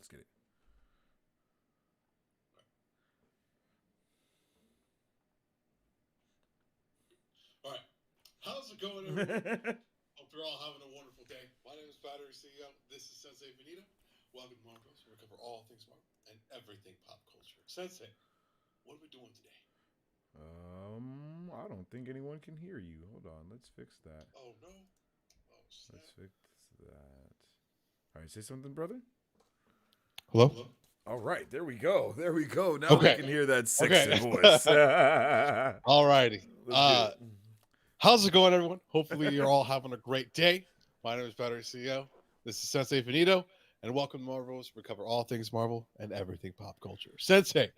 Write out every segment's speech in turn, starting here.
Let's get it. All right. How's it going, everyone? Hope you're all having a wonderful day. My name is Battery CEO. This is Sensei Benito. Welcome to Marvels, where we cover all things Marvel and everything pop culture. Sensei, what are we doing today? I don't think anyone can hear you. Hold on. Let's fix that. Oh, no. Oh, snap. Let's fix that. All right, say something, brother. Hello? Hello? All right, there we go. There we go. Now we Okay. can hear that sexy Okay. voice. Let's All righty. get it. How's it going, everyone? Hopefully, you're all having a great day. My name is Battery CEO. This is Sensei Benito, and welcome to Marvels, where we cover all things Marvel and everything pop culture. Sensei,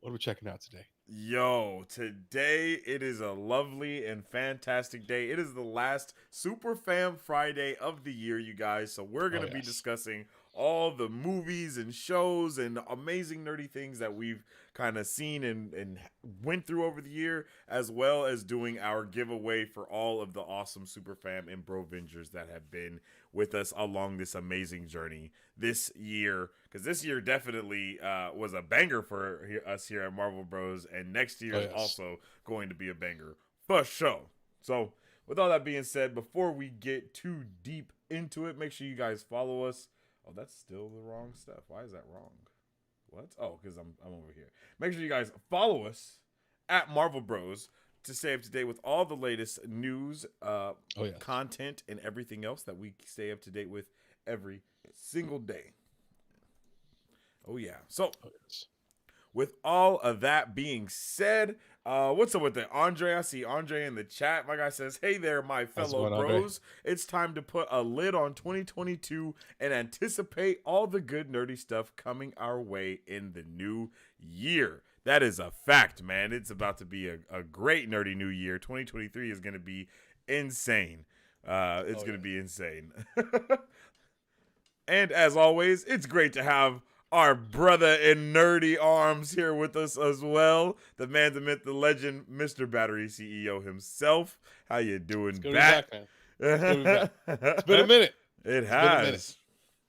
what are we checking out today? Yo, today it is a lovely and fantastic day. It is the last Super Fam Friday of the year, you guys. So we're going to be discussing all the movies and shows and amazing nerdy things that we've kind of seen and went through over the year, as well as doing our giveaway for all of the awesome Super Fam and Brovengers that have been with us along this amazing journey this year, because this year definitely was a banger for us here at Marvel Bros, and next year is also going to be a banger for sure. So with all that being said, before we get too deep into it, make sure you guys follow us. Oh, that's still the wrong stuff. Why is that wrong? What? Oh, because I'm over here. Make sure you guys follow us at Marvel Bros to stay up to date with all the latest news, content, and everything else that we stay up to date with every single day. Oh, yeah. So, with all of that being said, what's up with it? Andre, I see Andre in the chat. My guy says, hey there, my fellow bros. It's time to put a lid on 2022 and anticipate all the good nerdy stuff coming our way in the new year. That is a fact, man. It's about to be a great nerdy new year. 2023 is going to be insane. It's going to be insane. And as always, it's great to have our brother in nerdy arms here with us as well. The man, the myth, the legend, Mr. Battery CEO himself. How you doing, it's good Bat? To be back, man. It's been a minute. It has.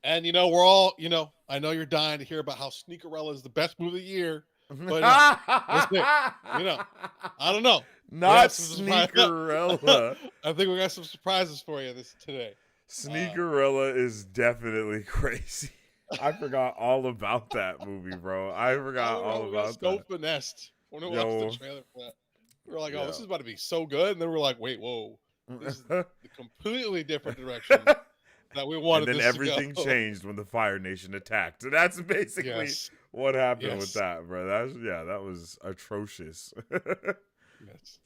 And, we're all, I know you're dying to hear about how Sneakerella is the best movie of the year. But, I don't know. Not Sneakerella. I think we got some surprises for you today. Sneakerella is definitely crazy. I forgot all about that movie, bro. I forgot all about that. Finessed when we watched the trailer for that. We were like, oh, this is about to be so good. And then we're like, wait, whoa. This is a completely different direction that we wanted. And then everything changed when the Fire Nation attacked. So that's basically what happened with that, bro. That was atrocious. Yes.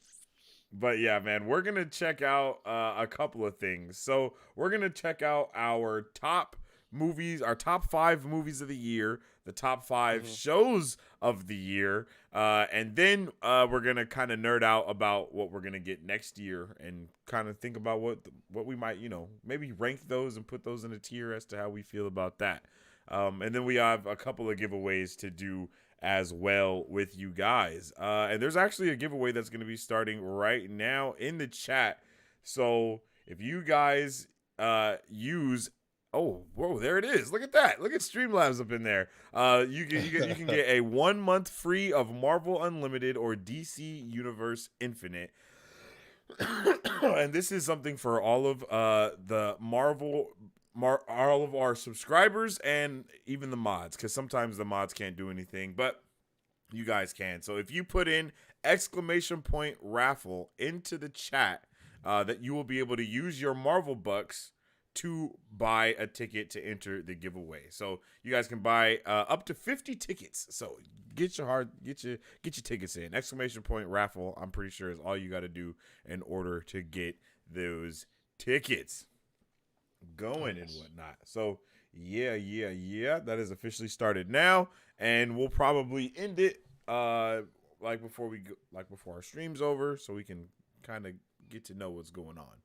But yeah, man, we're going to check out a couple of things. So we're going to check out our top movies, our top 5 movies of the year, the top 5 shows of the year, and then we're going to kind of nerd out about what we're going to get next year and kind of think about what we might, maybe rank those and put those in a tier as to how we feel about that. And then we have a couple of giveaways to do as well with you guys. And there's actually a giveaway that's going to be starting right now in the chat. So if you guys use there it is. Look at that. Look at Streamlabs up in there. You can get a 1 month free of Marvel Unlimited or DC Universe Infinite. And this is something for all of the all of our subscribers and even the mods, because sometimes the mods can't do anything, but you guys can. So if you put in !raffle into the chat, that you will be able to use your Marvel Bucks to buy a ticket to enter the giveaway. So you guys can buy up to 50 tickets. So get your tickets in. !raffle, I'm pretty sure, is all you got to do in order to get those tickets going and whatnot. So yeah, that is officially started now, and we'll probably end it before our stream's over, so we can kind of get to know what's going on.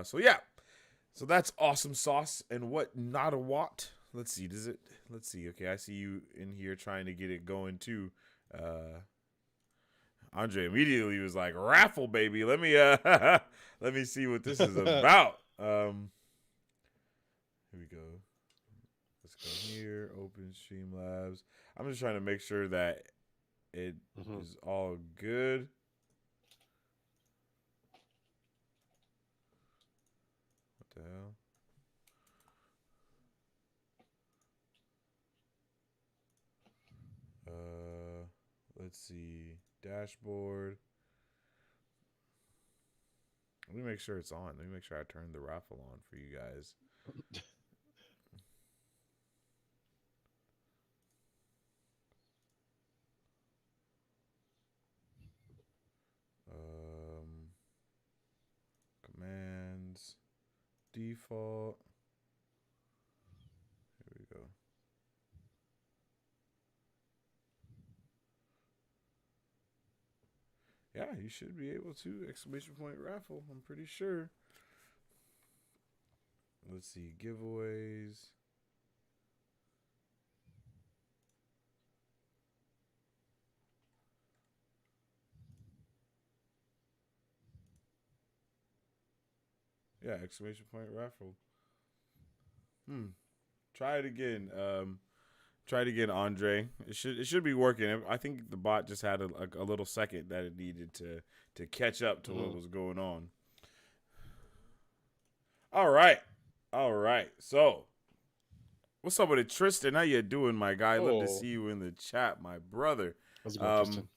So that's awesome sauce. And what not a what? Let's see. Okay, I see you in here trying to get it going too. Andre immediately was like, raffle, baby. Let me let me see what this is about. Here we go. Let's go here. Open Streamlabs. I'm just trying to make sure that it is all good. What the hell? Let's see. Dashboard. Let me make sure it's on. Let me make sure I turned the raffle on for you guys. Commands. Default. Here we go. Yeah, you should be able to. Exclamation point raffle. I'm pretty sure. Let's see. Giveaways. Yeah, exclamation point raffle. Try it again. Try it again, Andre. It should be working. I think the bot just had a little second that it needed to catch up to what was going on. All right. So, what's up with it, Tristan? How you doing, my guy? Love to see you in the chat, my brother. How's it going, Tristan?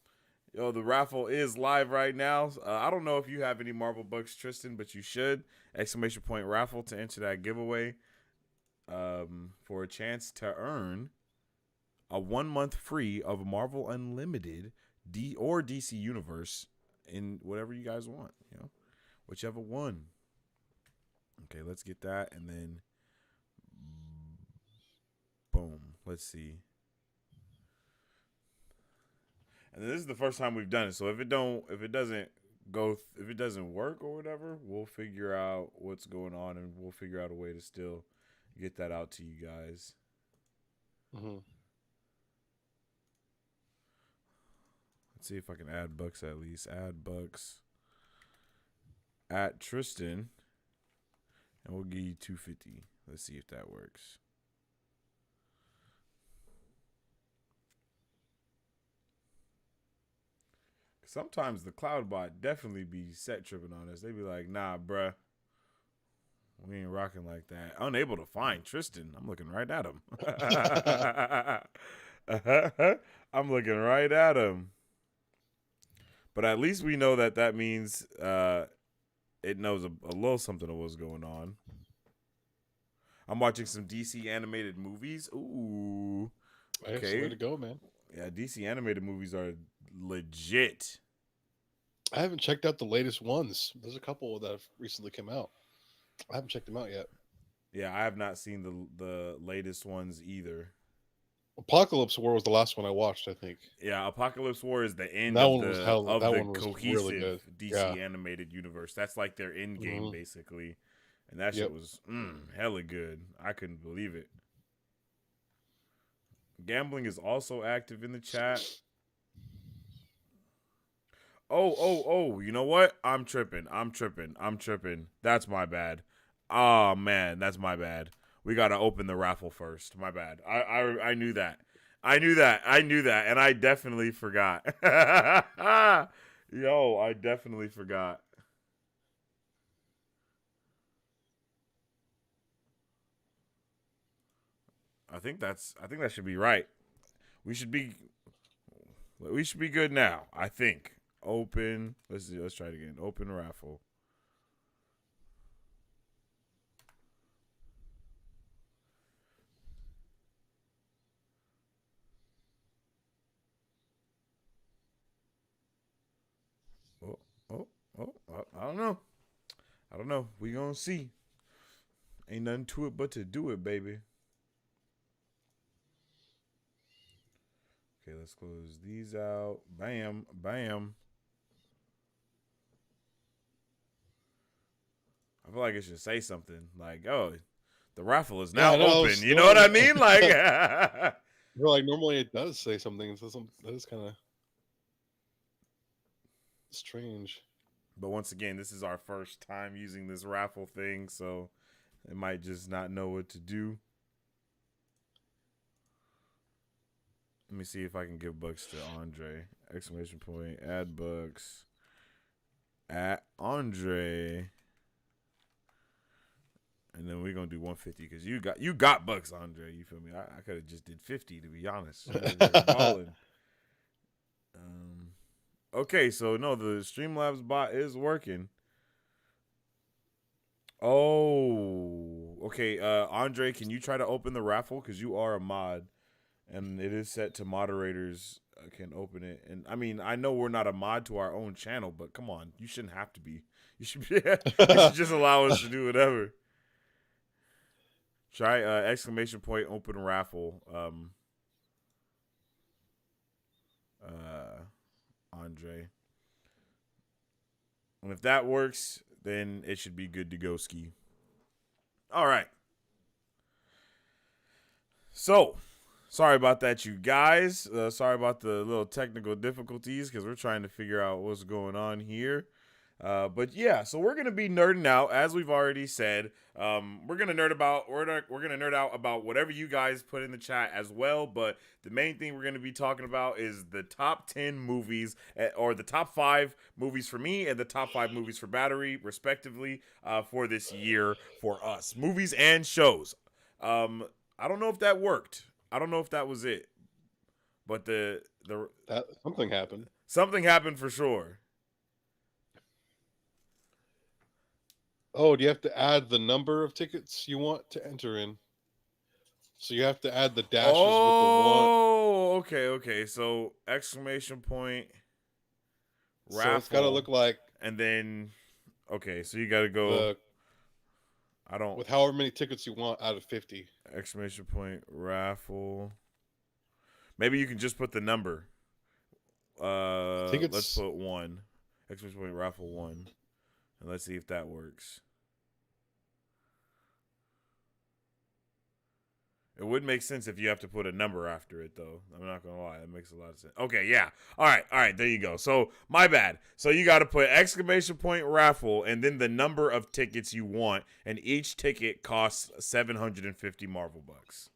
Yo, the raffle is live right now. I don't know if you have any Marvel Bucks, Tristan, but you should. Exclamation point raffle to enter that giveaway for a chance to earn a 1 month free of Marvel Unlimited or DC Universe in whatever you guys want, whichever one. Okay, let's get that, and then boom. Let's see. And this is the first time we've done it, so if it doesn't work or whatever, we'll figure out what's going on, and we'll figure out a way to still get that out to you guys. Let's see if I can add Bucks at least. Add Bucks at Tristan, and we'll give you 250. Let's see if that works. Sometimes the cloud bot definitely be set tripping on us. They be like, nah, bruh. We ain't rocking like that. Unable to find Tristan. I'm looking right at him. I'm looking right at him. But at least we know that means it knows a little something of what's going on. I'm watching some DC animated movies. Ooh. Okay. Way to go, man. Yeah, DC animated movies are legit. I haven't checked out the latest ones. There's a couple that have recently come out. I haven't checked them out yet. Yeah, I have not seen the latest ones either. Apocalypse War was the last one I watched, I think. Yeah, Apocalypse War is the end that of one the, was hell, of that the one was cohesive really good. DC animated universe. That's like their end game, basically. And that shit was hella good. I couldn't believe it. Gambling is also active in the chat. Oh, you know what? I'm tripping. That's my bad. Oh, man, that's my bad. We got to open the raffle first. My bad. I knew that. I knew that. And I definitely forgot. Yo, I definitely forgot. I think that should be right. We should be good now, I think. Open. Let's see. Let's try it again. Open raffle. I don't know. We gonna see. Ain't nothing to it but to do it, baby. Okay, let's close these out. Bam. I feel like it should say something like, "Oh, the raffle is now open." You know what I mean? Like, normally it does say something. That is kind of strange. But once again, this is our first time using this raffle thing, so it might just not know what to do. Let me see if I can give bucks to Andre. Exclamation point. Add bucks. At Andre. And then we're gonna do 150 because you got bucks, Andre. You feel me? I could have just did 50 to be honest. Balling. Okay, so no, the Streamlabs bot is working. Oh, okay. Andre, can you try to open the raffle because you are a mod, and it is set to moderators can open it. And I mean, I know we're not a mod to our own channel, but come on, you shouldn't have to be. You should be. You should just allow us to do whatever. Try exclamation point open raffle. Andre. And if that works, then it should be good to go ski. All right. So, sorry about that, you guys. Sorry about the little technical difficulties because we're trying to figure out what's going on here. But yeah, so we're gonna be nerding out, as we've already said. We're gonna nerd out about whatever you guys put in the chat as well. But the main thing we're gonna be talking about is the top 10 movies, or the top 5 movies for me and the top 5 movies for Battery, respectively, for this year for us, movies and shows. I don't know if that worked. I don't know if that was it, but something happened. Something happened for sure. Oh, do you have to add the number of tickets you want to enter in? So you have to add the dashes with the one. Oh, okay. So exclamation point. Raffle. So it's got to look like. And then, okay, so you got to go. With however many tickets you want out of 50. Exclamation point raffle. Maybe you can just put the number. Let's put 1. Exclamation point raffle 1. And let's see if that works. It would make sense if you have to put a number after it, though. I'm not going to lie. That makes a lot of sense. Okay, yeah. All right. There you go. So, my bad. So, you got to put exclamation point raffle and then the number of tickets you want. And each ticket costs 750 Marvel bucks.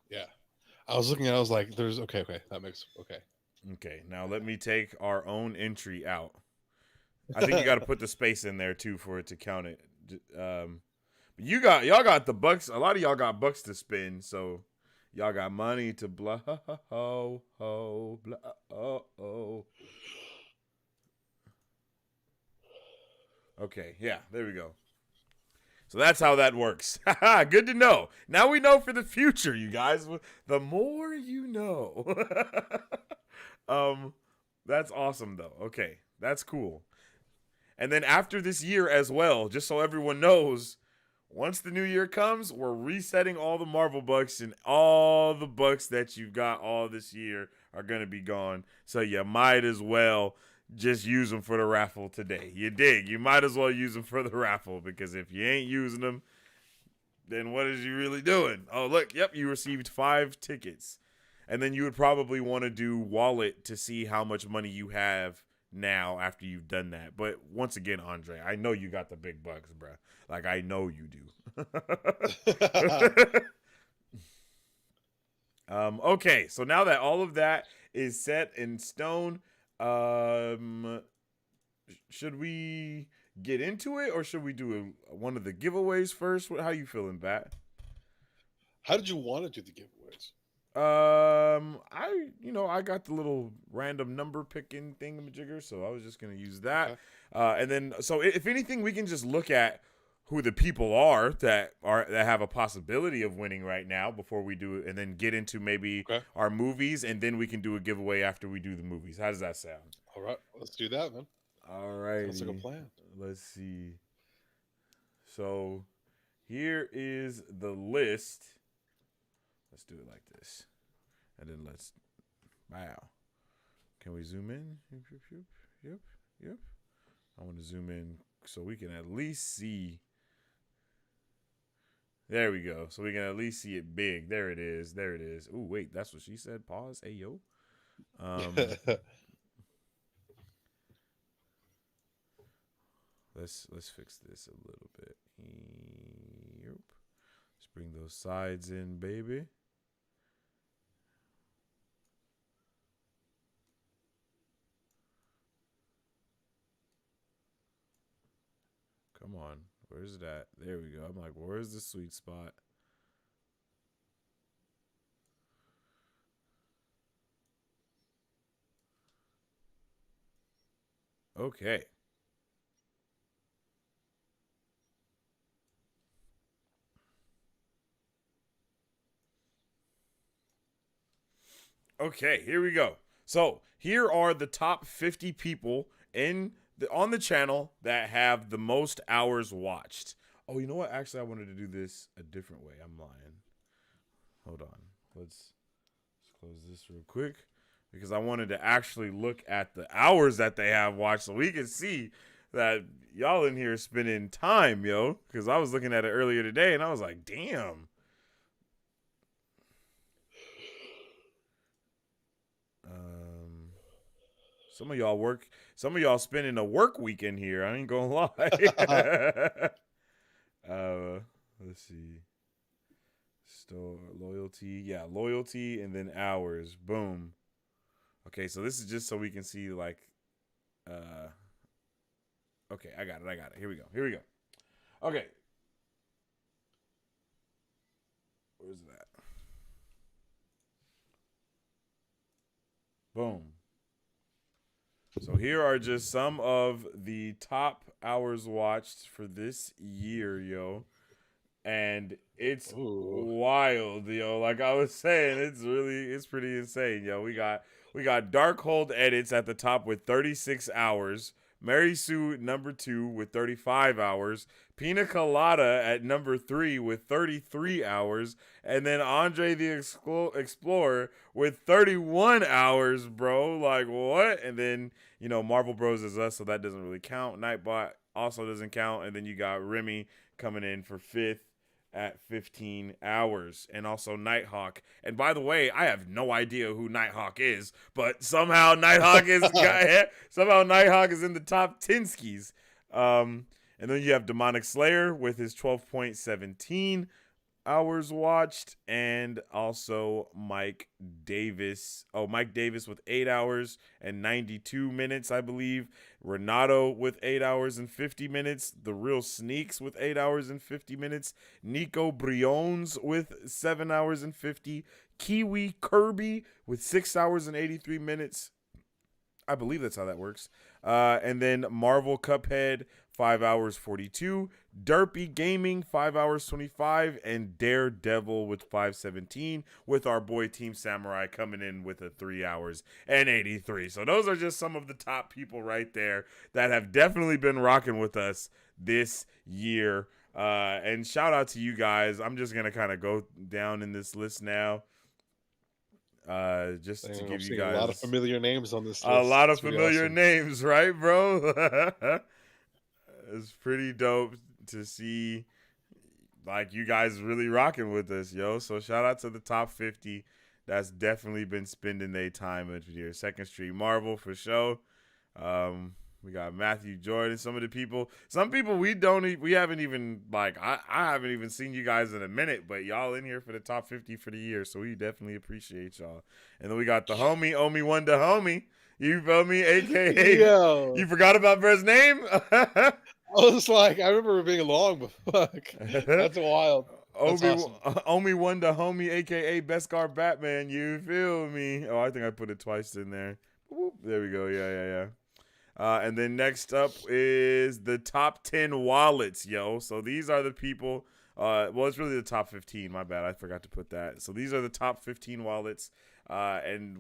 Yeah. I was looking at it. I was like, okay. That makes, okay. Okay. Now, let me take our own entry out. I think you got to put the space in there, too, for it to count it. Y'all got the bucks. A lot of y'all got bucks to spend, so y'all got money to blow. Okay, yeah, there we go. So that's how that works. Good to know. Now we know for the future, you guys. The more you know. That's awesome, though. Okay, that's cool. And then after this year as well, just so everyone knows, once the new year comes, we're resetting all the Marvel bucks, and all the bucks that you've got all this year are going to be gone. So you might as well just use them for the raffle today. You dig? You might as well use them for the raffle, because if you ain't using them, then what is you really doing? Oh, look, yep, you received 5 tickets. And then you would probably want to do wallet to see how much money you have now after you've done that. But once again, Andre, I know you got the big bucks, bruh. Like, I know you do. Okay, so now that all of that is set in stone, should we get into it, or should we do one of the giveaways first? How you feeling, Bat? How did you want to do the giveaways? I got the little random number picking thingamajigger, so I was just gonna use that. Okay. And then, so if anything, we can just look at who the people are that have a possibility of winning right now before we do it, and then get into maybe our movies, and then we can do a giveaway after we do the movies. How does that sound? All right, let's do that, man. All right, sounds like a plan. Let's see. So here is the list. Let's do it like this. And then wow. Can we zoom in? Yep. I want to zoom in so we can at least see. There we go. So we can at least see it big. There it is. Ooh, wait, that's what she said. Pause. Hey, yo. Let's fix this a little bit. Yep. Let's bring those sides in, baby. Where's that? There we go. I'm like, where's the sweet spot? Okay. Okay, here we go. So here are the top 50 people on the channel that have the most hours watched. Oh, you know what? Actually, I wanted to do this a different way. I'm lying. Hold on. Let's close this real quick because I wanted to actually look at the hours that they have watched so we can see that y'all in here spending time, yo. Because I was looking at it earlier today and I was like, damn. Some of y'all work. Some of y'all spending a work weekend here. I ain't gonna lie. Let's see. Store loyalty, yeah, loyalty, and then hours. Boom. Okay, so this is just so we can see like. Okay, I got it. Here we go. Okay. Where's that? Boom. So here are just some of the top hours watched for this year, yo. And it's wild, yo. Like I was saying, it's pretty insane, yo. We got Darkhold edits at the top with 36 hours. Mary Sue number 2 with 35 hours. Pina Colada at number 3 with 33 hours. And then Andre the Explorer with 31 hours, bro. Like, what? And then, Marvel Bros is us, so that doesn't really count. Nightbot also doesn't count. And then you got Remy coming in for 5th at 15 hours, and also Nighthawk. And by the way, I have no idea who Nighthawk is, but somehow Nighthawk is in the top 10 skis. And then you have Demonic Slayer with his 12.17 hours watched, and also Mike Davis. Oh, Mike Davis with 8 hours and 92 minutes, I believe. Renato with 8 hours and 50 minutes. The Real Sneaks with 8 hours and 50 minutes. Nico Briones with 7 hours and 50. Kiwi Kirby with 6 hours and 83 minutes. I believe that's how that works. And then Marvel Cuphead, 5 hours 42. Derpy Gaming, 5 hours 25. And Daredevil with 5:17. With our boy Team Samurai coming in with a 3 hours and 83. So those are just some of the top people right there that have definitely been rocking with us this year. And shout out to you guys. I'm just going to kind of go down in this list now. Just to give you guys a lot of familiar names on this list. A lot of familiar names, right, bro? It's pretty dope to see, like, you guys really rocking with us, yo. So shout out to the top 50. That's definitely been spending their time at your Second Street Marvel for sure. We got Matthew Jordan. Some people we haven't even, like, I haven't even seen you guys in a minute, but y'all in here for the top 50 for the year, so we definitely appreciate y'all. And then we got the homie, Omi Wonder Homie. You feel me? AKA, Yo. You forgot about Brett's name? I was like, I remember it being long, but fuck. That's wild. That's awesome. Omi Wonder Homie, AKA Beskar Batman. You feel me? Oh, I think I put it twice in there. There we go. Yeah. And then next up is the top 10 wallets, yo. So these are the people. Well, it's really the top 15. My bad. I forgot to put that. So these are the top 15 wallets. And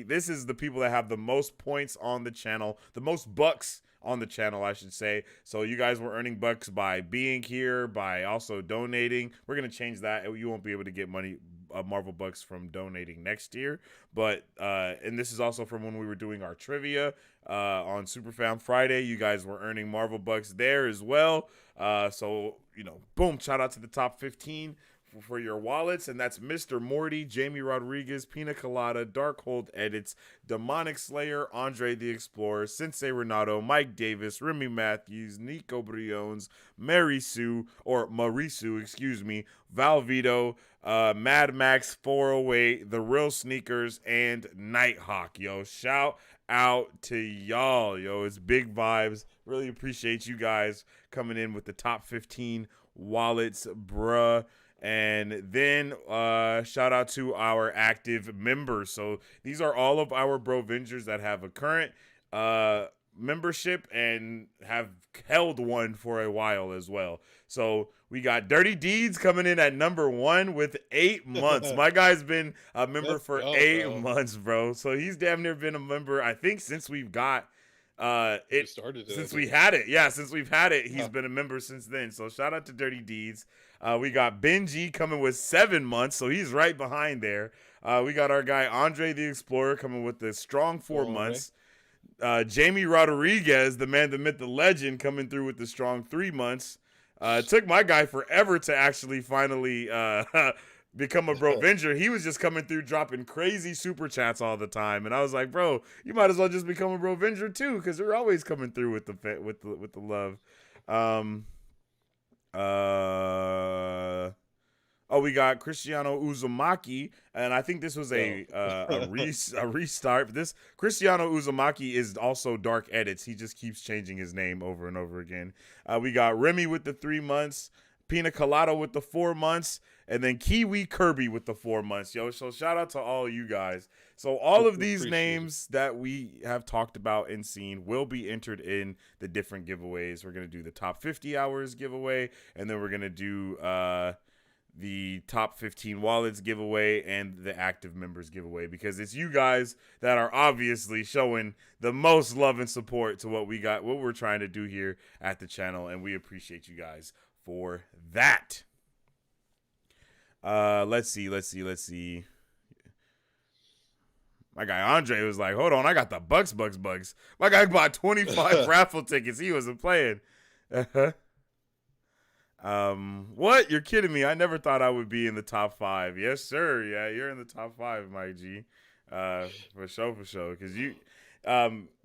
this is the people that have the most points on the channel, the most bucks on the channel, I should say. So you guys were earning bucks by being here, by also donating. We're going to change that. You won't be able to get money, Marvel bucks, from donating next year. But, and this is also from when we were doing our trivia on Super Fam Friday. You guys were earning Marvel bucks there as well. So, boom, shout out to the top 15 for your wallets, and that's Mr. Morty, Jamie Rodriguez, Pina Colada, Darkhold Edits, Demonic Slayer, Andre the Explorer, Sensei Renato, Mike Davis, Remy Matthews, Nico Briones, Marisu, Valvito, Mad Max 408, The Real Sneakers, and Nighthawk. Yo, shout out to y'all, yo. It's big vibes. Really appreciate you guys coming in with the top 15 wallets, bruh. And then shout out to our active members. So these are all of our Brovengers that have a current membership and have held one for a while as well. So we got Dirty Deeds coming in at number 1 with 8 months. My guy's been a member Let's for go, 8 bro. months, bro. So he's damn near been a member, I think, since we've got We started it, since I we think. had it. Yeah, since we've had it, he's Yeah. been a member since then. So shout out to Dirty Deeds. We got Benji coming with 7 months, so he's right behind there. We got our guy Andre the Explorer coming with the strong 4 Andre. months. Jamie Rodriguez, the man, the myth, the legend, coming through with the strong 3 months. It took my guy forever to actually finally become a Brovenger. He was just coming through dropping crazy super chats all the time, and I was like, bro, you might as well just become a Brovenger too, because they're always coming through with the love. Oh, we got Cristiano Uzumaki, and I think this was a restart. This Cristiano Uzumaki is also Dark Edits. He just keeps changing his name over and over again. We got Remy with the 3 months, Pina Colada with the 4 months, and then Kiwi Kirby with the 4 months. Yo, so shout out to all you guys. So all of these names that we have talked about and seen will be entered in the different giveaways. We're gonna do the top 50 hours giveaway, and then we're gonna do the top 15 wallets giveaway and the active members giveaway, because it's you guys that are obviously showing the most love and support to what we're trying to do here at the channel, and we appreciate you guys for that. Let's see. My guy Andre was like, hold on, I got the Bucks. My guy bought 25 raffle tickets. He wasn't playing. What? You're kidding me. I never thought I would be in the top 5. Yes, sir. Yeah, you're in the top 5, my G. For sure.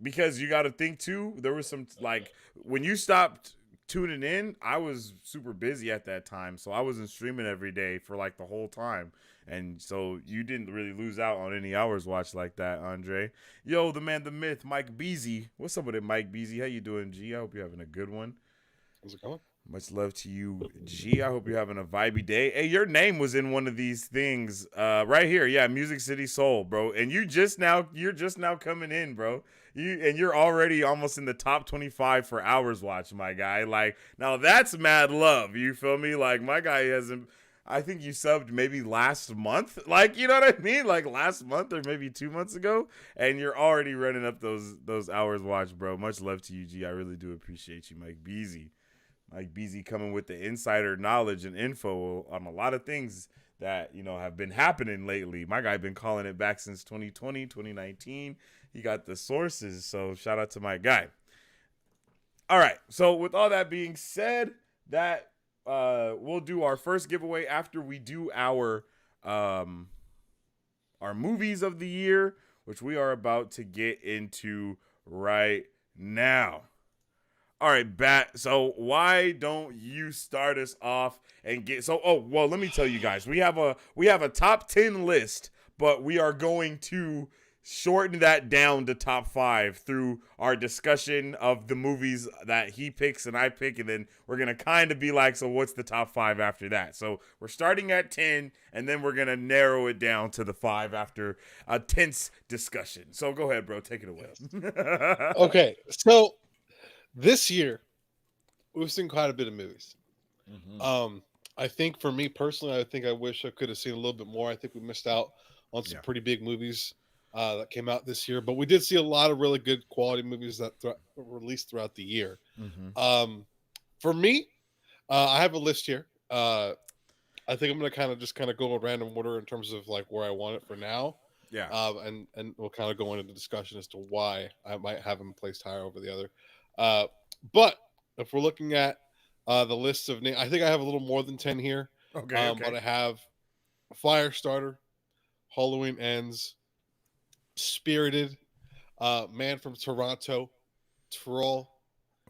Because you got to think too, there was some, like, when you stopped tuning in, I was super busy at that time. So I wasn't streaming every day for like the whole time. And so you didn't really lose out on any hours watched like that, Andre. Yo, the man, the myth, Mike Beasy. What's up with it, Mike Beasy? How you doing, G? I hope you're having a good one. How's it going? Much love to you, G. I hope you're having a vibey day. Hey, your name was in one of these things right here. Yeah, Music City Soul, bro. And you're just now coming in, bro. You're already almost in the top 25 for hours watch, my guy. Like, now that's mad love. You feel me? Like, my guy hasn't, I think you subbed maybe last month. Like, you know what I mean? Like last month or maybe 2 months ago. And you're already running up those hours watch, bro. Much love to you, G. I really do appreciate you, Mike Beasy. Mike Beasy coming with the insider knowledge and info on a lot of things that, you know, have been happening lately. My guy been calling it back since 2020, 2019. He got the sources, so shout out to my guy. All right, so with all that being said, that we'll do our first giveaway after we do our movies of the year, which we are about to get into right now. All right, Bat. So why don't you start us off and get well, let me tell you guys. We have a top 10 list, but we are going to shorten that down to top 5 through our discussion of the movies that he picks and I pick, and then we're going to kind of be like, so what's the top 5 after that? So we're starting at 10, and then we're going to narrow it down to the 5 after a tense discussion. So go ahead, bro. Take it away. Okay, so this year, we've seen quite a bit of movies. Mm-hmm. I think for me personally, I think I wish I could have seen a little bit more. I think we missed out on some pretty big movies that came out this year, but we did see a lot of really good quality movies that were released throughout the year. Mm-hmm. For me, I have a list here. I think I'm going to kind of go in random order in terms of like where I want it for now. Yeah. And we'll kind of go into the discussion as to why I might have them placed higher over the other. But if we're looking at the list of names, I think I have a little more than 10 here. Okay. But I have Firestarter, Halloween Ends, Spirited, Man from Toronto, Troll,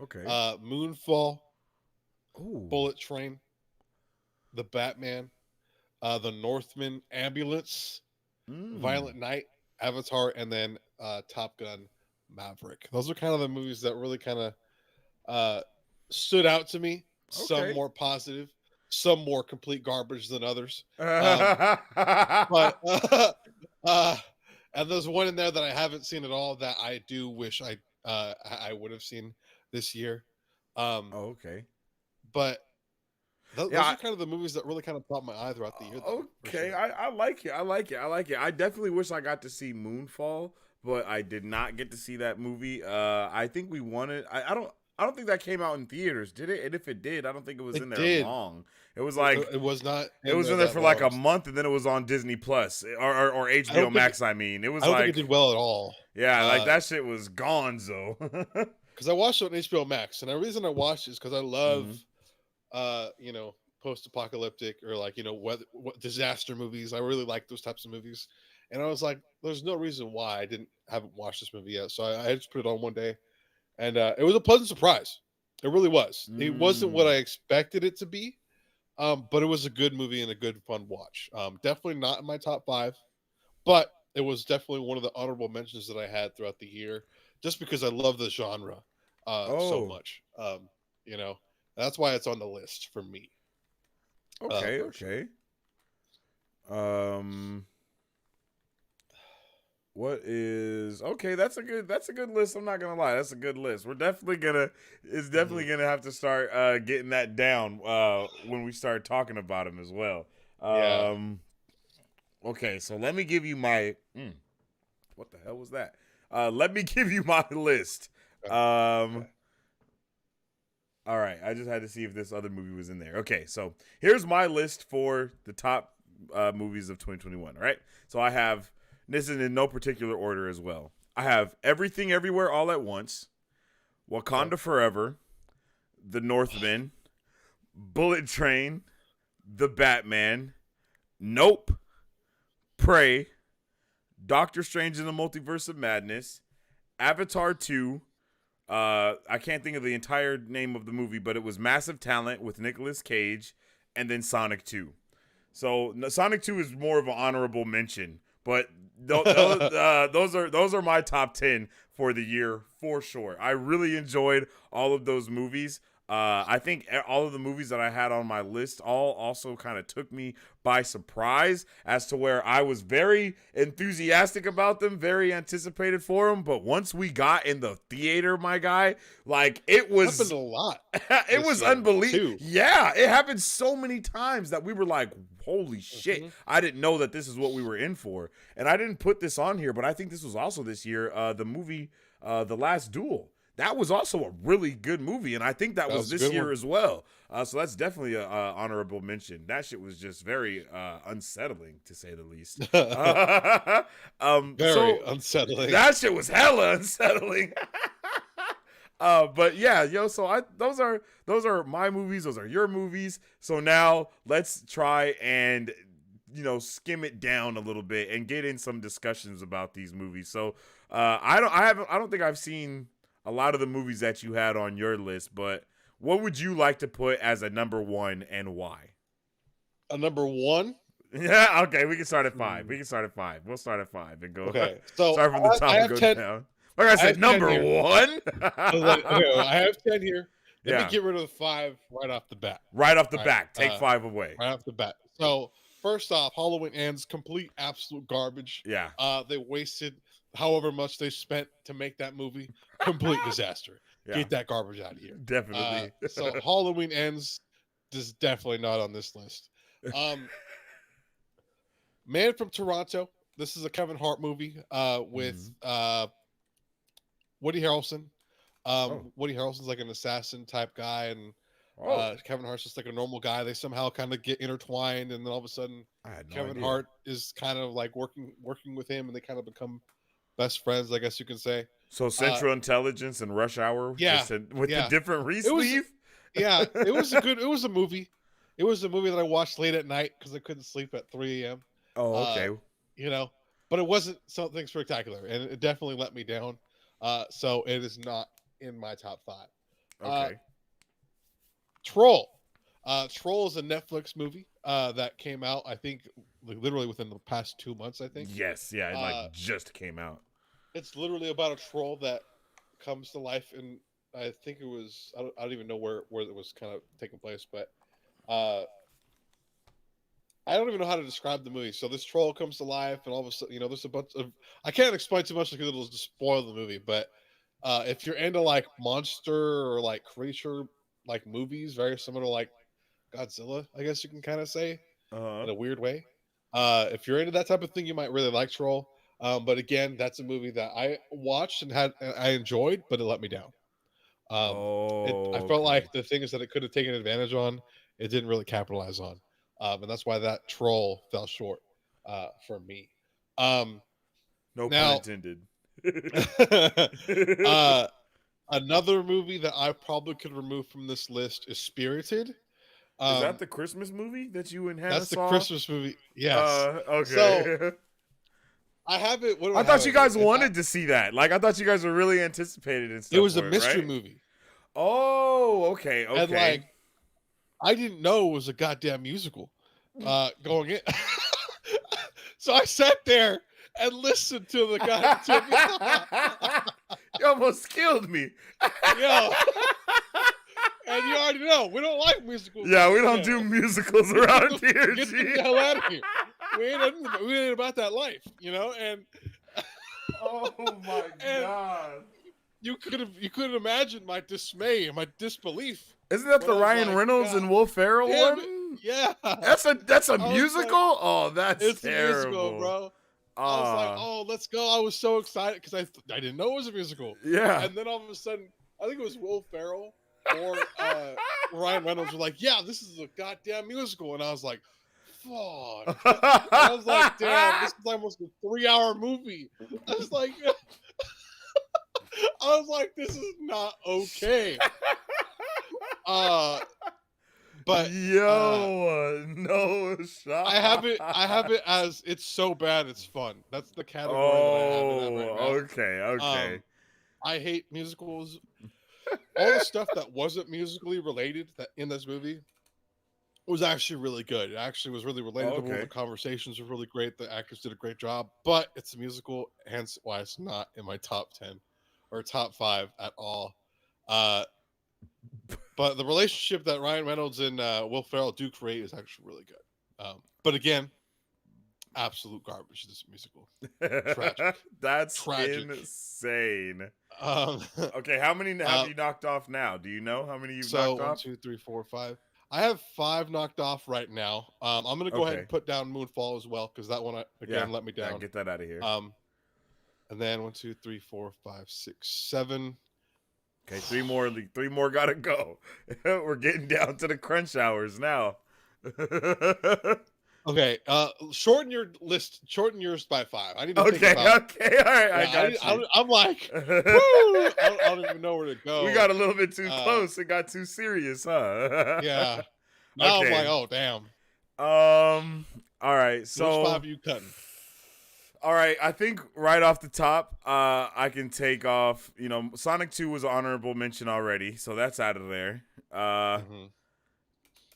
Moonfall, Bullet Train, The Batman, The Northman, Ambulance, Violent Night, Avatar, and then Top Gun Maverick. Those are kind of the movies that really kind of stood out to me. Some Okay. more positive, some more complete garbage than others. uh, But uh, and there's one in there that I haven't seen at all that I do wish I would have seen this year. okay. But those Yeah. are kind of the movies that really kind of caught my eye throughout the year, though, for Okay. sure. I like it. I like it. I like it. I definitely wish I got to see Moonfall, but I did not get to see that movie. I think we wanted. I don't think that came out in theaters, did it? And if it did, I don't think it was in It there did. long. It was like It was not. it was in there for like a month, and then it was on Disney Plus or I HBO don't think. Max. I mean, it was I don't think it like did well at all. yeah, like that shit was gonzo. Because I watched it on HBO Max, and the reason I watched it is because I love, Mhm. you know, post-apocalyptic or like what disaster movies. I really like those types of movies, and I was like, there's no reason why I haven't watched this movie yet. So I just put it on one day, and it was a pleasant surprise. It really was. It wasn't what Mm. I expected it to be, but it was a good movie and a good fun watch. Definitely not in my top 5, but it was definitely one of the honorable mentions that I had throughout the year, just because I love the genre so Oh, much. You know, that's why it's on the list for me okay, personally. okay. Um, what is okay? That's a good list. I'm not gonna lie, that's a good list. We're definitely gonna it's Hmm. definitely gonna have to start getting that down when we start talking about them as well. Yeah. Um, okay, so let me give you my what the hell was that? Let me give you my list. Okay. Um, Okay. all right, I just had to see if this other movie was in there. Okay, so here's my list for the top movies of 2021. All right, so I have this is in no particular order as well. I have Everything Everywhere All at Once, Okay. Wakanda Forever, The Northman, Bullet Train, The Batman, Nope, Prey, Doctor Strange in the Multiverse of Madness, Avatar 2. I can't think of the entire name of the movie, but it was Massive Talent with Nicolas Cage, and then Sonic 2. So Sonic 2 is more of an honorable mention, but those are my top 10 for the year for sure. I really enjoyed all of those movies. I think all of the movies that I had on my list all also kind of took me by surprise as to where I was very enthusiastic about them, very anticipated for them. But once we got in the theater, my guy, like it Happened was a lot it this was year unbelievable. too. Yeah, it happened so many times that we were like, holy shit. Hmm. I didn't know that this is what we were in for. And I didn't put this on here, but I think this was also this year, the movie The Last Duel. That was also a really good movie, and I think that That was was a this good year one. as well. So that's definitely a honorable mention. That shit was just very unsettling, to say the least. Very So unsettling. that shit was hella unsettling. But yeah, yo, so those are my movies, those are your movies. So now let's try and skim it down a little bit and get in some discussions about these movies. So I don't think I've seen a lot of the movies that you had on your list, but what would you like to put as a number one and why? A number one. Yeah, okay, we can start at five. Hmm. We can start at five. We'll start at five and go Okay, so start from the I top and have go 10. down. Like I I said, have 10 number here. one. Okay, I have 10 here. Let me Yeah. get rid of the 5 right off the bat. Right off the All right. back, take five away. Right off the bat. So first off, Halloween ends complete absolute garbage. Yeah. They wasted however much they spent to make that movie. Complete disaster. Yeah. Get that garbage out of here. Definitely. So Halloween ends is definitely not on this list. Man from Toronto. This is a Kevin Hart movie with Woody Harrelson. Oh. Woody Harrelson's like an assassin type guy, and Oh. Kevin Hart's just like a normal guy. They somehow kind of get intertwined, and then all of a sudden, I had no Kevin idea. Hart is kind of like working with him, and they kind of become best friends, I guess you can say. So Central Intelligence and Rush Hour, Yeah, just with yeah. the different It was, re-sleeve. yeah, it was a movie. It was a movie that I watched late at night because I couldn't sleep at 3 a.m. Oh, okay. You know, but it wasn't something spectacular, and it definitely let me down. So it is not in my top 5. Okay. Troll. Troll is a Netflix movie that came out, I think, literally within the past 2 months, I think. Yes. Yeah. It like just came out. It's literally about a troll that comes to life, and I think it was I don't even know where it was kind of taking place, but uh, I don't even know how to describe the movie. So this troll comes to life, and all of a sudden, there's a bunch of I can't explain too much because it'll just spoil the movie. But if you're into like monster or like creature like movies, very similar to like Godzilla, I guess you can kind of say Uh-huh. in a weird way. If you're into that type of thing, you might really like Troll. But again, that's a movie that I watched and I enjoyed, but it let me down. I Oh, felt okay. like the things that it could have taken advantage on, it didn't really capitalize on, and that's why that Troll fell short for me. Um, No pun Now, intended. uh, another movie that I probably could remove from this list is Spirited. Is that Um, the Christmas movie that you and Hannah that's the saw? Christmas movie. Yes. So Okay. I have it. What do I I have thought you it here? guys wanted to see that. Like, I thought you guys were really anticipated and It stuff was a for it, mystery right? movie, Oh, okay, and like okay. I didn't know it was a goddamn musical. Going in, so I sat there and listened to the guy. You almost killed me. Yo, and you already know we don't like musicals. Yeah, on we this don't do channel. musicals Get around the, here, get G. the hell out of here. We ain't about that life, And Oh my and god. you couldn't imagine my dismay and my disbelief Isn't that when the I was Ryan like, Reynolds God and Will Ferrell damn it, one? yeah. That's a I was musical? like, Oh, that's it's a musical, terrible. bro. I was like, Ah, oh, let's go. I was so excited because I didn't know it was a musical. yeah. And then all of a sudden, I think it was Will Ferrell or Ryan Reynolds were like, yeah, this is a goddamn musical. And I was like, fuck. And I was like, damn, this is almost a 3-hour movie. I was like, this is not okay. But Yo, no shot. I have it as it's so bad it's fun. That's the category that I have it at right Oh, now. okay, okay. I hate musicals. All the stuff that wasn't musically related that in this movie was actually really good. It actually was really relatable. Okay. The conversations were really great. The actors did a great job. But it's a musical, hence why it's not in my top 10 or top 5 at all. But the relationship that Ryan Reynolds and Will Ferrell do create is actually really good. But again, absolute garbage. This musical, tragic. That's Tragic. insane. Um, Okay, how many have you knocked off now? Do you know how many you've knocked 1, off? 2, 3, 4, 5. I have 5 knocked off right now. I'm gonna go ahead and put down Moonfall as well because that one let me down. Yeah, get that out of here. And then 1, 2, 3, 4, 5, 6, 7. Okay, three more gotta go. We're getting down to the crunch hours now. Okay, shorten your list. Shorten yours by 5. I need to think Okay, about. Okay, all right, Yeah, I got you. I'm like, woo, I don't even know where to go. We got a little bit too close. It got too serious, huh? Yeah. Now Okay. I'm like, oh damn. All right. So which 5 are you cutting? All right, I think right off the top, I can take off. Sonic 2 was an honorable mention already, so that's out of there.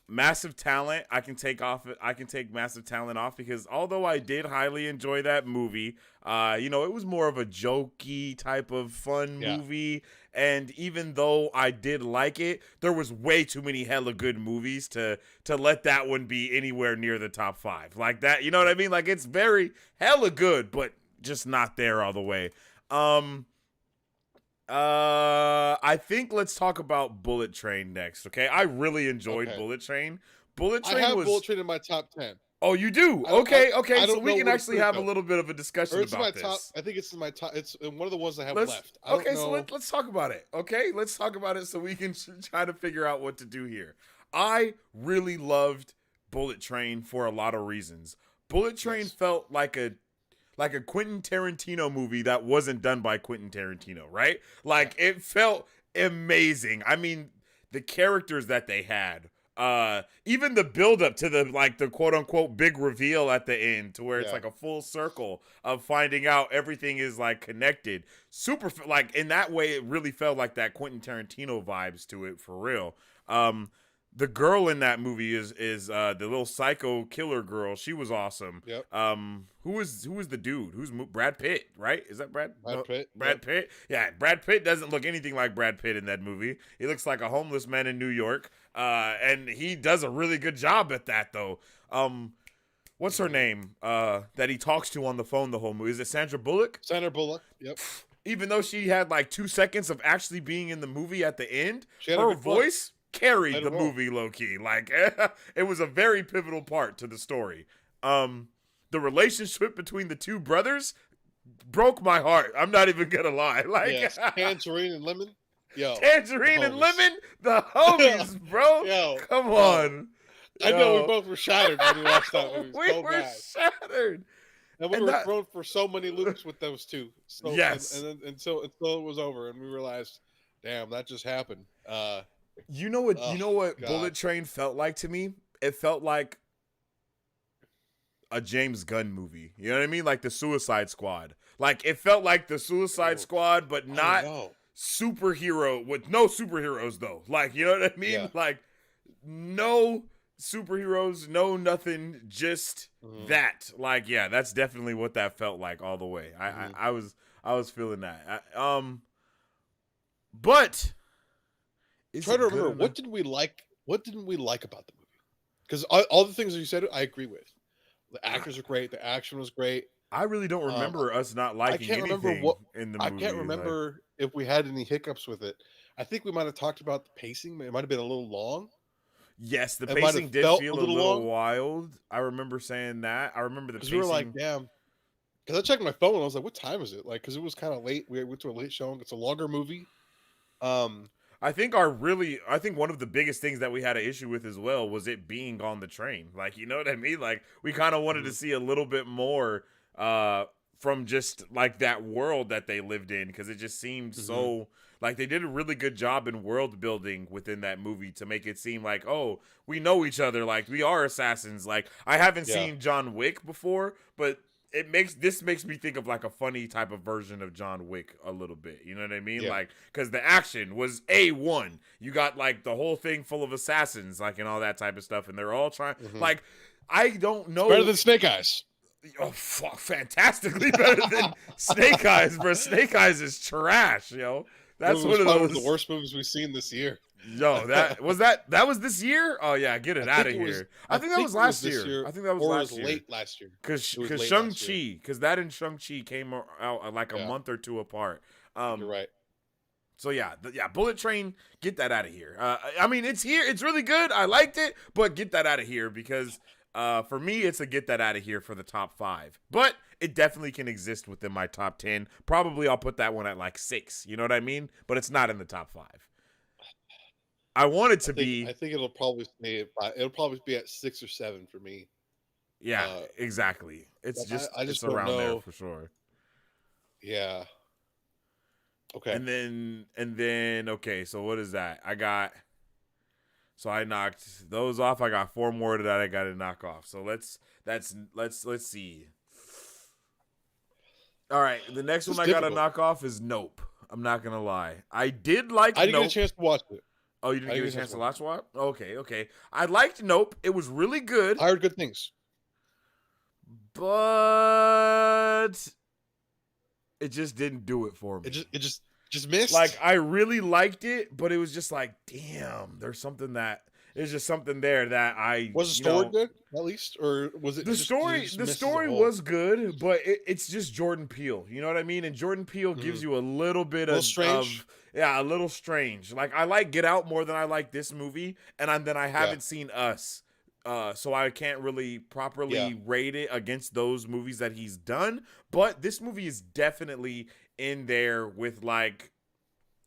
Massive Talent, I can take off. I can take Massive Talent off because although I did highly enjoy that movie, it was more of a jokey type of fun movie. And even though I did like it, there was way too many hella good movies to let that one be anywhere near the top 5. Like that, you know what I mean? Like it's very hella good, but just not there all the way. I think let's talk about Bullet Train next, okay? I really enjoyed Bullet Train. Bullet Train I have Bullet Train in my top 10. Oh, you do? Okay. So we can know actually have a little bit of a discussion about this. Top, I think it's in my top. It's one of the ones I have left. Okay, so let's talk about it. Okay, let's talk about it so we can try to figure out what to do here. I really loved Bullet Train for a lot of reasons. Bullet Train felt like a Quentin Tarantino movie that wasn't done by Quentin Tarantino, right? Like it felt amazing. I mean, the characters that they had, even the build up to the quote unquote big reveal at the end to where it's like a full circle of finding out everything is like connected. Super, like in that way, it really felt like that Quentin Tarantino vibes to it for real. the girl in that movie is the little psycho killer girl. She was awesome. Yep. Who is the dude? Brad Pitt, right? Is that Brad? Brad Pitt. Brad Pitt. Yeah, Brad Pitt doesn't look anything like Brad Pitt in that movie. He looks like a homeless man in New York. And he does a really good job at that though. What's her name? That he talks to on the phone the whole movie. Is it Sandra Bullock? Sandra Bullock. Yep. Even though she had like 2 seconds of actually being in the movie at the end, her good voice carried the movie low key. Like it was a very pivotal part to the story. The relationship between the two brothers broke my heart. I'm not even gonna lie. Like yes. Tangerine and Lemon. Yo, Tangerine and Lemon, the homies, bro. Yo, come on. I know we both were shattered when we watched that movie. We were shattered. And we were thrown for so many loops with those two. So, yes. And then until it was over, and we realized, damn, that just happened. You know what? God. Bullet Train felt like to me? It felt like a James Gunn movie. You know what I mean? Like the Suicide Squad. Like it felt like the Suicide Squad, but not superhero with no superheroes though. Like you know what I mean? Yeah. Like no superheroes, no nothing, just that. Like yeah, that's definitely what that felt like all the way. I was feeling that. But try to remember what didn't we like about the movie? Because all the things that you said, I agree with. The actors are great. The action was great. I really don't remember us not liking anything in the movie. I can't remember if we had any hiccups with it. I think we might have talked about the pacing. It might have been a little long. Yes, the pacing did feel a little wild. I remember saying that. I remember the pacing. We were like, damn. Because I checked my phone and I was like, what time is it? Like, because it was kind of late. We went to a late showing. It's a longer movie. I think one of the biggest things that we had an issue with as well was it being on the train. Like, you know what I mean? Like, we kind of wanted to see a little bit more from just like that world that they lived in, because it just seemed so like they did a really good job in world building within that movie to make it seem like, oh, we know each other, like we are assassins. Like I haven't seen John Wick before, but this makes me think of like a funny type of version of John Wick a little bit. You know what I mean? Yeah. Like, because the action was A1. You got like the whole thing full of assassins, like and all that type of stuff, and they're all trying. Like, I don't know. It's better than Snake Eyes. Oh, fuck, fantastically better than Snake Eyes, bro. Snake Eyes is trash, yo. That's one of the worst movies we've seen this year. Yo, that was this year? Oh yeah, get it out of here. I think that was last year. I think that was last year. Late last year. Because Shang-Chi, because that and Shang-Chi came out like a month or two apart. You're right. So yeah, Bullet Train, get that out of here. I mean, it's here. It's really good. I liked it, but get that out of here because for me, it's a get that out of here for the top 5. But it definitely can exist within my top 10. Probably I'll put that one at like 6. You know what I mean? But it's not in the top 5. I want it to be. I think it'll probably be at 6 or 7 for me. Yeah, exactly. It's just it's around there for sure. Yeah. Okay. And then okay, so what is that? I knocked those off. I got 4 more that I got to knock off. So let's see. All right, the next one I got to knock off is Nope. I'm not gonna lie. I didn't get a chance to watch it. Oh, you didn't get a chance to watch what? Okay. I liked Nope. It was really good. I heard good things. But it just didn't do it for me. It just missed. Like I really liked it, but it was just like, damn, there's just something there that I was the story good at least, or was it the story? The story was good, but it's just Jordan Peele. You know what I mean? And Jordan Peele gives you a little bit of strange. A little strange. Like I like Get Out more than I like this movie, and then I haven't seen Us, so I can't really properly rate it against those movies that he's done. But this movie is definitely in there with like.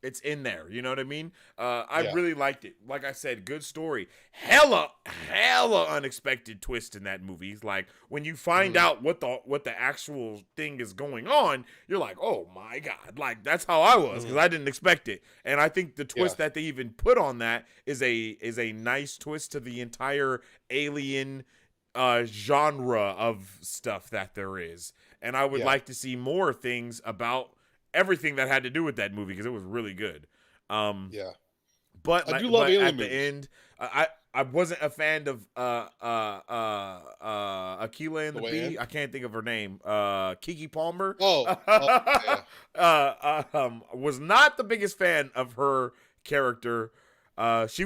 It's in there, you know what I mean? I really liked it. Like I said, good story. Hella unexpected twist in that movie. Like when you find out what the actual thing is going on, you're like, oh my god! Like that's how I was because I didn't expect it. And I think the twist that they even put on that is a nice twist to the entire Alien genre of stuff that there is. And I would like to see more things about everything that had to do with that movie because it was really good. But I do love Alien movies. The end, I wasn't a fan of Aquila and the Bee. I can't think of her name. Kiki Palmer. Yeah. Was not the biggest fan of her character. She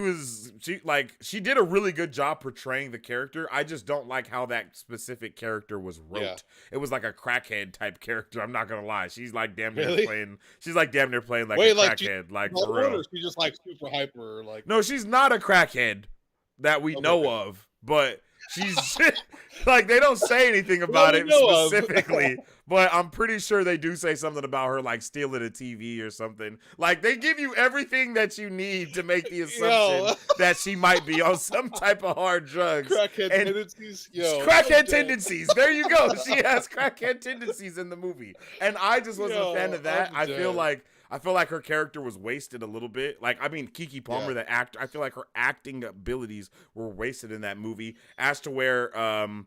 did a really good job portraying the character. I just don't like how that specific character was wrote. Yeah. It was like a crackhead type character. I'm not gonna lie. She's like damn near Really? playing. She's like damn near playing like Wait, a like crackhead, like Well, for real. or she's just like super hyper, like No, she's not a crackhead that we know of, but she's like they don't say anything about it specifically, but I'm pretty sure they do say something about her like stealing a TV or something. Like they give you everything that you need to make the assumption that she might be on some type of hard drugs. Crackhead tendencies. Crackhead tendencies. There you go. She has crackhead tendencies in the movie, and I just wasn't a fan of that. I feel like her character was wasted a little bit. Like, I mean, Kiki Palmer, the actor, I feel like her acting abilities were wasted in that movie. As to where, I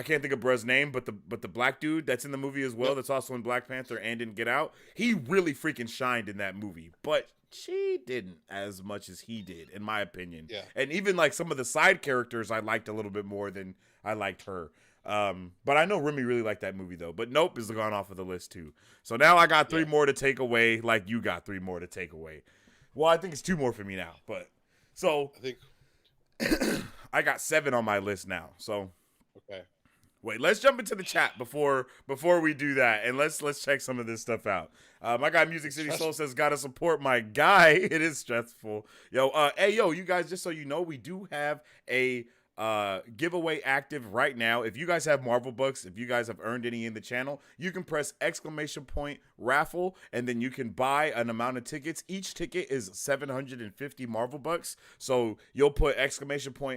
can't think of Bruh's name, but the black dude that's in the movie as well, that's also in Black Panther and in Get Out, he really freaking shined in that movie. But she didn't as much as he did, in my opinion. Yeah. And even like some of the side characters I liked a little bit more than I liked her. But I know Remy really liked that movie though. But Nope is gone off of the list too. So now I got 3 more to take away, like you got 3 more to take away. Well, I think it's 2 more for me now. But so I think I got 7 on my list now. So okay. wait, let's jump into the chat before we do that, and let's check some of this stuff out. My guy Music City Soul says, "Gotta support my guy." It is stressful, yo. Hey, yo, you guys, just so you know, we do have a giveaway active right now. If you guys have Marvel books, if you guys have earned any in the channel, you can press !raffle, and then you can buy an amount of tickets. Each ticket is 750 Marvel bucks. So you'll put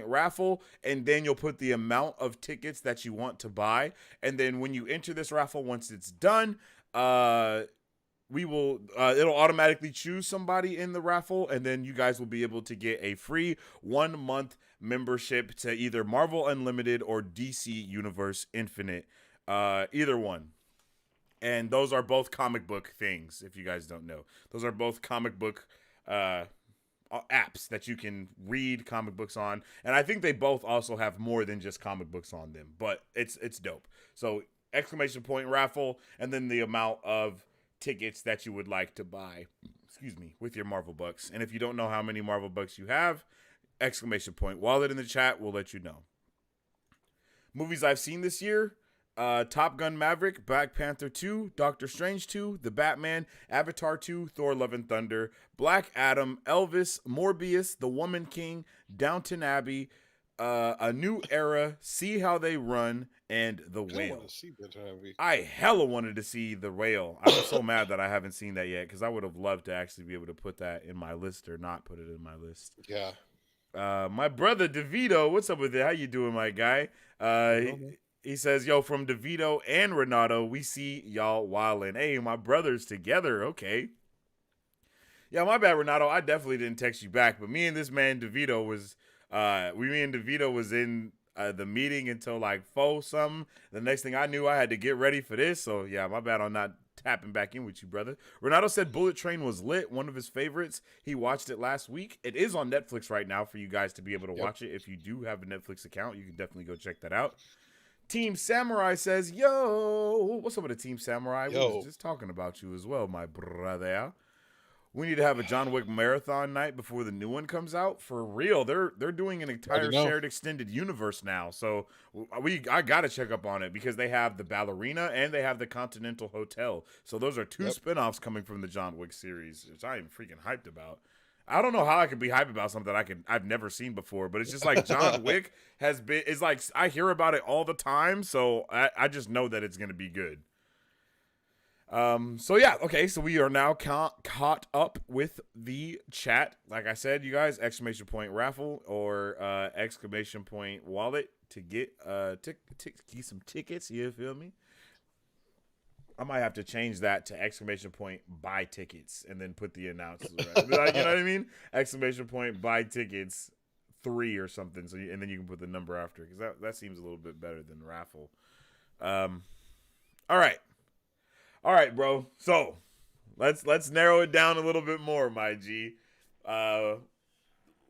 !raffle, and then you'll put the amount of tickets that you want to buy. And then when you enter this raffle, once it's done, we will it'll automatically choose somebody in the raffle, and then you guys will be able to get a free 1-month membership to either Marvel Unlimited or DC Universe Infinite, either one. And those are both comic book things, if you guys don't know. Those are both comic book apps that you can read comic books on, and I think they both also have more than just comic books on them, but it's dope. So !raffle, and then the amount of tickets that you would like to buy, with your Marvel bucks. And if you don't know how many Marvel bucks you have, !wallet in the chat will let you know. Movies I've seen this year: Top Gun Maverick, Black Panther 2, Doctor Strange 2, The Batman, Avatar 2, Thor Love and Thunder, Black Adam, Elvis, Morbius, The Woman King, Downton Abbey, A New Era, See How They Run, and The Whale. I hella wanted to see The Whale. I'm so mad that I haven't seen that yet, because I would have loved to actually be able to put that in my list or not put it in my list. Yeah. My brother DeVito, what's up with it? How you doing, my guy? He says, yo, from DeVito and Renato, we see y'all wildin'. Hey, my brothers together. Okay. Yeah, my bad, Renato. I definitely didn't text you back, but me and this man DeVito was in the meeting until like 4 something. The next thing I knew, I had to get ready for this. So yeah, my bad on not tapping back in with you, brother. Renato said Bullet Train was lit, one of his favorites. He watched it last week. It is on Netflix right now for you guys to be able to watch it. If you do have a Netflix account, you can definitely go check that out. Team Samurai says, yo, what's up with the Team Samurai? We was just talking about you as well, my brother. We need to have a John Wick marathon night before the new one comes out. For real, they're doing an entire shared extended universe now. So I got to check up on it, because they have the Ballerina and they have the Continental Hotel. So those are 2 spinoffs coming from the John Wick series, which I am freaking hyped about. I don't know how I could be hyped about something I've never seen before, but it's just like John Wick is like, I hear about it all the time, so I just know that it's going to be good. So yeah, okay, so we are now caught up with the chat. Like I said, you guys, !raffle or !wallet to get some tickets. You feel me? I might have to change that to !buy tickets and then put the announcements. Right? You know what I mean? !buy tickets 3 or something. So and then you can put the number after, because that seems a little bit better than raffle. All right, bro. So let's narrow it down a little bit more, my G.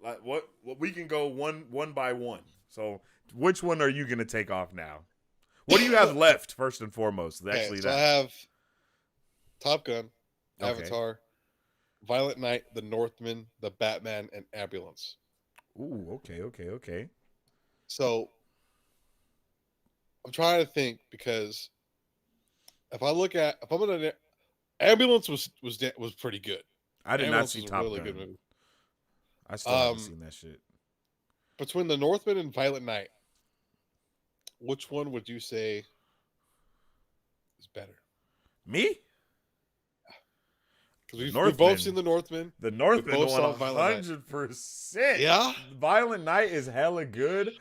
what we can go one by one. So which one are you gonna take off now? What do you have left first and foremost? Okay, Actually, so I that have Top Gun, okay. Avatar, Violent Night, The Northman, The Batman, and Ambulance. Ooh, okay. So I'm trying to think because if I'm gonna Ambulance was pretty good. I did not Ambulance see was a Top really Gun. good movie. I still haven't seen that shit. Between The Northman and Violent Night, which one would you say is better? Me? Because we've both seen The Northman. The Northman both saw Violent 100%. Yeah. Violent Night is hella good,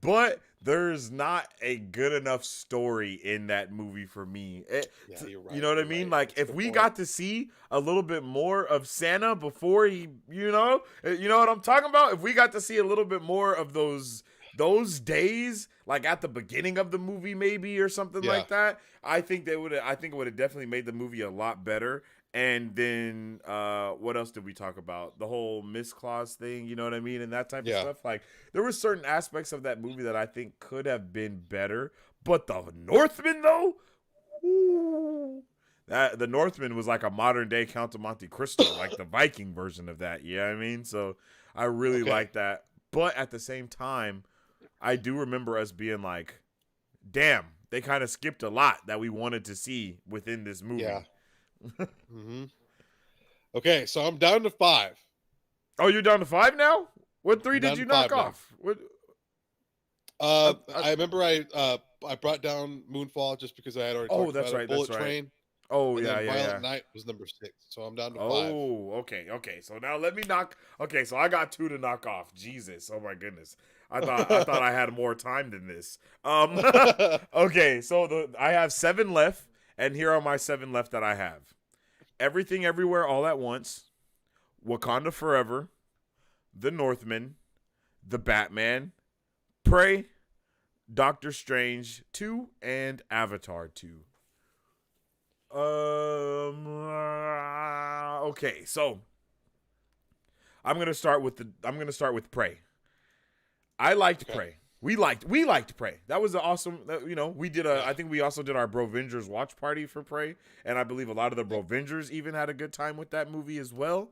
but there's not a good enough story in that movie for me. You're right. You know what I mean? Right. Like, if we got to see a little bit more of Santa before he, you know what I'm talking about? If we got to see a little bit more of those days, like at the beginning of the movie, maybe, or something like that, I think it would have definitely made the movie a lot better. And then what else did we talk about? The whole Miss Claus thing, you know what I mean? And that type of stuff. Like, there were certain aspects of that movie that I think could have been better. But the Northman, though, ooh, the Northman was like a modern day Count of Monte Cristo, like the Viking version of that. You know what I mean? So I really like that. But at the same time, I do remember us being like, damn, they kind of skipped a lot that we wanted to see within this movie. Yeah. Mm-hmm. Okay, so I'm down to 5. Oh, you're down to 5 now? What 3 did you knock off? What? I remember I brought down Moonfall just because I had already talked about it. Bullet Train. Oh, and yeah, then Violent Night was number 6, so I'm down to 5. Oh, okay. So now let me knock. Okay, so I got 2 to knock off. Jesus, oh my goodness. I thought I had more time than this. Okay, so I have 7 left, and here are my 7 left that I have. Everything Everywhere All at Once, Wakanda Forever, The Northman, The Batman, Prey, Doctor Strange 2, and Avatar 2. Okay, so I'm gonna start with Prey. I liked Prey. We liked Prey. That was an awesome. We did I think we also did our Brovengers watch party for Prey, and I believe a lot of the Brovengers even had a good time with that movie as well.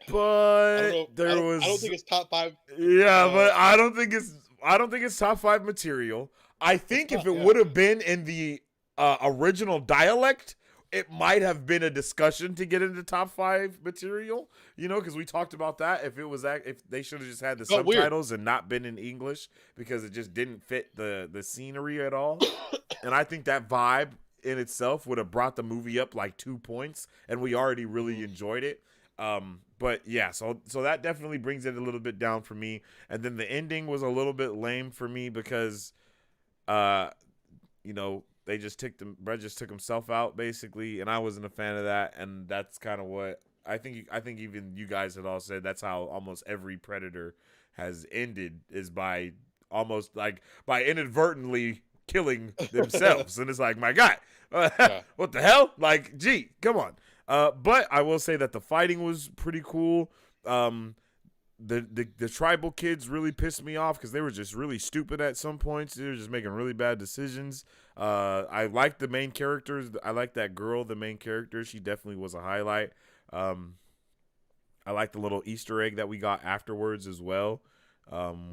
But I don't think it's top 5. Yeah, but I don't think it's top 5 material. I think if it would have been in the original dialect, it might have been a discussion to get into top 5 material, because we talked about that. If they should have just had the subtitles and not been in English, because it just didn't fit the scenery at all. And I think that vibe in itself would have brought the movie up like 2 points, and we already really enjoyed it. But yeah, so that definitely brings it a little bit down for me. And then the ending was a little bit lame for me because, Brett just took himself out basically, and I wasn't a fan of that. And that's kind of what I think even you guys had all said that's how almost every Predator has ended, is by inadvertently killing themselves. And it's like, my God, what the hell? Like, gee, come on. But I will say that the fighting was pretty cool. The tribal kids really pissed me off because they were just really stupid at some points. They were just making really bad decisions. I liked the main characters. I liked that girl, the main character. She definitely was a highlight. I liked the little Easter egg that we got afterwards as well.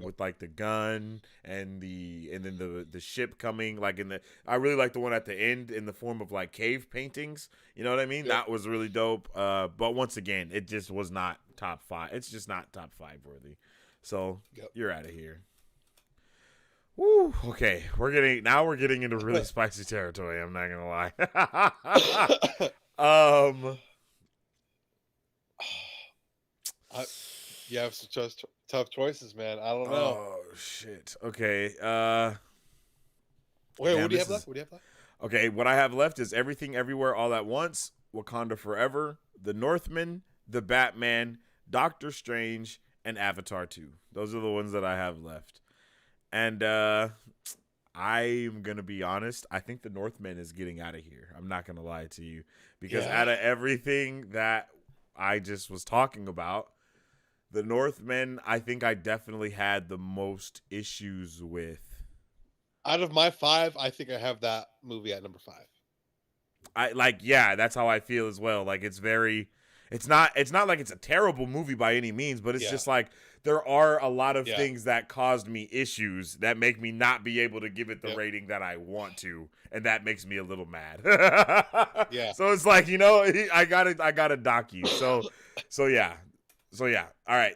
With like the gun and then the ship coming, like I really like the one at the end in the form of like cave paintings. You know what I mean? Yep. That was really dope. But once again, it just was not top 5. It's just not top 5 worthy. So You're out of here. Woo. Okay, we're getting into really spicy territory. I'm not gonna lie. You have some tough choices, man. I don't know. Oh shit. Okay. Wait, what do you have left? Okay, what I have left is Everything Everywhere All at Once, Wakanda Forever, The Northman, The Batman, Doctor Strange, and Avatar 2. Those are the ones that I have left. And I'm going to be honest, I think The Northman is getting out of here. I'm not going to lie to you. Because out of everything that I just was talking about, The Northman, I think I definitely had the most issues with. Out of my 5, I think I have that movie at number 5. That's how I feel as well. Like it's not like it's a terrible movie by any means, but it's just like there are a lot of things that caused me issues that make me not be able to give it the rating that I want to, and that makes me a little mad. So it's like, I gotta dock you. So yeah. All right,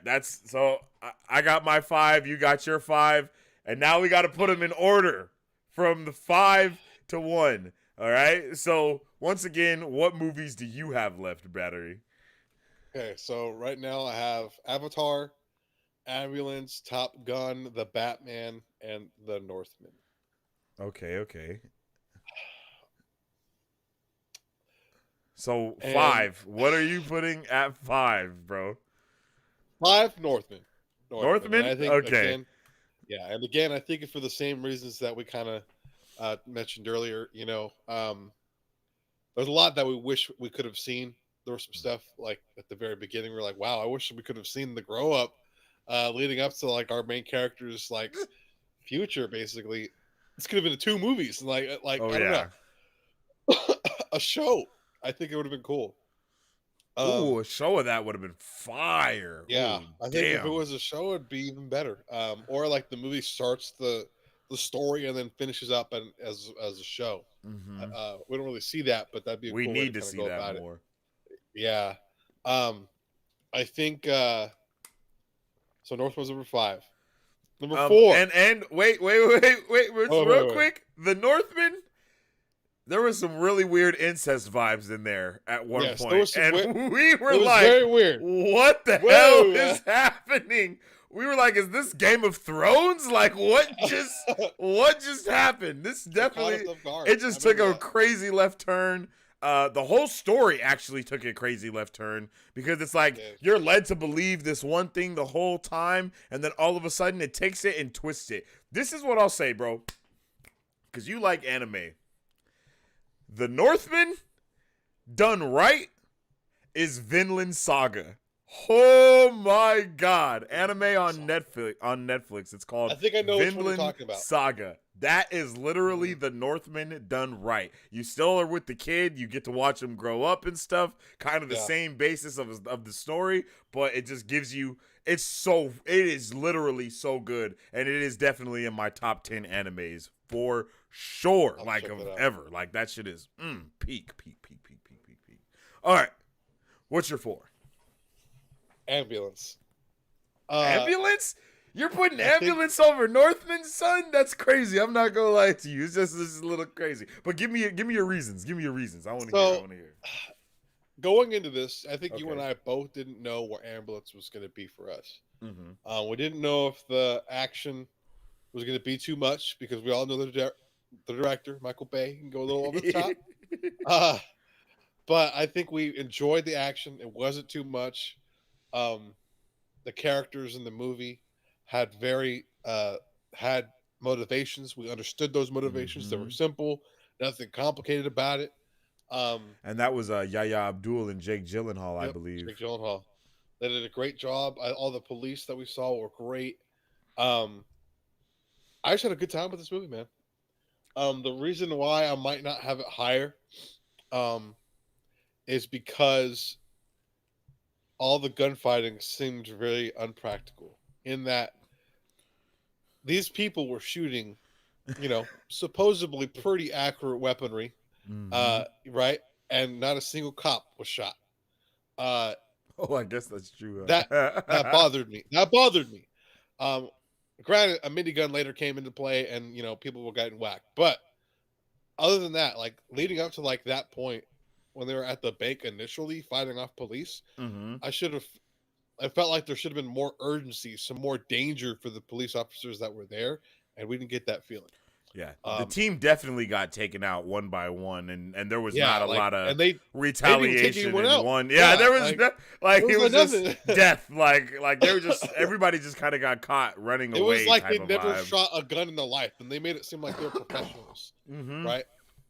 I got my 5, you got your 5, and now we got to put them in order from the 5 to 1. All right. So once again, what movies do you have left, Battery? Okay, so right now I have Avatar, Ambulance, Top Gun, The Batman, and The Northman. Okay. So 5. What are you putting at 5, bro? 5, Northman. Northman? I think, okay. Again, I think it's for the same reasons that we kind of mentioned earlier. There's a lot that we wish we could have seen. There was some stuff like at the very beginning, we're like, wow, I wish we could have seen the grow up leading up to like our main character's like future. Basically, this could have been 2 movies, like I don't know, a show. I think it would have been cool. A show of that would have been fire. Yeah, Holy I think damn. if it was a show, it'd be even better. Or like the movie starts the story and then finishes up as a show. Mm-hmm. We don't really see that, but that'd be a we cool need way to see that more. Yeah. I think so Northman's number 5. Number 4. And wait, real quick. The Northman, there was some really weird incest vibes in there at one point. And we were like, very weird. What the hell is happening? We were like, is this Game of Thrones? Like, what just happened? This definitely, it just took a crazy left turn. The whole story actually took a crazy left turn because it's like you're led to believe this one thing the whole time, and then all of a sudden it takes it and twists it. This is what I'll say, bro, because you like anime. The Northman, done right, is Vinland Saga. Oh my God! Anime on Netflix. It's called I think I know Vinland what you're talking about. Saga. That is literally the Northman done right. You still are with the kid. You get to watch him grow up and stuff. Kind of the same basis of the story, but it just gives you. It is literally so good, and it is definitely in my top 10 animes for sure. Like of ever. Like that shit is peak. All right, what's your 4? Ambulance. Ambulance? You're putting Ambulance over Northman, son? That's crazy. I'm not gonna lie to you. It's just a little crazy. But give me your reasons. Give me your reasons. I want to hear. Going into this, I think you and I both didn't know what Ambulance was going to be for us. Mm-hmm. We didn't know if the action was going to be too much because we all know the director, Michael Bay, can go a little over the top. But I think we enjoyed the action. It wasn't too much. The characters in the movie had had motivations. We understood those motivations. They were simple, nothing complicated about it. And that was Yahya Abdul and Jake Gyllenhaal, I believe. Jake Gyllenhaal. They did a great job. All the police that we saw were great. I just had a good time with this movie, man. The reason why I might not have it higher is because all the gunfighting seemed very unpractical in that these people were shooting, supposedly pretty accurate weaponry, right? And not a single cop was shot. I guess that's true. That bothered me. Granted, a minigun later came into play, and people were getting whacked. But other than that, like leading up to like that point when they were at the bank initially fighting off police, I felt like there should have been more urgency, some more danger for the police officers that were there, and we didn't get that feeling. Yeah, the team definitely got taken out one by one, and there was not a lot of retaliation in one. Yeah, there was it was just death. Like they were just everybody just kind of got caught running away. It was like they never shot a gun in their life, and they made it seem like they were professionals, right?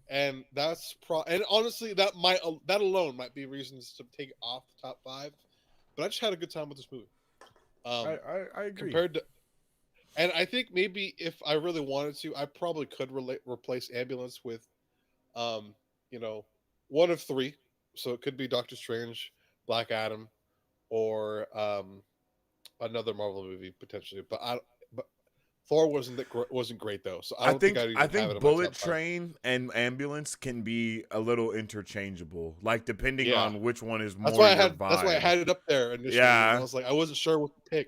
And and honestly, that alone might be reasons to take it off the top 5. But I just had a good time with this movie. I agree. Compared to, and I think maybe if I really wanted to, I probably could replace ambulance with, um, you know, one of three. So it could be Doctor Strange, Black Adam, or another Marvel movie potentially. But Thor wasn't great though, so I don't think I'd I even have it think in my Bullet top five. Train and Ambulance can be a little interchangeable, like depending Yeah, on which one is that's more why I your had that's why I vibe. had it up there initially, and I Yeah, was like, I wasn't sure what to pick.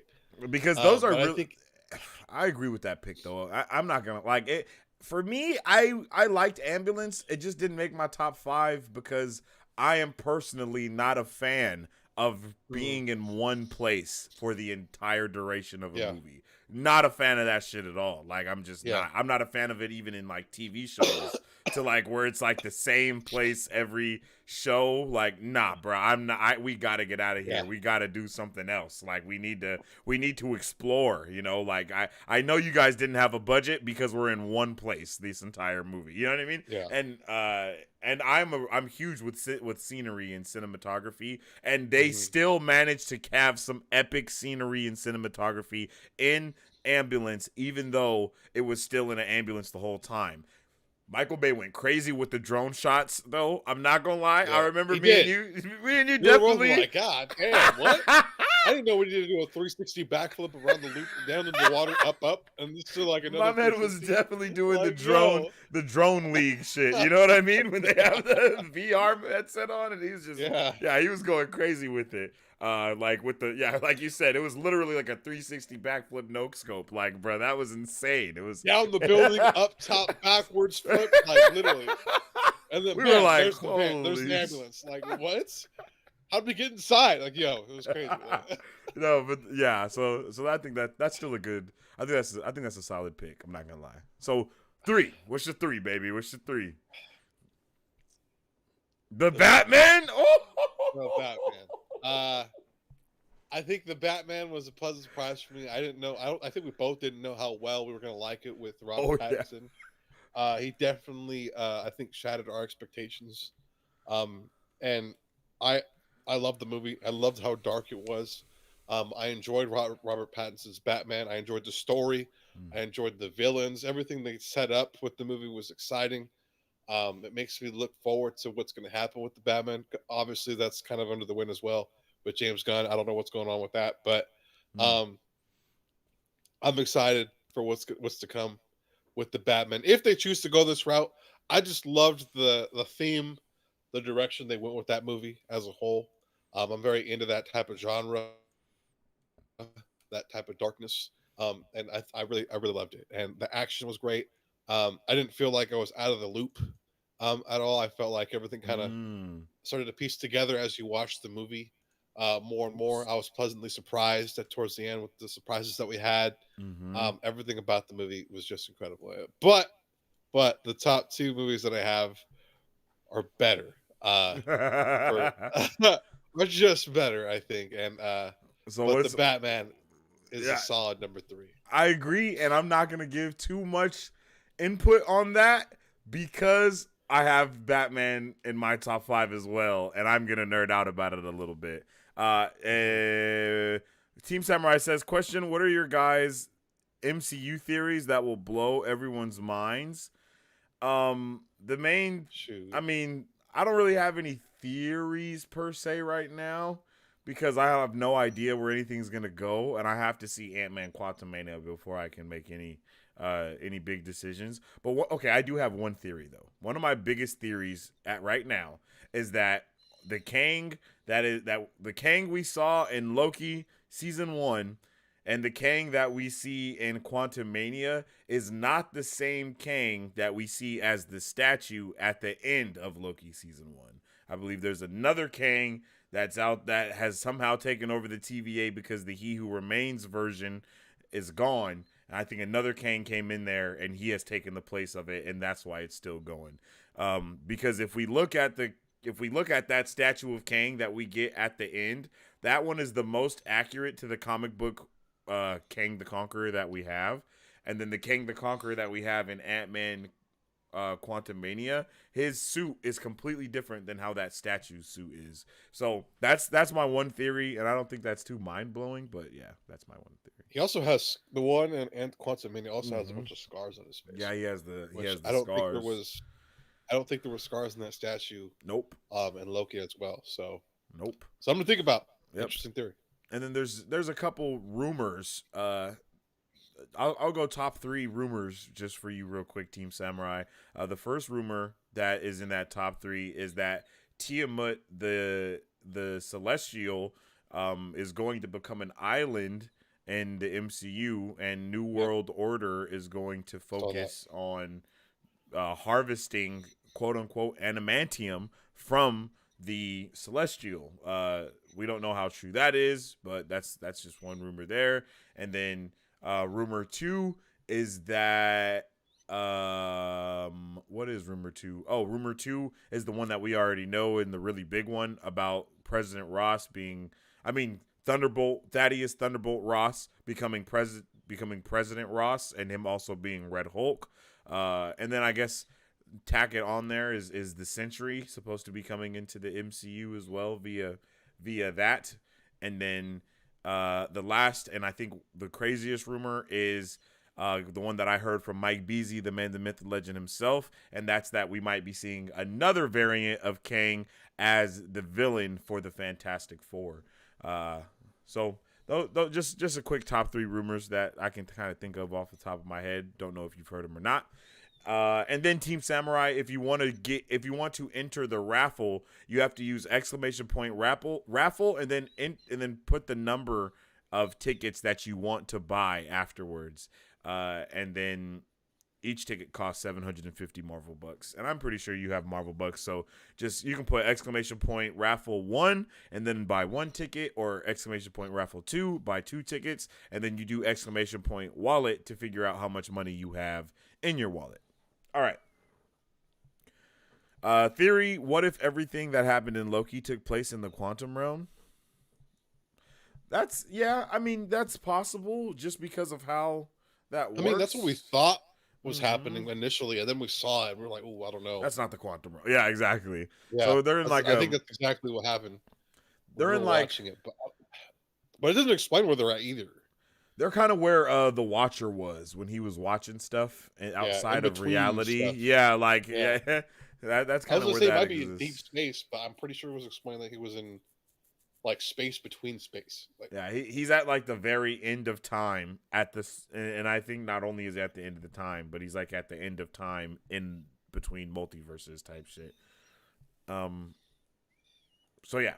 because those are But I really. think I agree with that pick though. I'm not gonna like it. For me, I liked Ambulance. It just didn't make my top five because I am personally not a fan of mm, being in one place for the entire duration of a yeah, movie. Not a fan of that shit at all. Like I'm just yeah, not. I'm not a fan of it even in like TV shows to like where it's like the same place every show. Like nah, bro. I'm not. We gotta get out of yeah, here. We gotta do something else. Like we need to explore, you know, like I know you guys didn't have a budget because we're in one place this entire movie, you know what I mean? yeah. And I'm huge with scenery and cinematography, and they Hmm. still managed to have some epic scenery and cinematography in Ambulance, even though it was still in an ambulance the whole time. Michael Bay went crazy with the drone shots, though. I'm not gonna lie. I Yeah, remember he did. me and you We were both definitely. like, God damn, what? I didn't know we needed to do a 360 backflip around the loop, down into the water, up, and this is like My another man was 360. definitely doing Like, yo, the drone league shit. You know what I mean? When they have the VR headset on, and he's just, yeah, yeah, he was going crazy with it. Like with the, yeah, like you said, it was literally like a 360 backflip no scope. Like, bro, that was insane. It was. down the building, up top, backwards flip, like literally, and then We were bam, like, there's the van, there's the holy. ambulance. Like, what? How'd we get inside? Like, yo, it was crazy. No, but yeah. So I think that's still a good. I think that's a solid pick. I'm not gonna lie. So three. What's your three, baby? What's your three? The The Batman. Batman. The Oh. Batman. I think the Batman was a pleasant surprise for me. I didn't know. I think we both didn't know how well we were going to like it with Robert Oh yeah. Pattinson. He definitely, I think, shattered our expectations. And I, I loved the movie. I loved how dark it was. I enjoyed Robert Pattinson's Batman. I enjoyed the story. I enjoyed the villains. Everything they set up with the movie was exciting. It makes me look forward to what's going to happen with the Batman. Obviously, that's kind of under the wind as well with James Gunn. I don't know what's going on with that, but Mm. um, I'm excited for what's to come with the Batman. If they choose to go this route, I just loved the theme, the direction they went with that movie as a whole. I'm very into that type of genre, that type of darkness. And I really loved it. And the action was great. I didn't feel like I was out of the loop at all. I felt like everything kind of Mm. started to piece together as you watched the movie more and more. I was pleasantly surprised at towards the end with the surprises that we had. Mm-hmm. Everything about the movie was just incredible. But the top two movies that I have are better. For are just better, I think. And So but the what's Batman is a yeah? solid number three. I agree, and I'm not gonna give too much input on that because I have Batman in my top five as well, and I'm gonna nerd out about it a little bit. Mhm. Team Samurai says, "Question: What are your guys' MCU theories that will blow everyone's minds?" The main, Shoot. I mean, I don't really have any theories per se right now because I have no idea where anything's gonna go, and I have to see Ant-Man Quantumania before I can make any big decisions. But okay, I do have one theory though. One of my biggest theories at right now is that the Kang that the Kang we saw in Loki season 1 and the Kang that we see in Quantumania is not the same Kang that we see as the statue at the end of Loki season 1. I believe there's another Kang that's out that has somehow taken over the TVA because the He Who Remains version is gone. And I think another Kang came in there and he has taken the place of it, and that's why it's still going. Because if we look at that statue of Kang that we get at the end, that one is the most accurate to the comic book Kang the Conqueror that we have, and then the Kang the Conqueror that we have in Ant-Man Quantum Mania, his suit is completely different than how that statue's suit is. So that's my one theory, and I don't think that's too mind blowing, but yeah, that's my one theory. He also has the one and Quantum Mania also has a bunch of scars on his face. Yeah, he has the I don't scars. think there was. I don't think there were scars in that statue. Nope. And Loki as well. So nope. Something to think about. Yep. Interesting theory. And then there's a couple rumors. I'll go top 3 rumors just for you real quick, Team Samurai. The first rumor that is in that top 3 is that Tiamat, the Celestial, is going to become an island in the MCU, and New World Order is going to focus on harvesting quote unquote adamantium from the Celestial. We don't know how true that is, but that's just one rumor there. And then rumor 2 is that what is rumor 2? Oh, rumor 2 is the one that we already know, and the really big one about President Ross being, Thaddeus Thunderbolt Ross becoming President Ross, and him also being Red Hulk. And then I guess tack it on there is the Sentry supposed to be coming into the MCU as well via that. And then the last, and I think the craziest rumor is the one that I heard from Mike Beasley, the man, the myth, the legend himself, and that's that we might be seeing another variant of Kang as the villain for the Fantastic Four. So just a quick top 3 rumors that I can kind of think of off the top of my head. Don't know if you've heard them or not. And then Team Samurai, if you want to enter the raffle, you have to use !raffle and then put the number of tickets that you want to buy afterwards. And then each ticket costs 750 Marvel bucks, and I'm pretty sure you have Marvel bucks. So you can put !raffle 1 and then buy 1 ticket, or !raffle 2, buy 2 tickets, and then you do !wallet to figure out how much money you have in your wallet. All right. Theory: what if everything that happened in Loki took place in the quantum realm? That's possible just because of how that works. I mean, that's what we thought was happening initially, and then we saw it, and we're like, oh, I don't know. That's not the quantum realm. Yeah, exactly. Yeah, so they're in I think that's exactly what happened. They're in watching it, but it doesn't explain where they're at either. They're kind of where the Watcher was when he was watching stuff outside of reality. Stuff. Yeah, that's kind of where that might be in deep space, but I'm pretty sure it was explained that he was in like space between space. He's at like the very end of time at this, and I think not only is he at the end of the time, but he's like at the end of time in between multiverses type shit. So yeah,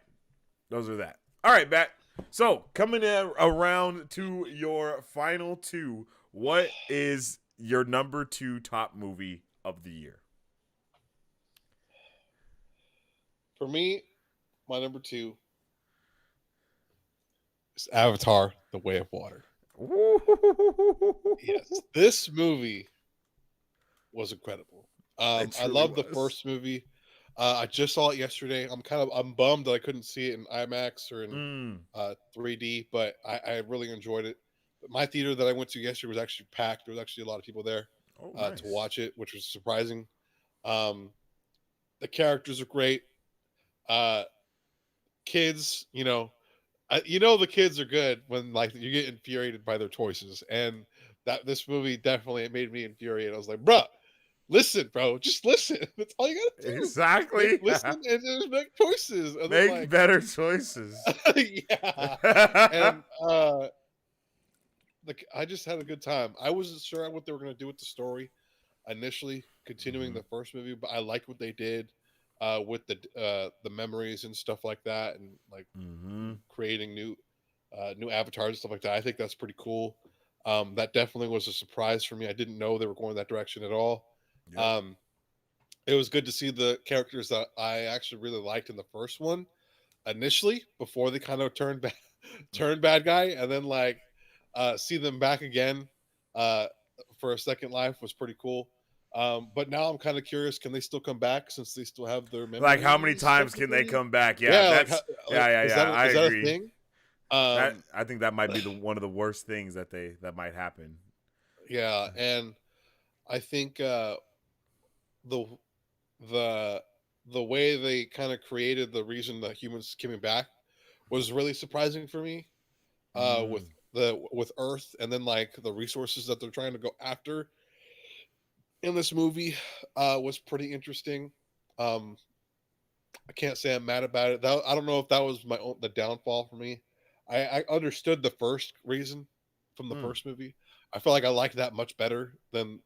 those are that. All right, Bat. So, coming around to your final 2, what is your number 2 top movie of the year? For me, my number 2 is Avatar: The Way of Water. Yes, this movie was incredible. I love the first movie. I just saw it yesterday. I'm bummed that I couldn't see it in IMAX or in 3D, but I really enjoyed it. But my theater that I went to yesterday was actually packed. There was actually a lot of people there to watch it, which was surprising. The characters are great. Kids, the kids are good when like you get infuriated by their choices, and this movie definitely made me infuriated. I was like, bruh. Listen, bro. Just listen. That's all you gotta do. Exactly. Listen and just make choices. And make better choices. Yeah. And I just had a good time. I wasn't sure what they were gonna do with the story initially, continuing the first movie, but I liked what they did with the memories and stuff like that, and like creating new avatars and stuff like that. I think that's pretty cool. That definitely was a surprise for me. I didn't know they were going that direction at all. Yep. It was good to see the characters that I actually really liked in the first one initially before they kind of turned bad guy, and then like see them back again for a second life was pretty cool. But now I'm kind of curious, can they still come back since they still have their memories? Like how many times can they come back? Yeah, Is that a thing? I think that might be one of the worst things that might happen. Yeah, and I think the the the way they kind of created the reason that humans coming back was really surprising for me. Mm. With Earth and then like the resources that they're trying to go after in this movie was pretty interesting. Um, I can't say I'm mad about it. I don't know if that was the downfall for me. I understood the first reason from the Mm. first movie. I feel like I like that much better than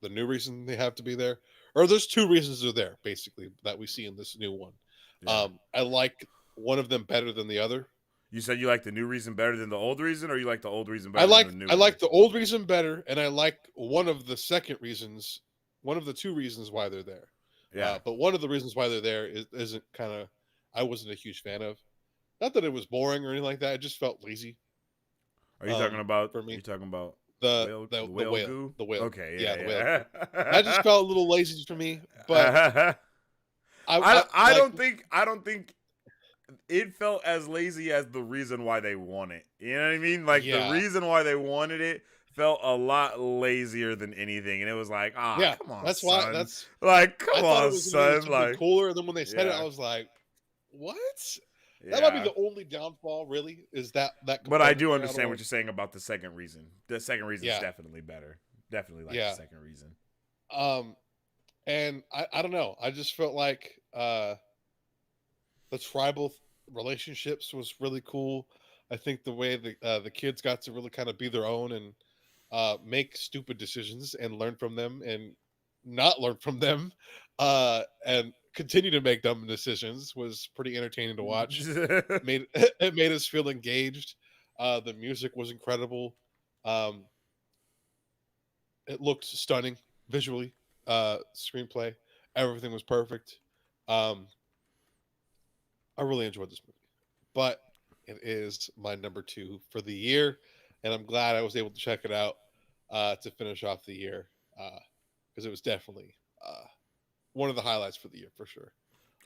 the new reason they have to be there. Or there's two reasons they're there basically that we see in this new one. Yeah. I like one of them better than the other. You said you like the new reason better than the old reason, or you like the old reason I better than like the new I one? like the old reason better, and I like one of the second reasons, one of the two reasons why they're there. Yeah. But one of the reasons why they're there isn't kind of I wasn't a huge fan of. Not that it was boring or anything like that. It just felt lazy. Are you talking about? For You me, talking about the whale? the The the whale whale, goo? the whale, Okay. yeah, the whale Yeah. goo. That just felt a little lazy for me. But Yeah. I I like don't think it felt as lazy as the reason why they won it. You know what I mean? Like the yeah, reason why they wanted it felt a lot lazier than anything, and it was like, yeah. come on, That's why son. that's Like, I come thought it on, was going to be son. something Like, cooler, and then when they said it, I yeah, was like, what? That might be yeah. the only downfall, really, is that But I component do there. I don't understand know. what you're saying about the second reason. The second reason is Yeah, definitely better. Definitely like the yeah. second reason. Um, and I don't know. I just felt like the tribal relationships was really cool. I think the way the kids got to really kind of be their own and make stupid decisions and learn from them and not learn from them and continue to make dumb decisions was pretty entertaining to watch. Made it made us feel engaged. The music was incredible. Um, it looked stunning visually. Screenplay, everything was perfect. Um, I really enjoyed this movie, but it is my number two for the year, and I'm glad I was able to check it out to finish off the year because it was definitely one of the highlights for the year for sure.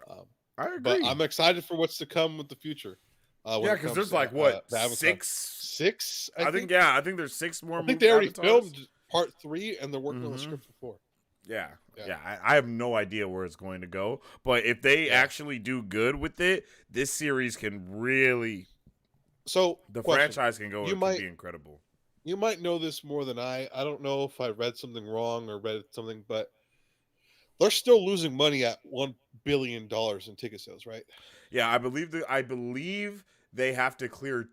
Um, I but agree. I'm excited for what's to come with the future when Yeah, it because comes there's to like what the Avatar six? six. I think yeah, I think there's six more I think they movie already avatars. filmed part three, and they're working on the Mm-hmm. script for four. Yeah, Yeah, yeah. I have no idea where it's going to go, but if they yeah. actually do good with it, this series can really So, the question: franchise can go. You It can might be incredible. you might know this more than I. I don't know if I read something wrong or read something, but they're still losing money at $1 billion in ticket sales, right? Yeah, I believe they have to clear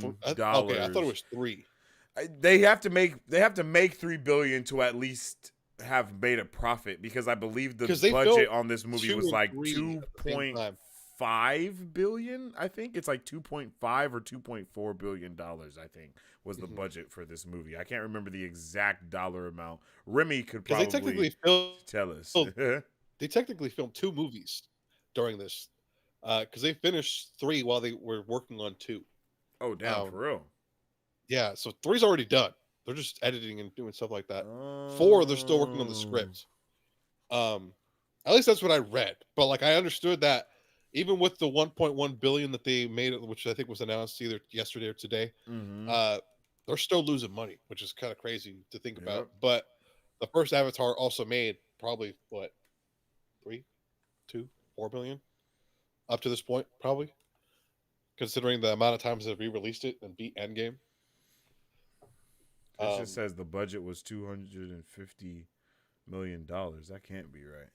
Okay, I thought it $2 billion. was three They have to make 3 billion to at least have made a profit because I believe the because they filmed budget on this movie two was and like three two at the same point time. five billion. I think it's like 2.5 or 2.4 billion dollars. I think was the Mhm. budget for this movie. I can't remember the exact dollar amount. Remy could Because probably tell us. they technically filmed two movies during this. Because they finished three while they were working on two. Oh damn, Um, for real. yeah, so three's already done. They're just editing and doing stuff like that. Four, they're still working on the Oh. script. At least that's what I read. But like I understood that even with the 1.1 billion that they made, which I think was announced either yesterday or today, Mm-hmm. uh, they're still losing money, which is kind of crazy to think about. Yep. But the first Avatar also made probably what 3, 2, 4 billion up to this point, probably considering the amount of times they've re-released it and beat Endgame. This just Um, says the budget was $250 million. That can't be right.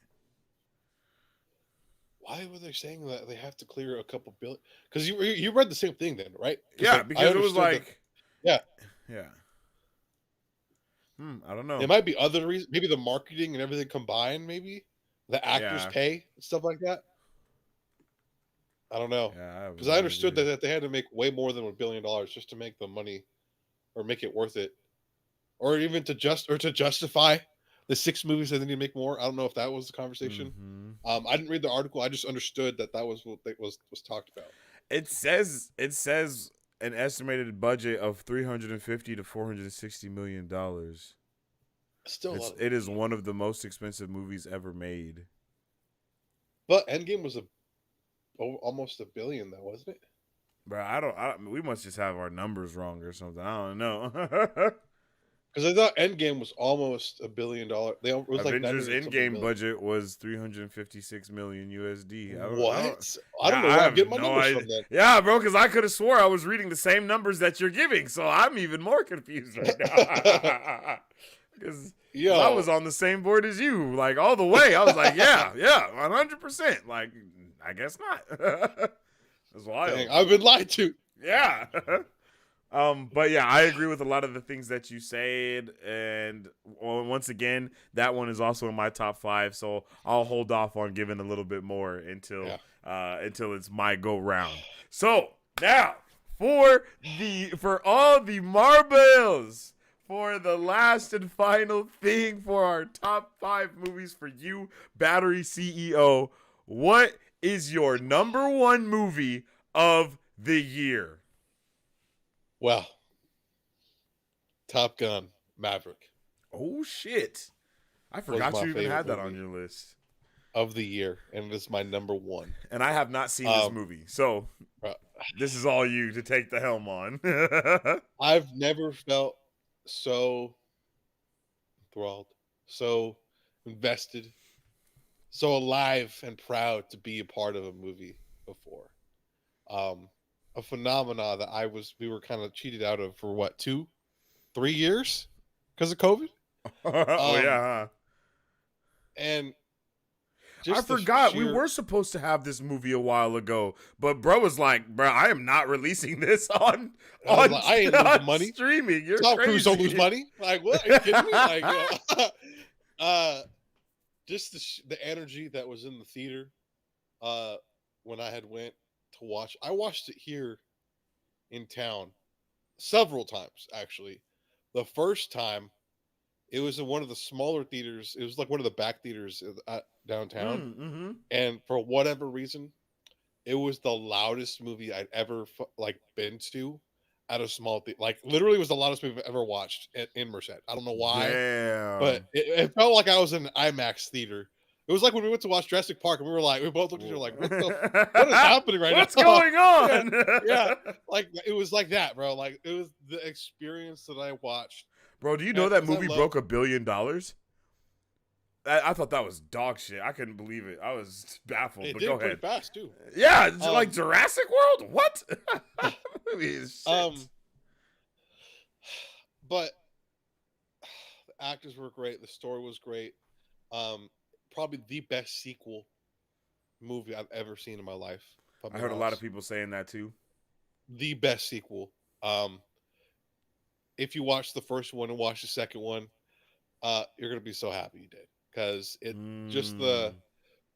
why were they saying that they have to clear a couple billion? Because you read the same thing then, right? Because Yeah, like I because it was understood that. like, Yeah, yeah. I don't there know. might be other reasons. Maybe the marketing and everything combined. Maybe the actors Yeah, pay and stuff like that. I don't know yeah. I have because I no understood idea. that they had to make way more than $1 billion just to make the money or make it worth it, or even to justify the six movies that they need to make more. I don't know if that was the conversation. Mm-hmm. I didn't read the article. I just understood that was what was talked about. It says an estimated budget of 350 to $460 million. Still a lot of It is money, one of the most expensive movies ever made. but Endgame was almost a billion, though, wasn't it? But I don't. We must just have our numbers wrong or something. I don't know. Because I thought Endgame was almost $1 billion. It was like Avengers 900 something Endgame million. budget was 356 million USD. What? I Yeah, don't know I where I'm have getting my no numbers idea. from then. Yeah, bro, because I could have swore I was reading the same numbers that you're giving, so I'm even more confused right now. Because I was Yo, on the same board as you, like all the way. I was like, yeah, 100%. Like, I guess not. That's wild. dang, I've been lied to. Yeah. But yeah, I agree with a lot of the things that you said, and once again, that one is also in my top 5. So I'll hold off on giving a little bit more until it's my go round. So now for all the marbles, for the last and final thing for our top 5 movies for you, Battery CEO, what is your number 1 movie of the year? Well, Top Gun Maverick Oh shit! I was forgot my you even favorite had that on movie your list, of the year, and it's my number 1. and I have not seen this movie, so Bro, this is all you to take the helm on. I've never felt so enthralled, so invested, so alive and proud to be a part of a movie before. Um, a phenomena that we were kind of cheated out of for what, 3 years because of COVID. Oh Um, yeah, huh? and I just the forgot we sheer were supposed to have this movie a while ago, but bro was like, "Bro, I am not releasing this on I was like, I ain't losing on money. streaming. You're Tom crazy." Cruise don't lose money. Like, what? Are you kidding me? Like, just the energy that was in the theater when I had went to watch. I watched it here in town several times actually. The first time it was in one of the smaller theaters. It was like one of the back theaters downtown, Mm-hmm. and for whatever reason, it was the loudest movie I'd ever like been to at a small theater. Like literally, it was the loudest movie I've ever watched in Merced. I don't know why, but Damn. it felt like I was in an IMAX theater. It was like when we went to watch Jurassic Park, and we both looked at each other like, what is happening right What's now? going on? Yeah, like it was like that, bro. Like it was the experience that I watched. Bro, do you know And that 'cause I movie love broke $1 billion? I thought that was dog shit. I couldn't believe it. I was baffled. it But did go pretty ahead. fast too. Yeah, it's like Jurassic World. What? Movie is shit. But the actors were great. The story was great. Probably the best sequel movie I've ever seen in my life. I heard a lot of people saying that too. The best sequel. If you watch the first one and watch the second one, you're gonna be so happy you did, because it just the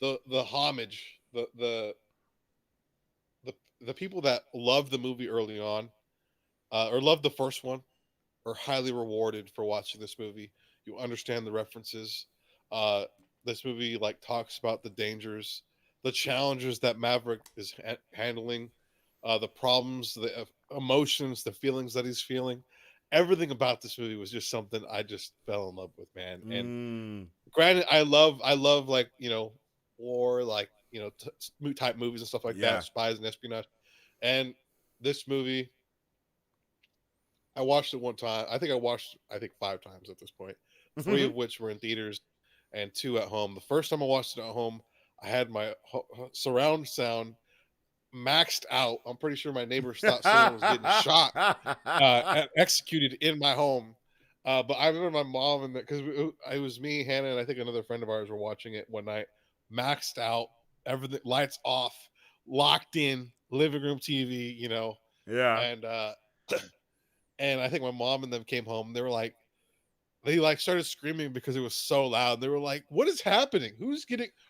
homage, the people that love the movie early on, or love the first one, are highly rewarded for watching this movie. You understand the references. This movie like talks about the dangers, the challenges that Maverick is handling, the problems, the emotions, the feelings that he's feeling. Everything about this movie was just something I just fell in love with, man. And granted, I love like, war, like, type movies and stuff like that, spies and espionage. And this movie, I watched it one time. I think 5 times at this point, 3 of which were in theaters and 2 at home. The first time I watched it at home, I had my surround sound maxed out. I'm pretty sure my neighbors thought someone was getting shot and executed in my home. But I remember my mom and because it was me, Hannah, and I think another friend of ours were watching it one night, maxed out, everything, lights off, locked in, living room TV, Yeah. and and I think my mom and them came home. They started screaming because it was so loud. They were like, "What is happening?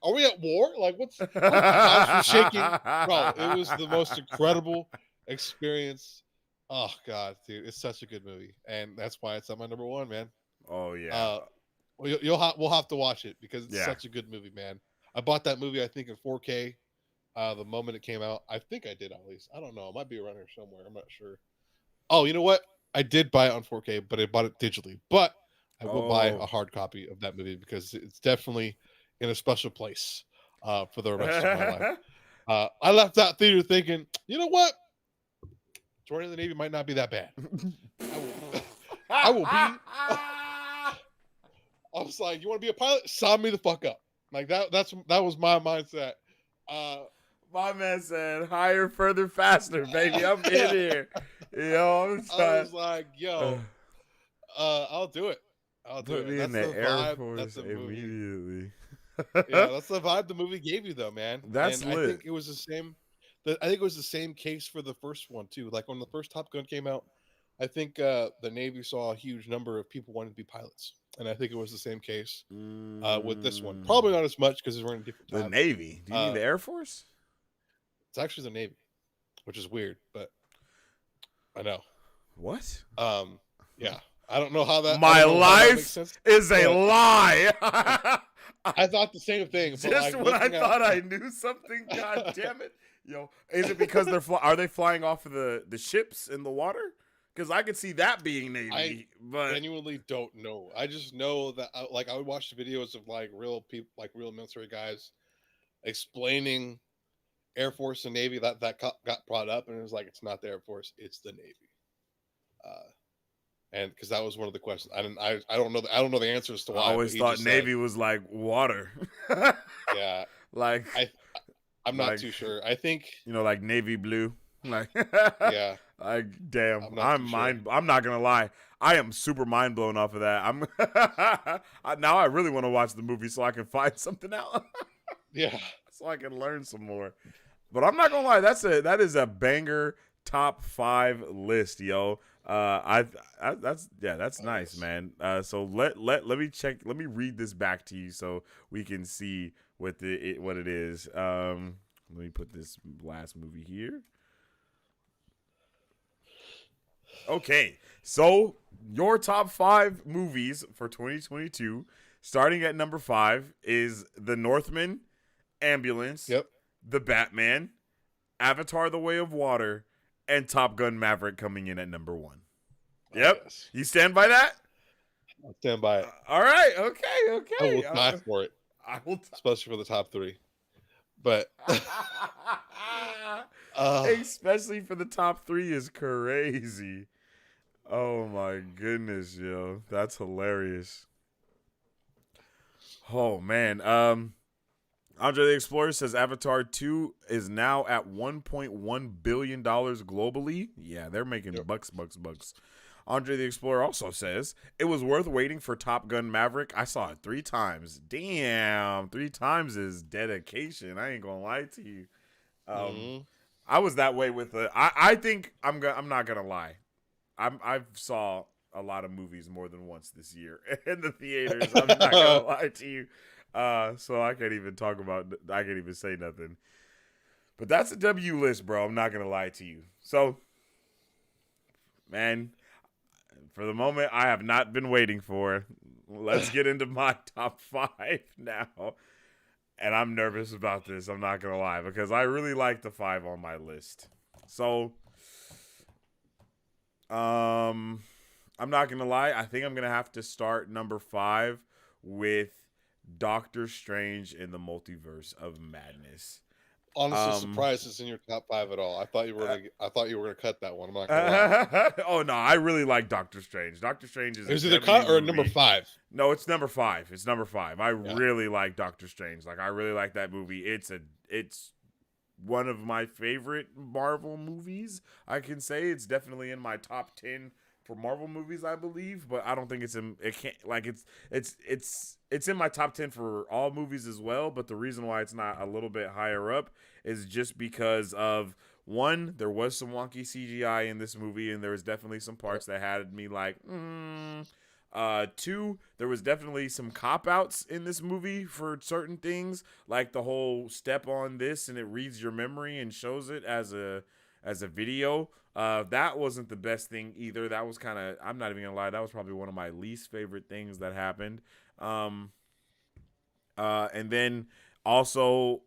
Are we at war? Like, the house was shaking." Bro, it was the most incredible experience. Oh God, dude, it's such a good movie, and that's why it's at my number 1, man. Oh yeah. We'll have to watch it because it's such a good movie, man. I bought that movie, I think, in 4K the moment it came out. I think I did, at least. I don't know. It might be around here somewhere. I'm not sure. Oh, you know what? I did buy it on 4K, but I bought it digitally. But I will buy a hard copy of that movie because it's definitely in a special place for the rest of my life. I left that theater thinking, you know what? Joining the Navy might not be that bad. I will be. I was like, you want to be a pilot? Sign me the fuck up. Like that was my mindset. My man said, higher, further, faster, baby. I'm in here. Yo, I'm trying. I was like, yo, I'll do it. I'll do Put it. me That's in the the Air vibe. Force That's the movie. immediately. Yeah, that's the vibe the movie gave you, though, man. That's and lit. I think it was the same. I think it was the same case for the first one too. Like when the first Top Gun came out, I think the Navy saw a huge number of people wanting to be pilots, and I think it was the same case with this one. Probably not as much because we're in a different time. The Navy? Do you mean the Air Force? It's actually the Navy, which is weird, but I know. What? Yeah, I don't know how that. My life makes sense, is a lie. I thought the same thing. But Just like when I thought I knew something, god damn it. Yo, is it because are they flying off of the ships in the water? Because I could see that being Navy, but genuinely don't know. I just know that I would watch the videos of like real people, like real military guys, explaining Air Force and Navy. That got brought up, and it was like it's not the Air Force, it's the Navy. And because that was one of the questions, I don't know. I don't know the answers to why. I always thought Navy was like water. Yeah, like I'm not too sure. I think like navy blue. Like yeah. Like damn, I'm sure. not gonna lie. I am super mind blown off of that. Now I really want to watch the movie so I can find something out. Yeah, so I can learn some more. But I'm not gonna lie, that is a banger top 5 list, yo. That's nice, man. So let me read this back to you so we can see what it is. Let me put this last movie here. Okay, so your top 5 movies for 2022, starting at number 5, is The Northman, Ambulance, yep, The Batman, Avatar: The Way of Water, and Top Gun: Maverick coming in at number 1. Yep, yes. You stand by that? I'll stand by it. All right, okay. I will die for it. I will, especially for the top 3. But especially for the top 3 is crazy. Oh my goodness, yo. That's hilarious. Oh man. Andre the Explorer says Avatar 2 is now at $1.1 billion globally. Yeah, they're making bucks. Andre the Explorer also says it was worth waiting for Top Gun Maverick. I saw it 3 times. Damn, 3 times is dedication. I ain't gonna lie to you. I was that way with it. I think I'm not gonna lie. I've saw a lot of movies more than once this year in the theaters. I'm not gonna lie to you. So I can't even say nothing. But that's a W list, bro. I'm not gonna lie to you. So, man, for the moment, I have not been waiting for. Let's get into my top 5 now. And I'm nervous about this. I'm not gonna lie because I really like the 5 on my list. So. I'm not gonna lie. I think I'm gonna have to start number 5 with Doctor Strange in the Multiverse of Madness. Honestly, surprised it's in your top 5 at all. I thought you were gonna cut that one. I'm not gonna lie. Oh no, I really like Doctor Strange. Doctor Strange is it cut or number 5? No, it's number 5. It's number 5. I really like Doctor Strange. Like I really like that movie. It's one of my favorite Marvel movies. I can say it's definitely in my top 10 for Marvel movies, I believe, but I don't think it's in my top 10 for all movies as well, but the reason why it's not a little bit higher up is just because of, one, there was some wonky CGI in this movie and there was definitely some parts that had me like, 2, there was definitely some cop-outs in this movie for certain things, like the whole step on this and it reads your memory and shows it as a video. That wasn't the best thing either. That was kind of, I'm not even gonna lie, that was probably one of my least favorite things that happened. And then also,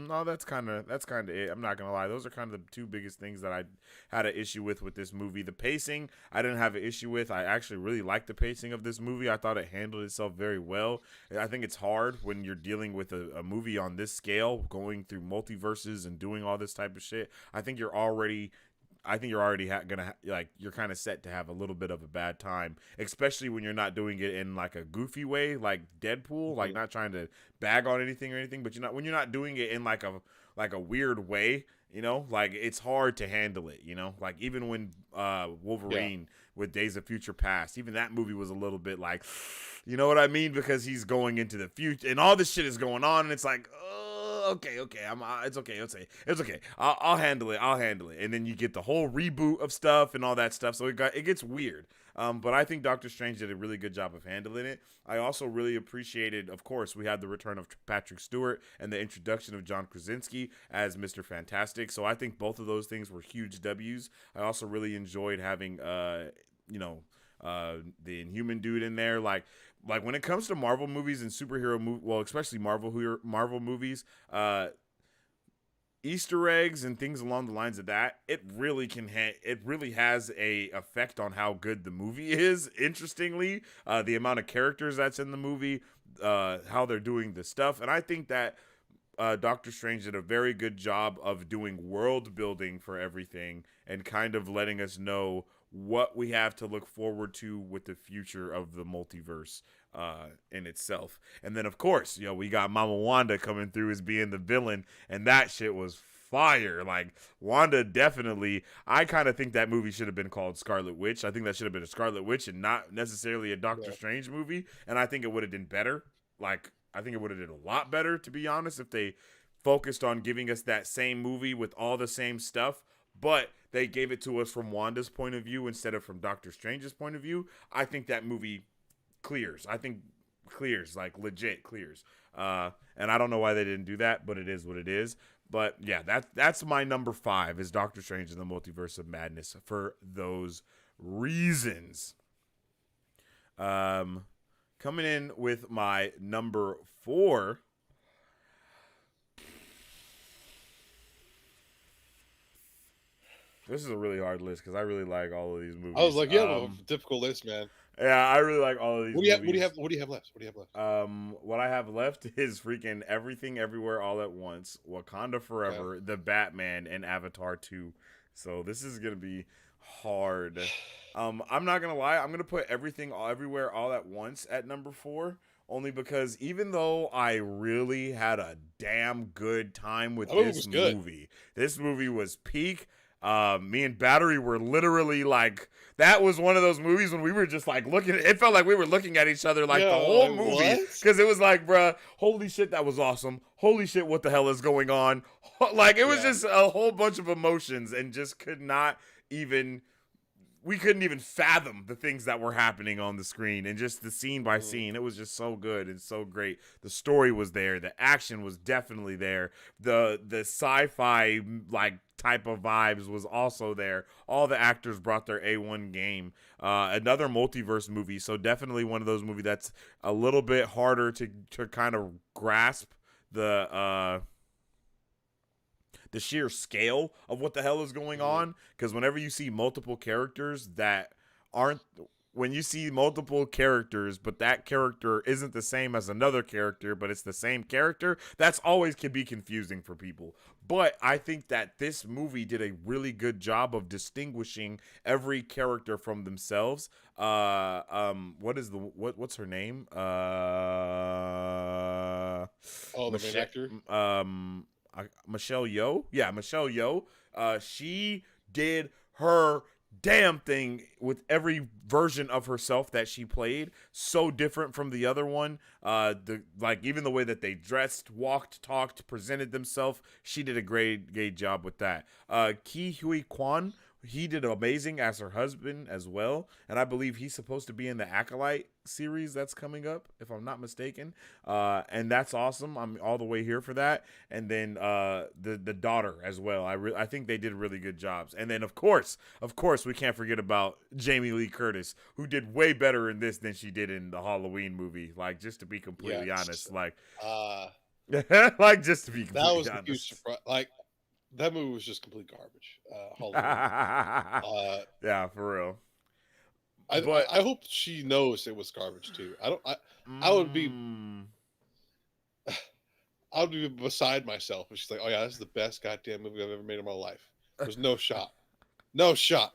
no, that's kind of it. I'm not gonna lie. Those are kind of the 2 biggest things that I had an issue with this movie. The pacing, I didn't have an issue with. I actually really liked the pacing of this movie. I thought it handled itself very well. I think it's hard when you're dealing with a movie on this scale, going through multiverses and doing all this type of shit. I think you're already I think you're already like you're kind of set to have a little bit of a bad time, especially when you're not doing it in like a goofy way, like Deadpool, like not trying to bag on anything or anything, but when you're not doing it in like a weird way, you know, like it's hard to handle it, you know, like even when Wolverine with Days of Future Past, even that movie was a little bit like, you know what I mean, because he's going into the future and all this shit is going on, and it's like, okay, it's okay. I'll handle it. And then you get the whole reboot of stuff and all that stuff. So it gets weird. But I think Doctor Strange did a really good job of handling it. I also really appreciated, of course, we had the return of Patrick Stewart and the introduction of John Krasinski as Mr. Fantastic. So I think both of those things were huge W's. I also really enjoyed having, the Inhuman dude in there. Like when it comes to Marvel movies and superhero well, especially Marvel movies, Easter eggs and things along the lines of that, it really has a effect on how good the movie is. Interestingly, the amount of characters that's in the movie, how they're doing the stuff, and I think that Doctor Strange did a very good job of doing world building for everything and kind of letting us know what we have to look forward to with the future of the multiverse in itself. And then, of course, we got Mama Wanda coming through as being the villain, and that shit was fire. Like, Wanda definitely, I kind of think that movie should have been called Scarlet Witch. I think that should have been a Scarlet Witch and not necessarily a Doctor Strange movie, and I think it would have been better. Like, I think it would have been a lot better, to be honest, if they focused on giving us that same movie with all the same stuff, but they gave it to us from Wanda's point of view instead of from Doctor Strange's point of view. I think that movie clears. Like legit clears. And I don't know why they didn't do that, but it is what it is. But yeah, that's my number 5 is Doctor Strange in the Multiverse of Madness for those reasons. Coming in with my number 4. This is a really hard list because I really like all of these movies. I was like, a difficult list, man. Yeah, I really like all of these movies. What do you have left? What I have left is freaking Everything Everywhere All at Once, Wakanda Forever, The Batman, and Avatar 2. So this is gonna be hard. I'm not gonna lie, I'm gonna put Everything Everywhere All at Once at number 4. Only because even though I really had a damn good time with this movie, this movie was peak. Me and Battery were literally like, that was one of those movies when we were just like looking, it felt like we were looking at each other like the whole movie. Because it was like, bruh, holy shit, that was awesome. Holy shit, what the hell is going on? Like, it was just a whole bunch of emotions and just we couldn't even fathom the things that were happening on the screen, and just the scene by scene. It was just so good and so great. The story was there. The action was definitely there. The sci-fi like type of vibes was also there. All the actors brought their A1 game. Another multiverse movie, so definitely one of those movies that's a little bit harder to kind of grasp the sheer scale of what the hell is going on, because whenever you see multiple characters when you see multiple characters but that character isn't the same as another character but it's the same character, that's always can be confusing for people. But I think that this movie did a really good job of distinguishing every character from themselves. What's her name? The main actor? Michelle Yeoh. Yeah, Michelle Yeoh. She did her damn thing with every version of herself that she played. So different from the other one. Even the way that they dressed, walked, talked, presented themselves. She did a great job with that. Ki Hui Kwan, he did amazing as her husband as well, and I believe he's supposed to be in the Acolyte series that's coming up, if I'm not mistaken. And that's awesome. I'm all the way here for that. And then the daughter as well. I think they did really good jobs. And then of course we can't forget about Jamie Lee Curtis, who did way better in this than she did in the Halloween movie. Like, just to be completely honest, like just to be completely honest. That was a huge surprise. Like, that movie was just complete garbage. Yeah, for real. I hope she knows it was garbage too. I would be beside myself if she's like, "Oh yeah, this is the best goddamn movie I've ever made in my life." There's no shot. No shot.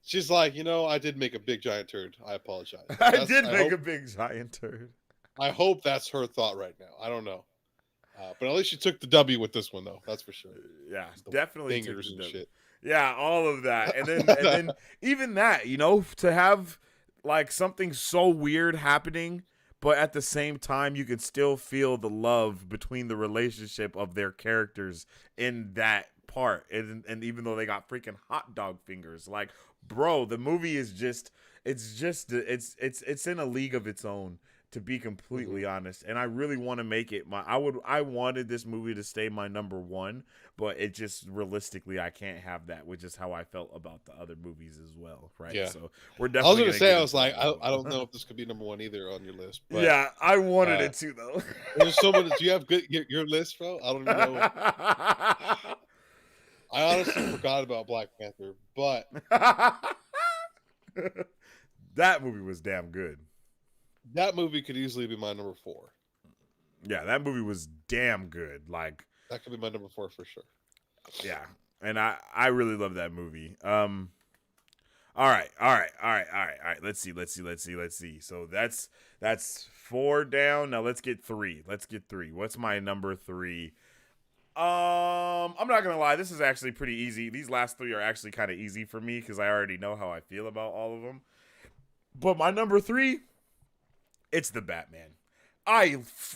She's like, I did make a big giant turd. I apologize. I did make a big giant turd. I hope that's her thought right now. I don't know. But at least she took the W with this one, though. That's for sure. Yeah, The definitely took fingers the and W. shit. Yeah, all of that. And then even that, to have like something so weird happening, but at the same time you can still feel the love between the relationship of their characters in that part. And even though they got freaking hot dog fingers, like, bro, the movie is it's in a league of its own, to be completely honest. And I really want to make it I wanted this movie to stay my number one, but it just realistically I can't have that, which is how I felt about the other movies as well, right? Yeah. So we're I was definitely gonna say, I was get like, into that I don't know if this could be number one either on your list, but yeah, I wanted it to though. there's so many. Do you have your list, bro? I don't even know. I honestly forgot about Black Panther, but that movie was damn good. that movie could easily be my number 4. Yeah, that movie was damn good. Like, that could be my number 4 for sure. Yeah, and I really love that movie. All right. Let's see. So that's 4 down. Now let's get 3. What's my number 3? I'm not gonna lie. This is actually pretty easy. These last 3 are actually kind of easy for me because I already know how I feel about all of them. But my number 3, it's the Batman.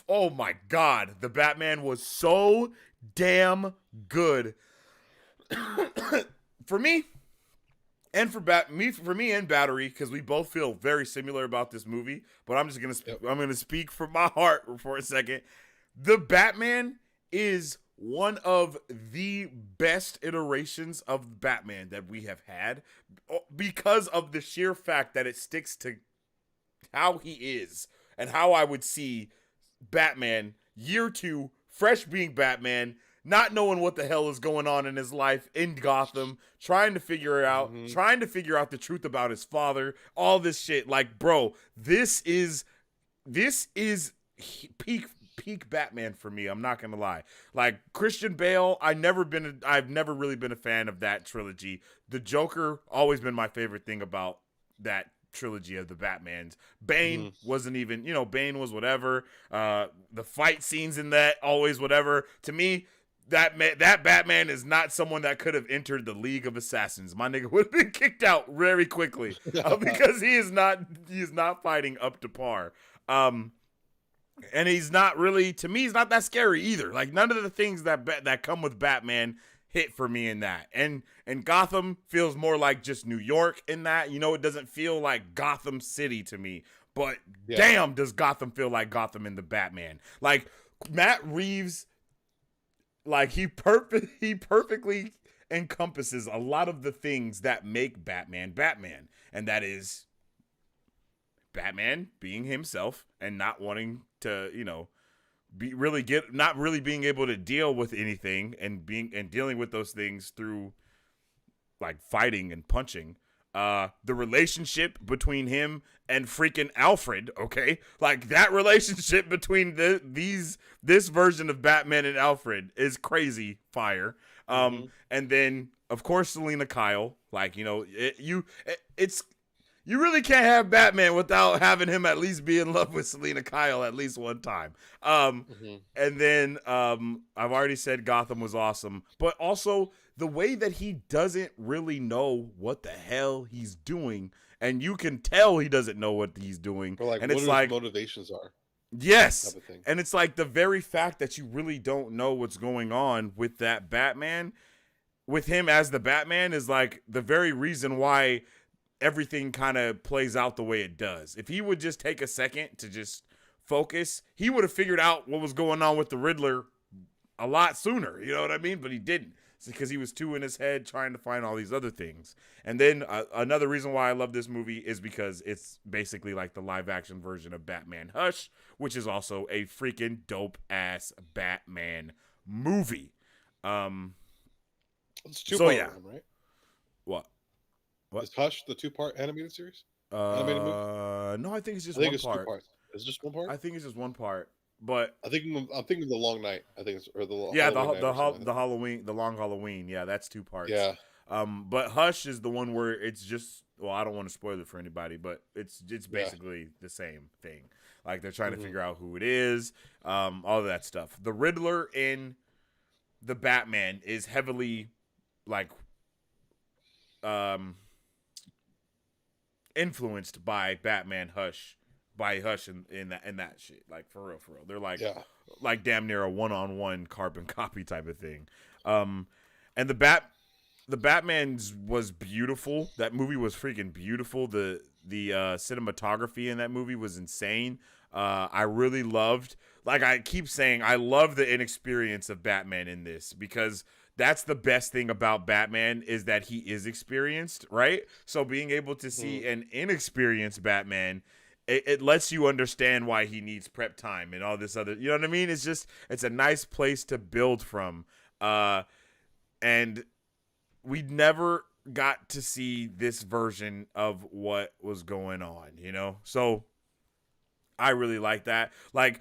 Oh my God, the Batman was so damn good for me. And for me and Battery, because we both feel very similar about this movie. But I'm just I'm gonna speak from my heart for a second. The Batman is one of the best iterations of Batman that we have had, because of the sheer fact that it sticks to how he is and how I would see Batman year 2, fresh being Batman, not knowing what the hell is going on in his life in Gotham, trying to figure it out, trying to figure out the truth about his father, all this shit. Like, bro, this is peak Batman for me. I'm not gonna lie. Like, Christian Bale, I've never really been a fan of that trilogy. The Joker, always been my favorite thing about that trilogy of the Batmans. Bane wasn't even, Bane was whatever. The fight scenes in that, always whatever. To me, that Batman is not someone that could have entered the League of Assassins. My nigga would have been kicked out very quickly because he is not fighting up to par. And he's not really, to me, he's not that scary either. Like, none of the things that come with Batman hit for me in that. And Gotham feels more like just New York in that. It doesn't feel like Gotham City to me. But damn, does Gotham feel like Gotham in the Batman. Like, Matt Reeves, like, he perfectly encompasses a lot of the things that make Batman. And that is Batman being himself and not wanting to, not really being able to deal with anything and dealing with those things through, like, fighting and punching. The relationship between him and freaking Alfred, okay? Like, that relationship between this version of Batman and Alfred is crazy fire. And then, of course, Selena Kyle. Like, you really can't have Batman without having him at least be in love with Selena Kyle at least one time. And then I've already said Gotham was awesome, but also the way that he doesn't really know what the hell he's doing, and you can tell he doesn't know what he's doing. Or like, and what it's his like motivations are. Yes, and it's like the very fact that you really don't know what's going on with that Batman, with him as the Batman, is like the very reason why everything kind of plays out the way it does. If he would just take a second to just focus, he would have figured out what was going on with the Riddler a lot sooner. You know what I mean? But he didn't. It's because he was too in his head trying to find all these other things. And then another reason why I love this movie is because it's basically like the live action version of Batman Hush, which is also a freaking dope ass Batman movie. It's 2-part, right? What? Is Hush the 2-part animated series? Animated movie? No, I think it's just I think one it's part. 2 parts. Is it just 1 part? I think it's just 1 part. But I'm thinking of the Long Night. I think it's, or the yeah, Halloween the Halloween, the Long Halloween. Yeah, that's 2 parts. Yeah. But Hush is the one where it's just, well, I don't want to spoil it for anybody, but it's basically the same thing. Like they're trying to figure out who it is, all of that stuff. The Riddler in the Batman is heavily like influenced by Batman Hush. By Hush in that shit, like for real, they're like damn near a one-on-one carbon copy type of thing. And the Batman's was beautiful. That movie was freaking beautiful. The cinematography in that movie was insane. I really loved, like I keep saying, I love the inexperience of Batman in this, because that's the best thing about Batman, is that he is experienced, right? So being able to see an inexperienced Batman, it lets you understand why he needs prep time and all this other, you know what I mean? It's a nice place to build from. And we never got to see this version of what was going on, you know? So I really like that. Like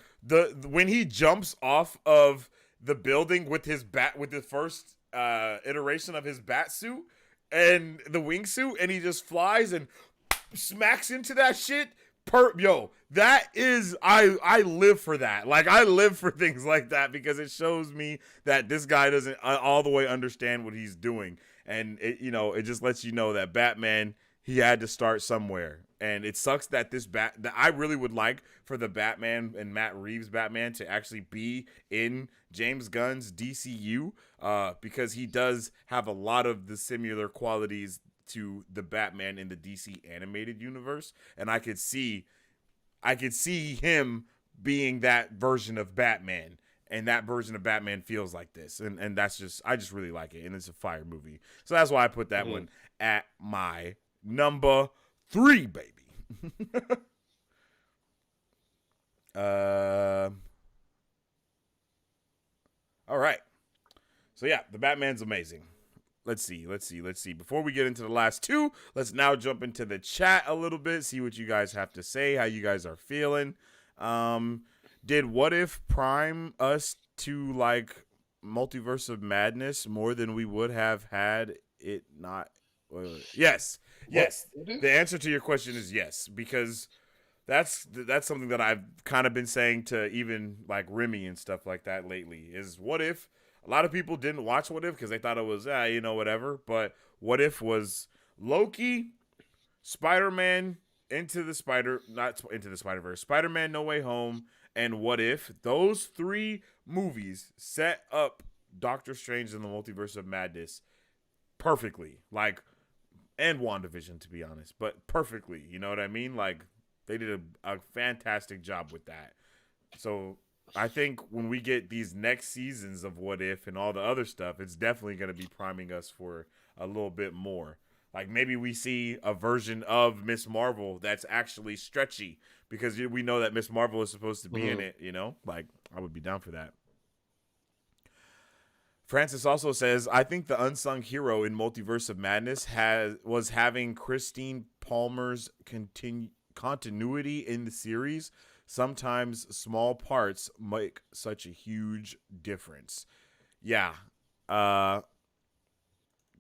when he jumps off of the building with the first iteration of his bat suit and the wingsuit, and he just flies and smacks into that shit. That is, I live for that. Like I live for things like that, because it shows me that this guy doesn't all the way understand what he's doing, and it just lets you know that Batman, he had to start somewhere. And it sucks that that I really would like for the Batman and Matt Reeves Batman to actually be in James Gunn's DCU, because he does have a lot of the similar qualities to the Batman in the DC animated universe, and I could see him being that version of Batman, and that version of Batman feels like this, and that's just, I just really like it, and it's a fire movie. So that's why I put that one at my number 3, baby. All right. So yeah, the Batman's amazing. Let's see. Before we get into the last two, let's now jump into the chat a little bit, see what you guys have to say, how you guys are feeling. Did What If prime us to like Multiverse of Madness more than we would have had it not? Yes. The answer to your question is yes, because that's something that I've kind of been saying to even like Remy and stuff like that lately, is What If. A lot of people didn't watch What If because they thought it was, whatever. But What If was Loki, Spider-Man, not Into the Spider-Verse, Spider-Man No Way Home, and What If. Those 3 movies set up Doctor Strange in the Multiverse of Madness perfectly. Like, and WandaVision, to be honest, but perfectly. You know what I mean? Like, they did a fantastic job with that. So I think when we get these next seasons of What If and all the other stuff, it's definitely going to be priming us for a little bit more. Like maybe we see a version of Miss Marvel that's actually stretchy, because we know that Miss Marvel is supposed to be in it, Like, I would be down for that. Francis also says, I think the unsung hero in Multiverse of Madness was having Christine Palmer's continuity in the series. Sometimes small parts make such a huge difference. Yeah.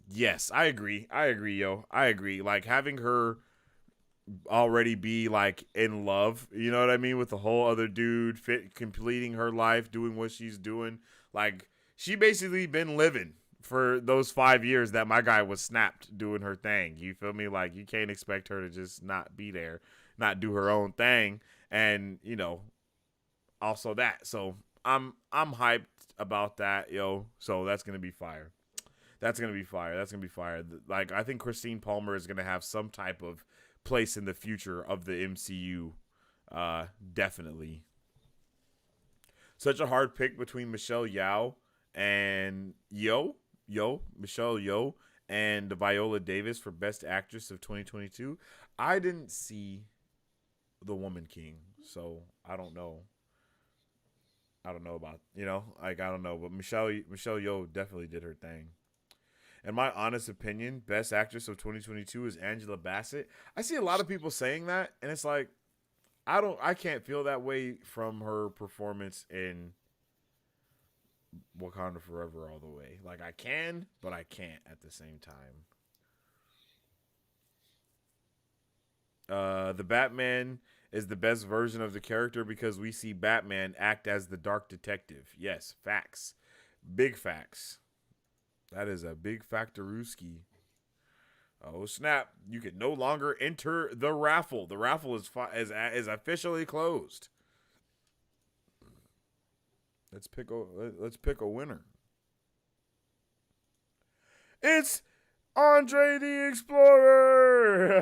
Yes, I agree, yo. I agree. Like, having her already be, like, in love, you know what I mean, with the whole other dude, completing her life, doing what she's doing. Like, she basically been living for those 5 years that my guy was snapped doing her thing. You feel me? Like, you can't expect her to just not be there, not do her own thing. And, also that. So I'm hyped about that, yo. So that's going to be fire. That's going to be fire. Like, I think Christine Palmer is going to have some type of place in the future of the MCU. Definitely. Such a hard pick between Michelle Yeoh and Michelle Yeoh and Viola Davis for Best Actress of 2022. I didn't see The Woman King, so I don't know. I don't know about, I don't know, but Michelle Yeoh definitely did her thing. In my honest opinion, Best Actress of 2022 is Angela Bassett. I see a lot of people saying that, and it's like, I can't feel that way from her performance in Wakanda Forever all the way. Like I can, but I can't at the same time. The Batman is the best version of the character because we see Batman act as the dark detective. Yes, facts. Big facts. That is a big factorooski. Oh snap! You can no longer enter the raffle. The raffle is officially closed. Let's pick a winner. It's Andre the Explorer.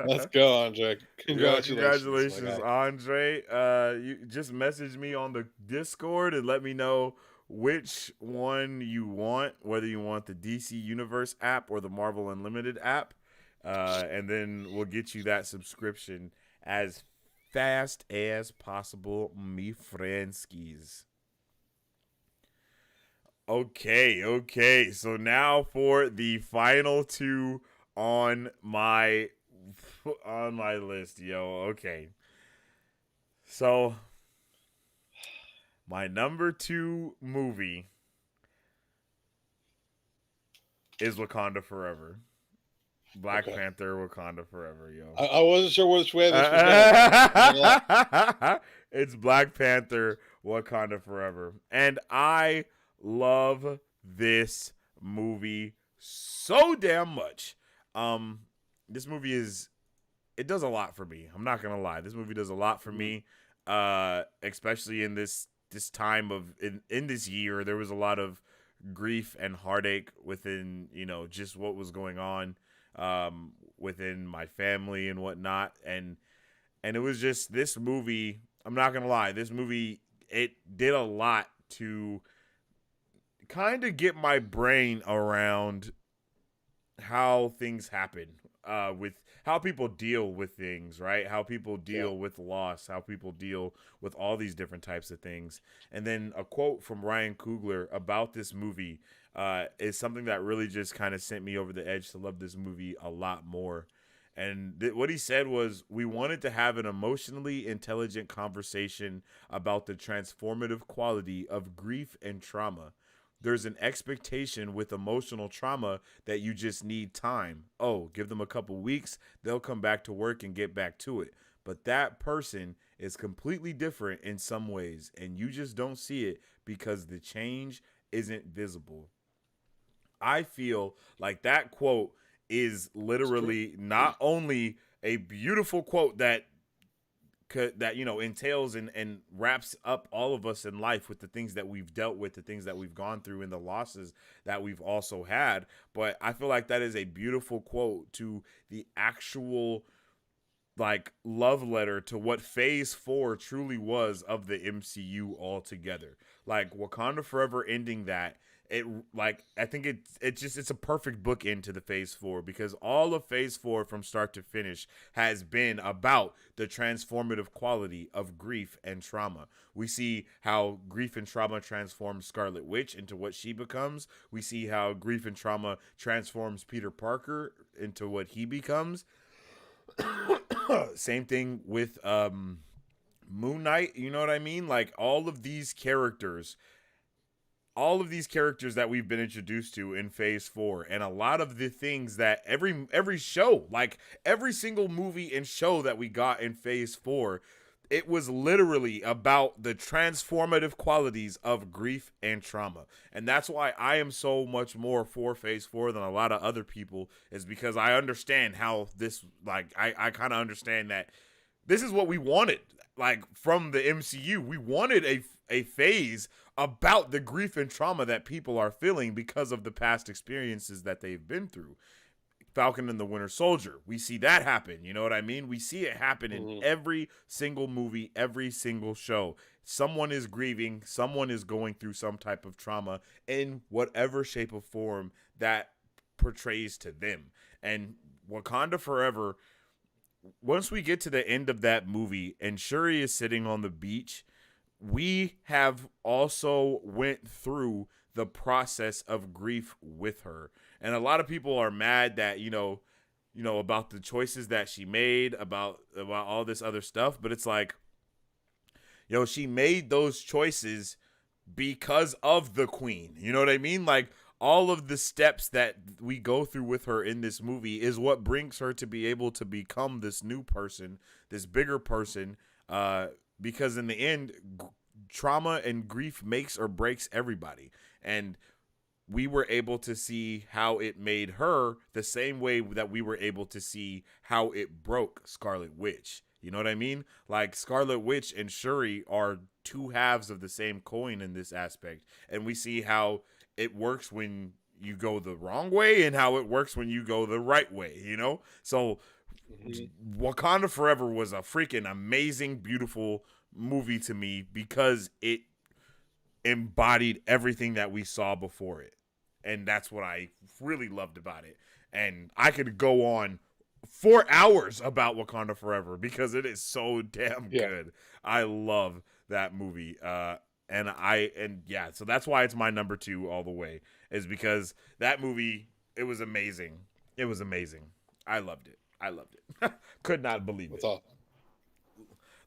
Let's go, Andre. Congratulations, Congratulations, Andre. You just message me on the Discord and let me know which one you want, whether you want the DC Universe app or the Marvel Unlimited app. And then we'll get you that subscription as fast as possible, me friendskis. Okay. So now for the final two on my list, yo. Okay. So my number 2 movie is Wakanda Forever. Black Panther, Wakanda Forever, yo. I wasn't sure which way this was going. It's Black Panther, Wakanda Forever. And I love this movie so damn much. This movie it does a lot for me. I'm not gonna lie. This movie does a lot for me. Especially in this time of in this year, there was a lot of grief and heartache within, just what was going on within my family and whatnot. And it was just this movie. I'm not gonna lie. This movie, it did a lot to kind of get my brain around how things happen, with how people deal with things, right? How people deal with loss, how people deal with all these different types of things. And then a quote from Ryan Coogler about this movie is something that really just kind of sent me over the edge to love this movie a lot more. And what he said was, we wanted to have an emotionally intelligent conversation about the transformative quality of grief and trauma. There's an expectation with emotional trauma that you just need time. Oh, give them a couple weeks, they'll come back to work and get back to it. But that person is completely different in some ways, and you just don't see it because the change isn't visible. I feel like that quote is literally not only a beautiful quote that entails and wraps up all of us in life with the things that we've dealt with, the things that we've gone through, and the losses that we've also had. But I feel like that is a beautiful quote to the actual love letter to what Phase 4 truly was of the MCU altogether. Like Wakanda Forever ending that, I think it's a perfect bookend to the Phase 4, because all of Phase 4 from start to finish has been about the transformative quality of grief and trauma. We see how grief and trauma transforms Scarlet Witch into what she becomes. We see how grief and trauma transforms Peter Parker into what he becomes. Same thing with Moon Knight, you know what I mean? Like all of these characters that we've been introduced to in Phase 4, and a lot of the things that every show, like every single movie and show that we got in Phase 4, it was literally about the transformative qualities of grief and trauma. And that's why I am so much more for Phase 4 than a lot of other people, is because I understand how this, I kind of understand that this is what we wanted, from the MCU. We wanted a phase about the grief and trauma that people are feeling because of the past experiences that they've been through. Falcon and the Winter Soldier, we see that happen. You know what I mean? We see it happen in every single movie, every single show. Someone is grieving, someone is going through some type of trauma in whatever shape or form that portrays to them. And Wakanda Forever, once we get to the end of that movie and Shuri is sitting on the beach, we have also went through the process of grief with her. And a lot of people are mad that, about the choices that she made, about all this other stuff. But it's like, she made those choices because of the queen. You know what I mean? Like, all of the steps that we go through with her in this movie is what brings her to be able to become this new person, this bigger person, because in the end, trauma and grief makes or breaks everybody. And we were able to see how it made her the same way that we were able to see how it broke Scarlet Witch. You know what I mean? Like, Scarlet Witch and Shuri are two halves of the same coin in this aspect. And we see how it works when you go the wrong way and how it works when you go the right way, you know? So Wakanda Forever was a freaking amazing, beautiful movie to me because it embodied everything that we saw before it. And that's what I really loved about it. And I could go on 4 hours about Wakanda Forever because it is so damn good. I love that movie. So that's why it's my number 2 all the way, is because that movie, it was amazing. It was amazing. I loved it. Could not believe it. Awesome.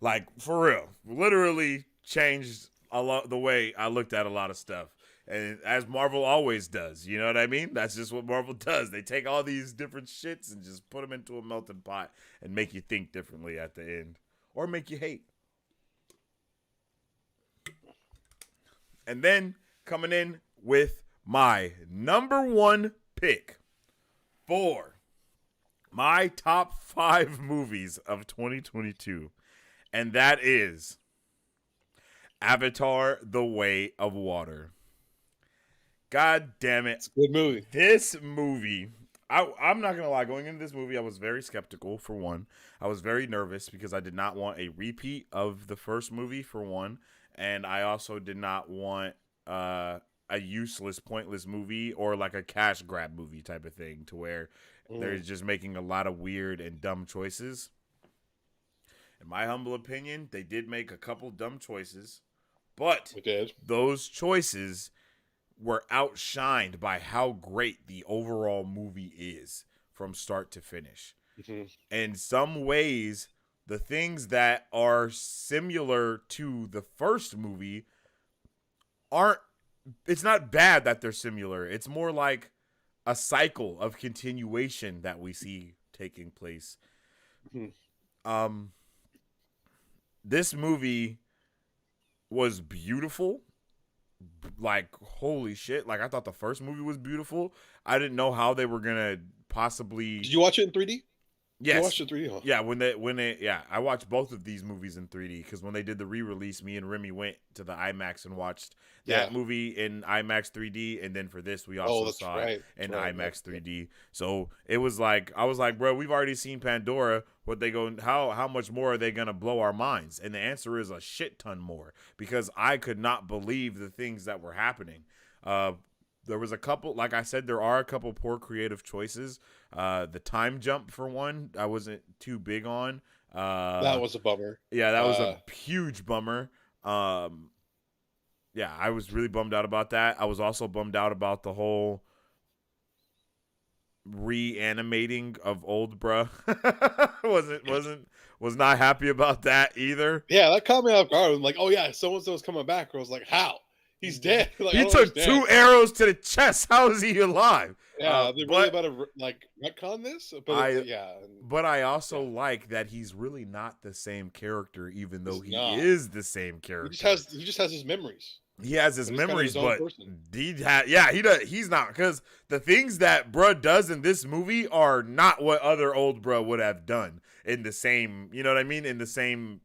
Like, for real, literally changed a lot the way I looked at a lot of stuff. And as Marvel always does, you know what I mean? That's just what Marvel does. They take all these different shits and just put them into a melting pot and make you think differently at the end. Or make you hate. And then coming in with my number 1 pick for my top 5 movies of 2022. And that is Avatar: The Way of Water. God damn it. It's a good movie. This movie, I'm not going to lie. Going into this movie, I was very skeptical, for one. I was very nervous because I did not want a repeat of the first movie, for one. And I also did not want a useless, pointless movie or like a cash grab movie type of thing to where they're just making a lot of weird and dumb choices. In my humble opinion, they did make a couple dumb choices. But those choices were outshined by how great the overall movie is from start to finish. In some ways, the things that are similar to the first movie it's not bad that they're similar. It's more like a cycle of continuation that we see taking place. This movie was beautiful. Like, holy shit. Like, I thought the first movie was beautiful. I didn't know how they were gonna possibly. Did you watch it in 3D? Yes. You watched it in 3D? Huh? Yeah, I watched both of these movies in 3D because when they did the re-release, me and Remy went to the IMAX and watched that movie in IMAX 3D, and then for this, we also saw it in IMAX 3D. So it was like, I was like, bro, we've already seen Pandora. What they go? How much more are they gonna blow our minds? And the answer is a shit ton more, because I could not believe the things that were happening. There was a couple, like I said, there are a couple poor creative choices. The time jump, for one, I wasn't too big on. That was a bummer. Yeah, that was a huge bummer. Yeah, I was really bummed out about that. I was also bummed out about the whole reanimating of old bruh. Was not happy about that either. Yeah, that caught me off guard. I'm like, oh yeah, so-and-so's coming back. I was like, how? He's dead. Like, he took 2 arrows to the chest. How is he alive? Yeah, they're really about to retcon this. But I also like that he's really not the same character, even though he is the same character. He just has his memories. He has his memories, but he's not, because the things that bruh does in this movie are not what other old bruh would have done in the same, you know what I mean, in the same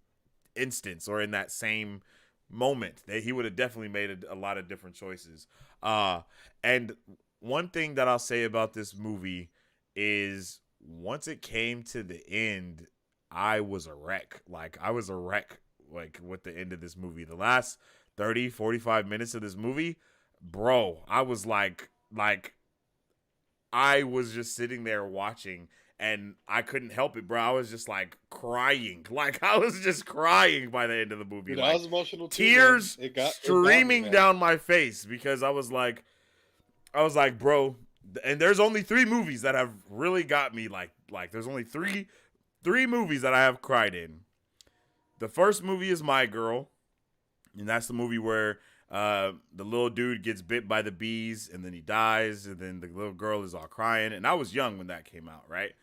instance or in that same moment. That he would have definitely made a lot of different choices. And one thing that I'll say about this movie is once it came to the end, I was a wreck. Like, I was a wreck, like, with the end of this movie. The last 30, 45 minutes of this movie, bro, I was like, I was just sitting there watching, and I couldn't help it, bro. I was just like crying. Like, I was just crying by the end of the movie. Dude, like, I was emotional too, tears streaming down my face, because I was like, bro, and there's only 3 movies that have really got me like there's only three movies that I have cried in. The first movie is My Girl, and that's the movie where The little dude gets bit by the bees and then he dies, and then the little girl is all crying. And I was young when that came out, right?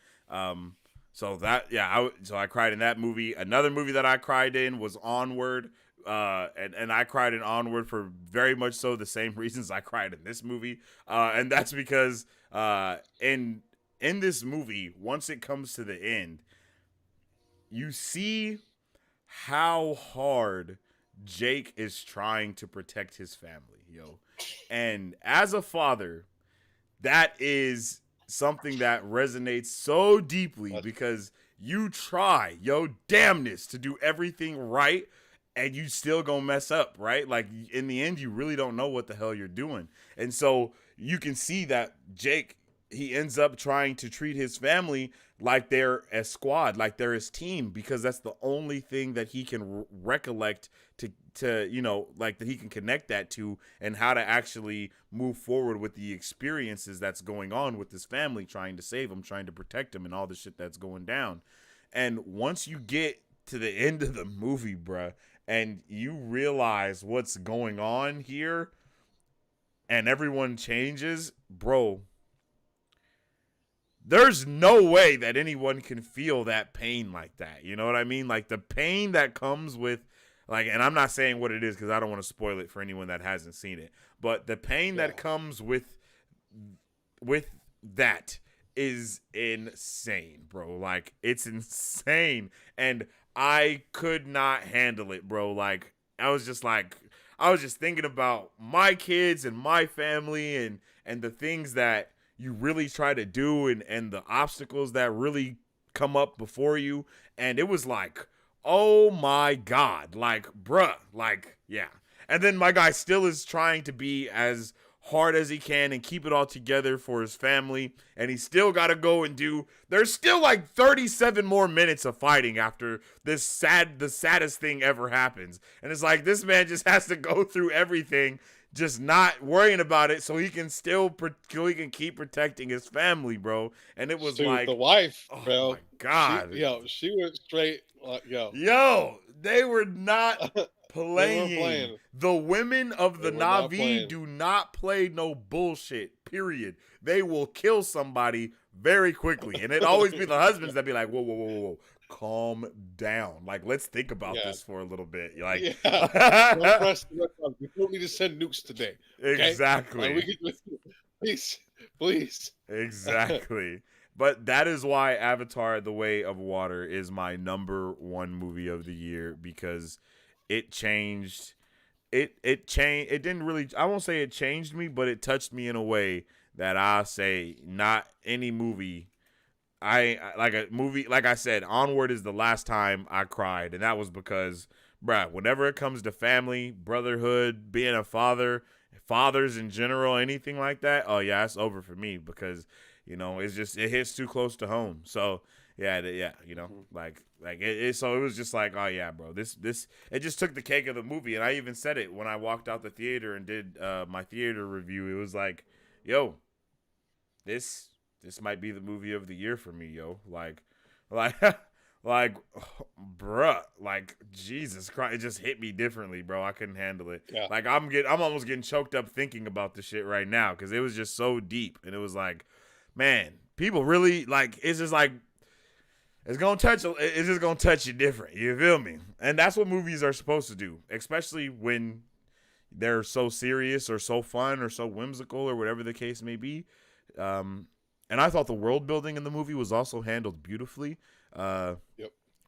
So that, yeah, so I cried in that movie. Another movie that I cried in was Onward. And I cried in Onward for very much so the same reasons I cried in this movie. And that's because in this movie, once it comes to the end, you see how hard Jake is trying to protect his family, yo. And as a father, that is something that resonates so deeply because you try your damnness to do everything right and you still gonna mess up, right? Like in the end, you really don't know what the hell you're doing. And so you can see that Jake, he ends up trying to treat his family like they're a squad, like they're his team, because that's the only thing that he can recollect to like that he can connect that to, and how to actually move forward with the experiences that's going on with his family, trying to save him, trying to protect him, and all the shit that's going down. And once you get to the end of the movie, bruh, and you realize what's going on here, and everyone changes, bro, there's no way that anyone can feel that pain like that. You know what I mean? Like the pain that comes with, like, and I'm not saying what it is because I don't want to spoil it for anyone that hasn't seen it, but the pain that comes with that is insane, bro. Like it's insane. And I could not handle it, bro. Like I was just thinking about my kids and my family and the things that you really try to do and the obstacles that really come up before you. And it was like, oh my God, like, bruh, like, yeah. And then my guy still is trying to be as hard as he can and keep it all together for his family. And he still got to go and there's still like 37 more minutes of fighting after the saddest thing ever happens. And it's like, this man just has to go through everything, just not worrying about it, so he can keep protecting his family, bro. And it was the wife, oh bro. my God, she went straight, they were not playing. They weren't playing. The women of the Na'vi do not play no bullshit. Period. They will kill somebody very quickly, and it always be the husbands that be like, whoa, whoa, whoa, whoa, whoa. Calm down. Like, let's think about this for a little bit. Like, we don't need to send nukes today. Okay? Exactly. Please. Exactly. But that is why Avatar: The Way of Water is my number one movie of the year, because it changed. It changed. It didn't really. I won't say it changed me, but it touched me in a way that I say not any movie. I like a movie, like I said, Onward is the last time I cried, and that was because, bruh, whenever it comes to family, brotherhood, being a father, fathers in general, anything like that, oh yeah, it's over for me, because it's just, it hits too close to home. So yeah, like so it was just like, oh yeah, bro, this it just took the cake of the movie. And I even said it when I walked out the theater and did my theater review. It was like, yo, this might be the movie of the year for me, yo. Like, bruh, like, Jesus Christ, it just hit me differently, bro. I couldn't handle it. Yeah. Like, I'm almost getting choked up thinking about the shit right now, because it was just so deep, and it was like, man, people really, like, it's just like, it's just gonna touch you different. You feel me? And that's what movies are supposed to do, especially when they're so serious or so fun or so whimsical or whatever the case may be. And I thought the world building in the movie was also handled beautifully. Yep.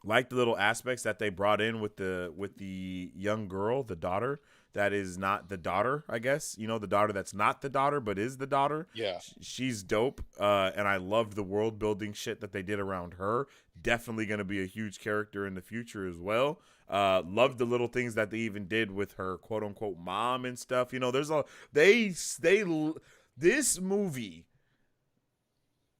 Like the little aspects that they brought in with the young girl, the daughter that is not the daughter, I guess. The daughter that's not the daughter but is the daughter. Yeah. She's dope. And I loved the world building shit that they did around her. Definitely going to be a huge character in the future as well. Loved the little things that they even did with her quote unquote mom and stuff. There's this movie.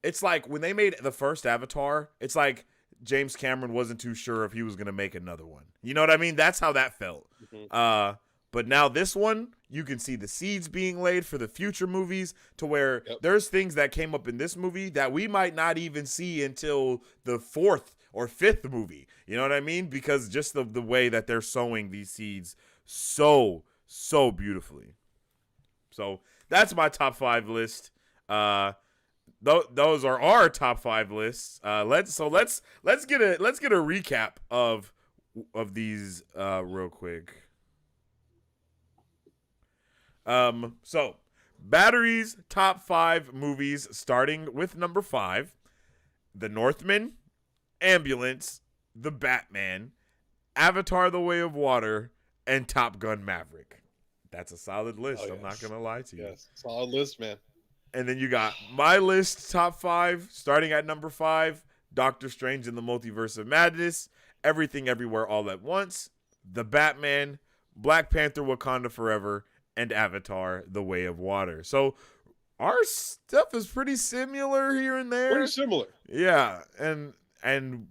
It's like when they made the first Avatar, it's like James Cameron wasn't too sure if he was going to make another one. You know what I mean? That's how that felt. Mm-hmm. But now this one, you can see the seeds being laid for the future movies, to where there's things that came up in this movie that we might not even see until the fourth or fifth movie. You know what I mean? Because just the way that they're sowing these seeds so so beautifully. So that's my top 5 list. Those are our top 5 lists. Let's get a recap of these real quick. So Battery's top 5 movies, starting with number 5, The Northman, Ambulance, The Batman, Avatar: The Way of Water, and Top Gun: Maverick. That's a solid list. I'm not gonna lie to you. Yes, solid list, man. And then you got my list, top 5, starting at number 5, Doctor Strange in the Multiverse of Madness, Everything Everywhere All at Once, The Batman, Black Panther: Wakanda Forever, and Avatar: The Way of Water. So our stuff is pretty similar here and there. Pretty similar. Yeah, and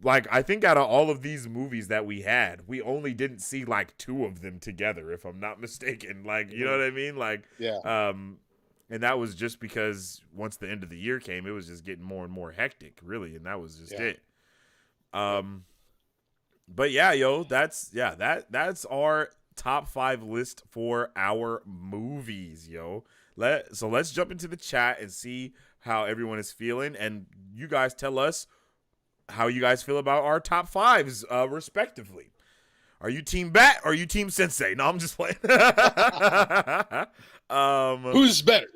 like I think out of all of these movies that we had, we only didn't see like 2 of them together, if I'm not mistaken. Like, you know what I mean? Like, yeah. And that was just because once the end of the year came, it was just getting more and more hectic, really, and that was just it. But yeah, yo, that's our top 5 list for our movies, yo. So let's jump into the chat and see how everyone is feeling, and you guys tell us how you guys feel about our top 5s, respectively. Are you Team Bat or are you Team Sensei? No, I'm just playing. Who's better?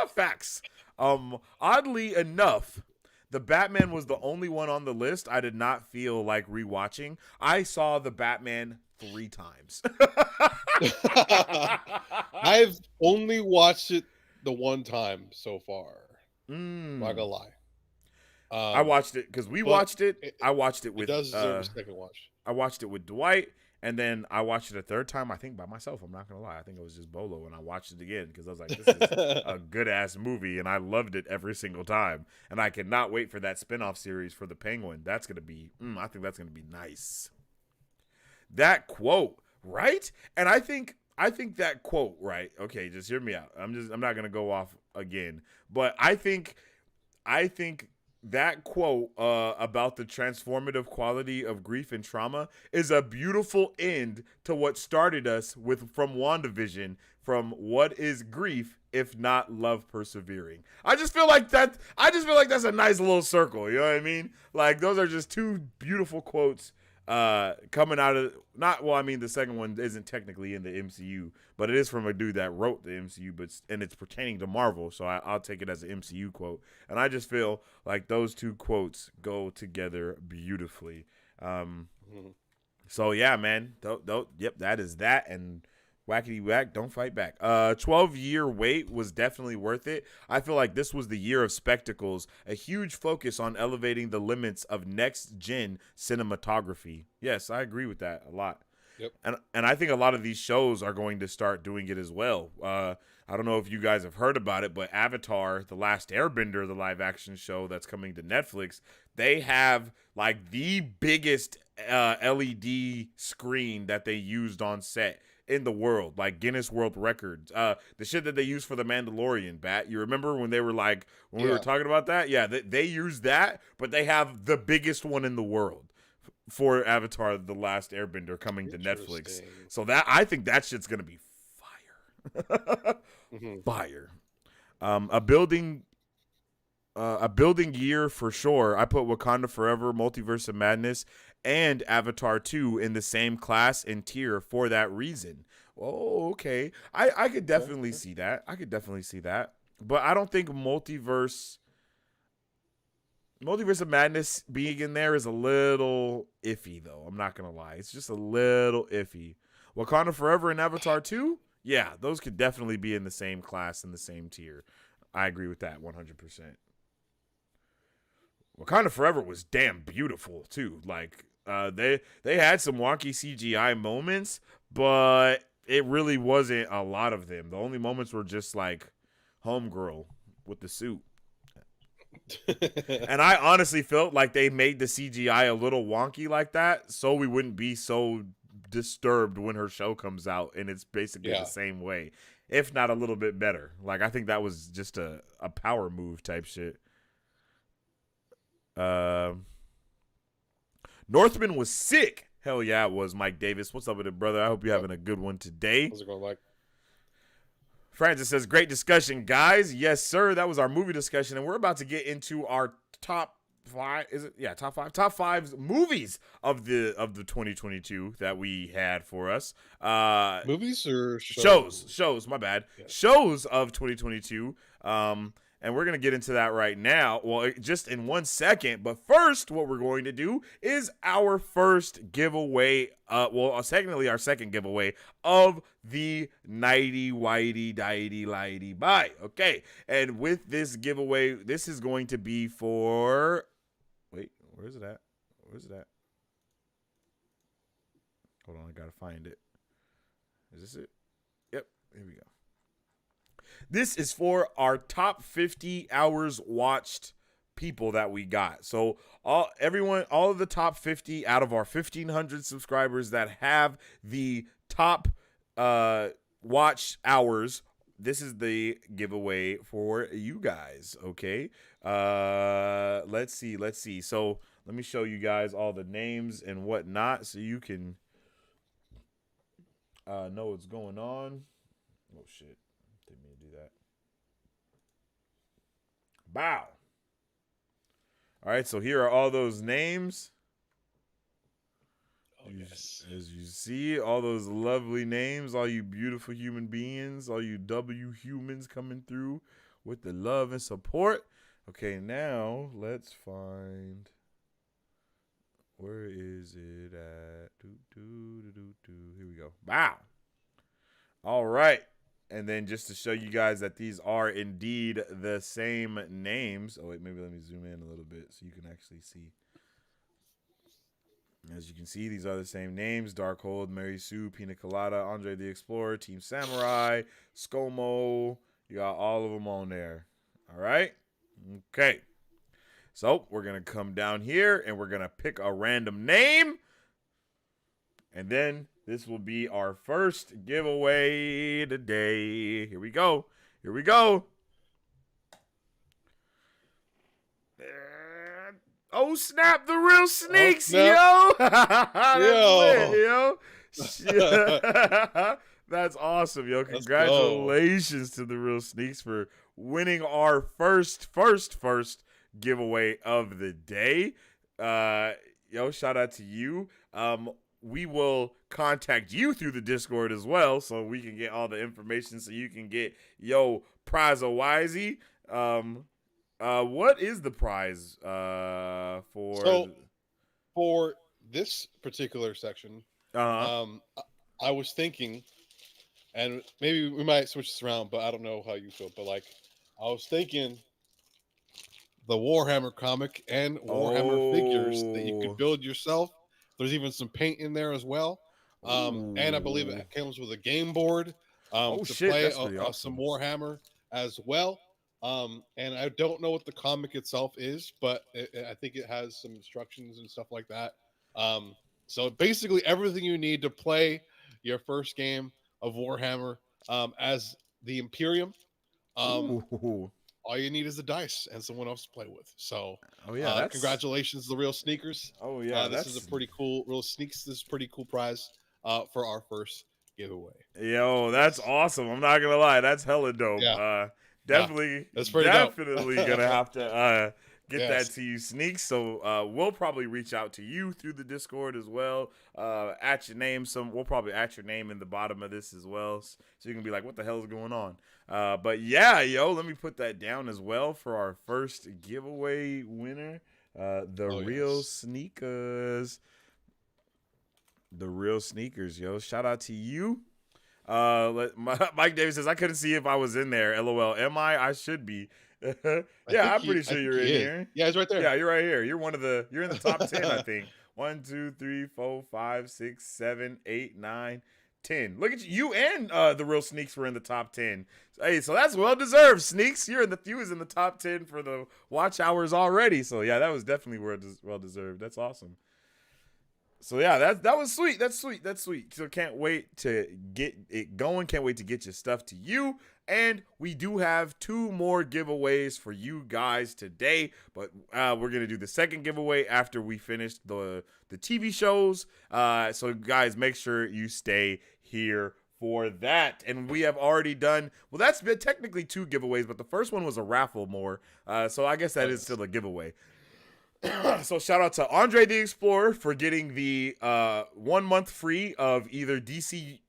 Facts. Oddly enough, the Batman was the only one on the list I did not feel like rewatching. I saw the Batman 3 times. I've only watched it the one time so far. Not gonna lie. I watched it because we watched it. I watched it with. It does deserve a second watch. I watched it with Dwight, and then I watched it a third time. I think by myself. I'm not gonna lie. I think it was just Bolo, and I watched it again because I was like, "This is a good ass movie," and I loved it every single time. And I cannot wait for that spinoff series for the Penguin. That's gonna be. I think that's gonna be nice. That quote, right? And I think that quote, right? Okay, just hear me out. I'm not gonna go off again, but I think that quote about the transformative quality of grief and trauma is a beautiful end to what started us from WandaVision, from what is grief if not love persevering. I just feel like that's a nice little circle, you know what I mean? Like, those are just 2 beautiful quotes coming out of the second one isn't technically in the MCU, but it is from a dude that wrote the MCU, and it's pertaining to Marvel, so I'll take it as an MCU quote. And I just feel like those 2 quotes go together beautifully. So yeah, man, yep, that is that, and whackity whack, don't fight back. 12-year wait was definitely worth it. I feel like this was the year of spectacles, a huge focus on elevating the limits of next-gen cinematography. Yes, I agree with that a lot. Yep. And I think a lot of these shows are going to start doing it as well. I don't know if you guys have heard about it, but Avatar: The Last Airbender, the live-action show that's coming to Netflix, they have like the biggest LED screen that they used on set in the world, like Guinness World Records. The shit that they used for The Mandalorian, Bat. You remember when they were like, when we were talking about that? Yeah, they used that, but they have the biggest one in the world for Avatar: The Last Airbender coming to Netflix. So I think that shit's gonna be fire. Fire. A building year for sure. I put Wakanda Forever, Multiverse of Madness, and Avatar 2 in the same class and tier for that reason. Oh, okay. I could definitely see that. But I don't think Multiverse of Madness being in there is a little iffy, though. I'm not going to lie. It's just a little iffy. Wakanda Forever and Avatar 2? Yeah, those could definitely be in the same class, in the same tier. I agree with that 100%. Wakanda Forever was damn beautiful, too. Like, they had some wonky CGI moments, but it really wasn't a lot of them. The only moments were just, like, Homegirl with the suit. And I honestly felt like they made the CGI a little wonky like that so we wouldn't be so disturbed when her show comes out and it's basically the same way, if not a little bit better. Like, I think that was just a power move type shit. Northman was sick. Hell yeah, it was Mike Davis. What's up with it, brother? I hope you're having a good one today. How's it going, Mike? Francis says, great discussion, guys. Yes, sir. That was our movie discussion, and we're about to get into our top 5. Is it? Yeah, top 5. Top 5 movies of the 2022 that we had for us. Movies or Shows, my bad. Yeah. Shows of 2022. And we're going to get into that right now. Well, just in 1 second. But first, what we're going to do is our first giveaway. Secondly, our second giveaway of the Nighty Whitey Diety Lighty Bye. Okay. And with this giveaway, this is going to be for. Wait, where's it at? Where's it at? Hold on, I got to find it. Is this it? Yep. Here we go. This is for our top 50 hours watched people that we got. So all of the top 50 out of our 1,500 subscribers that have the top watch hours, this is the giveaway for you guys. Okay. Let's see. So let me show you guys all the names and whatnot so you can know what's going on. Oh shit. Didn't mean to do that. Bow. All right, so here are all those names. Oh, yes. As you see, all those lovely names, all you beautiful human beings, all you W humans coming through with the love and support. Okay, now let's find. Where is it at? Here we go. Bow. All right. And then just to show you guys that these are indeed the same names. Oh, wait, maybe let me zoom in a little bit so you can actually see. As you can see, these are the same names. Darkhold, Mary Sue, Pina Colada, Andre the Explorer, Team Samurai, ScoMo. You got all of them on there. All right? Okay. So we're going to come down here and we're going to pick a random name. And then this will be our first giveaway today. Here we go. Oh, snap, the real sneaks, yo. That's lit, yo. That's awesome, yo. Congratulations to the real sneaks for winning our first giveaway of the day. Yo, shout out to you. We will contact you through the Discord as well, so we can get all the information so you can get prize a wisey. What is the prize for this particular section? I was thinking, and maybe we might switch this around, but I don't know how you feel. But like, I was thinking the Warhammer comic and Warhammer figures that you could build yourself. There's even some paint in there as well. And I believe it comes with a game board to play some Warhammer as well. And I don't know what the comic itself is, but I think it has some instructions and stuff like that. So basically everything you need to play your first game of Warhammer as the Imperium. All you need is the dice and someone else to play with. So, congratulations, the real sneakers. Oh yeah, this is a pretty cool This is a pretty cool prize for our first giveaway. Yo, that's awesome. I'm not gonna lie, that's hella dope. Yeah. Definitely gonna have to get that to you, Sneaks. So we'll probably reach out to you through the Discord as well. At your name, we'll probably at your name in the bottom of this as well, so you can be like, what the hell is going on? But yeah, yo, let me put that down as well for our first giveaway winner. Real Sneakers. The Real Sneakers, yo. Shout out to you. Mike Davis says, I couldn't see if I was in there. LOL. Am I? I should be. Yeah, I'm pretty sure you're in here. Yeah, he's right there. Yeah, you're right here. You're in the top 10, I think. 1, 2, 3, 4, 5, 6, 7, 8, 9, 10. Look at you. You and the Real Sneaks were in the top 10. Hey, so that's well deserved, Sneaks. You was in the top 10 for the watch hours already. So yeah, that was definitely well deserved. That's awesome. So yeah, that was sweet. That's sweet. That's sweet. So can't wait to get it going. Can't wait to get your stuff to you. And we do have 2 more giveaways for you guys today, but we're gonna do the second giveaway after we finish the TV shows. So guys, make sure you stay here for that. And we have already done, well, that's been technically 2 giveaways, but the first one was a raffle more. So I guess that is still a giveaway. So shout out to Andre the Explorer for getting the 1 month free of either DC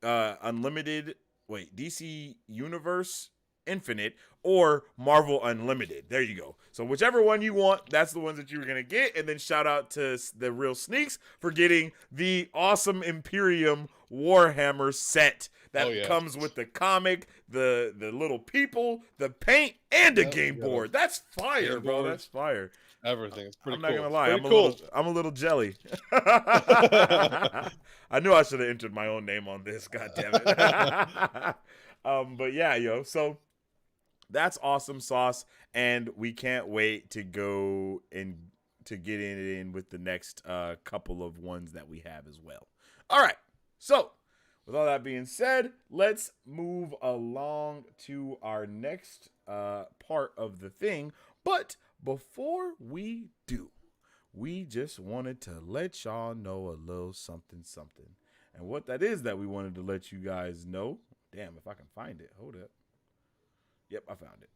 DC Universe Infinite or Marvel Unlimited. There you go. So whichever one you want, that's the ones that you're gonna get. And then shout out to the Real Sneaks for getting the awesome Imperium Warhammer set that comes with the comic, the little people, the paint, and a game board. That's fire, bro. That's fire. Everything. It's pretty I'm cool. not gonna lie. I'm a little jelly. I knew I should have entered my own name on this. God damn it. But yeah, yo. So that's awesome sauce, and we can't wait to go and to get in with the next couple of ones that we have as well. All right. So with all that being said, let's move along to our next part of the thing. But before we do, we just wanted to let y'all know a little something. And what that is that we wanted to let you guys know, damn, if I can find it, hold up. Yep, I found it.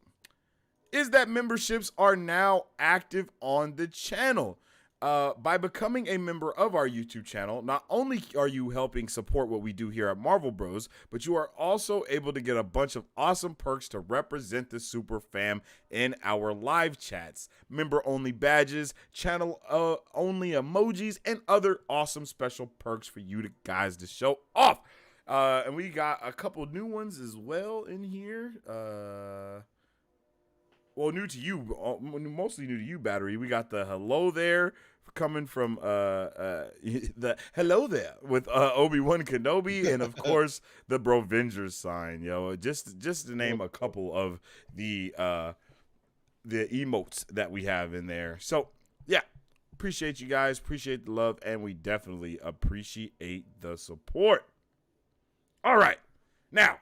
Is that memberships are now active on the channel. By becoming a member of our YouTube channel, not only are you helping support what we do here at Marvel Bros, but you are also able to get a bunch of awesome perks to represent the Super Fam in our live chats, member-only badges, channel-only emojis, and other awesome special perks for you guys to show off. And we got a couple new ones as well in here. Well, new to you, mostly new to you, Battery. We got the hello there coming from the hello there with Obi-Wan Kenobi, and of course the Brovengers sign, yo. Just to name a couple of the emotes that we have in there. So yeah, appreciate you guys, appreciate the love, and we definitely appreciate the support. All right, now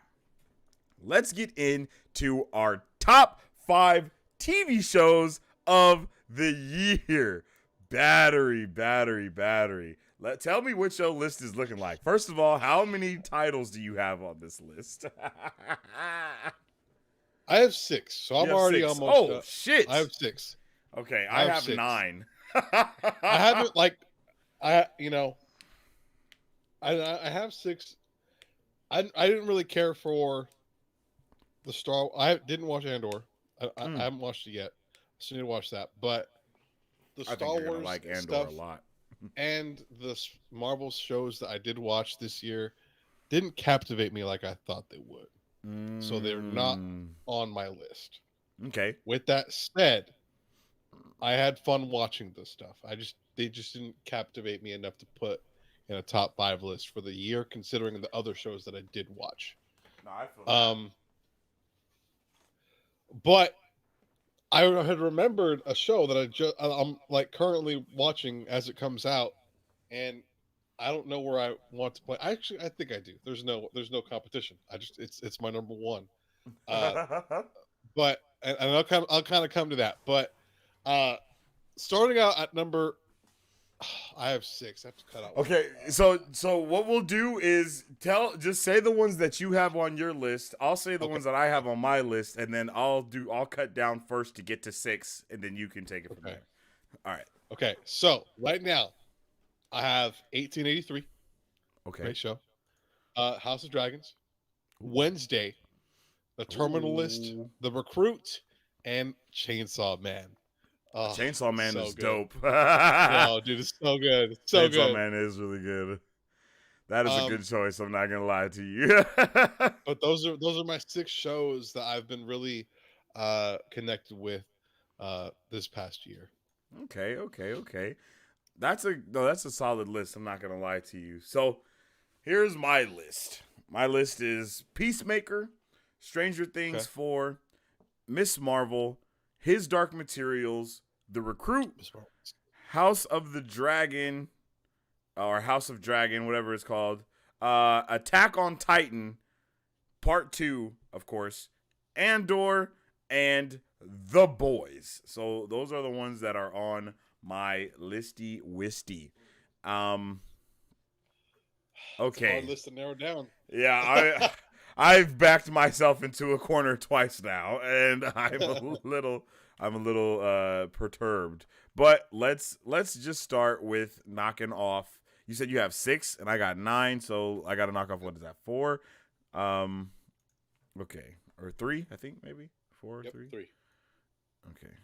let's get into our top 5 TV shows of the year. Battery. Tell me what your list is looking like. First of all, how many titles do you have on this list? I have 6, so I'm already 6. Almost. Oh shit! I have 6. Okay, I have 6. 9. I haven't I have 6. I didn't really care for the Star. I didn't watch Andor. I haven't watched it yet. So I need to watch that. But the Star Wars like Andor stuff a lot. and the Marvel shows that I did watch this year didn't captivate me like I thought they would. So they're not on my list. Okay. With that said, I had fun watching this stuff. They just didn't captivate me enough to put in a top 5 list for the year, considering the other shows that I did watch. No, I feel that. But I had remembered a show that I'm like currently watching as it comes out, and I don't know where I want to play. I think I do. There's no competition. It's my number 1. But and I'll kind of come to that. But starting out at number, I have 6. I have to cut out. Okay, so what we'll do is just say the ones that you have on your list. I'll say the ones that I have on my list, and then I'll cut down first to get to 6, and then you can take it from there. All right. Okay. So right now, I have 1883. Okay. Great show. House of Dragons, Wednesday, The Terminal List, The Recruit, and Chainsaw Man. Oh, Chainsaw Man is dope. Oh, dude, it's so good. It's so good. Chainsaw Man is really good. That is a good choice. I'm not gonna lie to you. But those are my 6 shows that I've been really connected with this past year. Okay. That's a solid list. I'm not gonna lie to you. So here's my list. My list is Peacemaker, Stranger Things 4, Miss Marvel, His Dark Materials, The Recruit, House of the Dragon, or House of Dragon, whatever it's called. Attack on Titan, Part 2, of course, Andor, and The Boys. So those are the ones that are on my listy wisty. Okay. Hard list to narrow down. Yeah, I've backed myself into a corner twice now, and I'm a little perturbed. But let's just start with knocking off. You said you have 6, and I got 9, so I got to knock off, what is that, 4? Okay, or 3, I think, maybe 4 or 3. 3. Okay,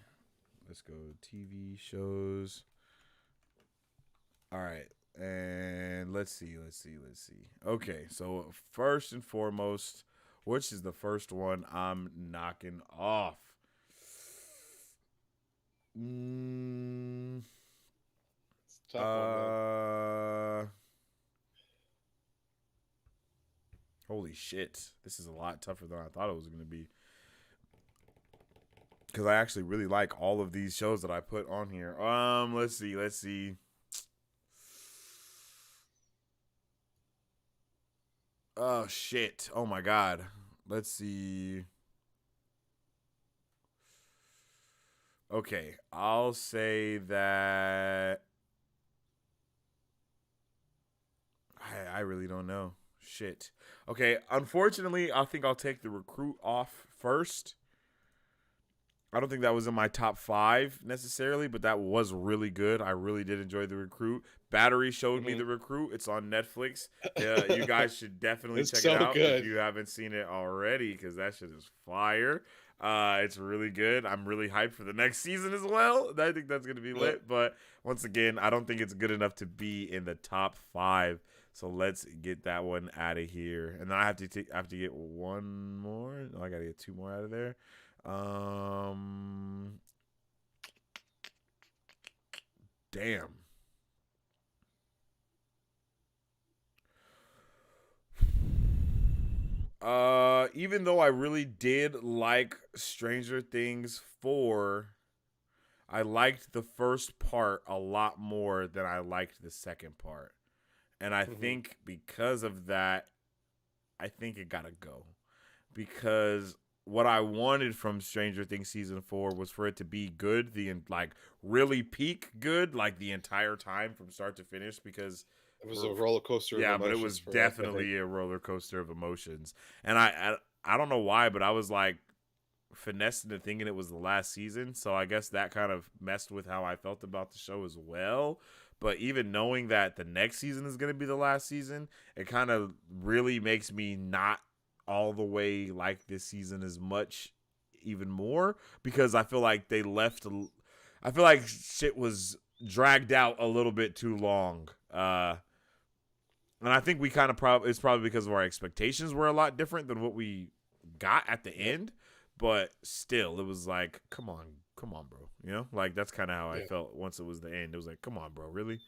let's go TV shows. All right. And let's see. Okay, so first and foremost, which is the first one I'm knocking off? It's a tough one, Holy shit. This is a lot tougher than I thought it was going to be. Because I actually really like all of these shows that I put on here. Let's see. Oh, shit. Oh, my God. Let's see. Okay. I'll say that. I really don't know. Shit. Okay. Unfortunately, I think I'll take The Recruit off first. I don't think that was in my top 5 necessarily, but that was really good. I really did enjoy The Recruit. Battery showed me The Recruit. It's on Netflix. You guys should definitely check it out if you haven't seen it already, because that shit is fire. It's really good. I'm really hyped for the next season as well. I think that's going to be lit. But once again, I don't think it's good enough to be in the top 5. So let's get that one out of here. And then I have to get one more. No, I got to get 2 more out of there. Damn. Even though I really did like Stranger Things 4, I liked the first part a lot more than I liked the second part. And I think because of that, I think it gotta go. Because what I wanted from Stranger Things season 4 was for it to be good, really peak good, like the entire time from start to finish, because it was a roller coaster. Yeah, but it was definitely a roller coaster of emotions. And I don't know why, but I was like finessed into thinking it was the last season, so I guess that kind of messed with how I felt about the show as well. But even knowing that the next season is going to be the last season, it kind of really makes me not all the way like this season as much, even more, because I feel like I feel like shit was dragged out a little bit too long. And I think we kind of it's probably because of our expectations were a lot different than what we got at the end. But still, it was like, come on, bro. You know, like that's kind of how I felt once it was the end. It was like, come on, bro, really?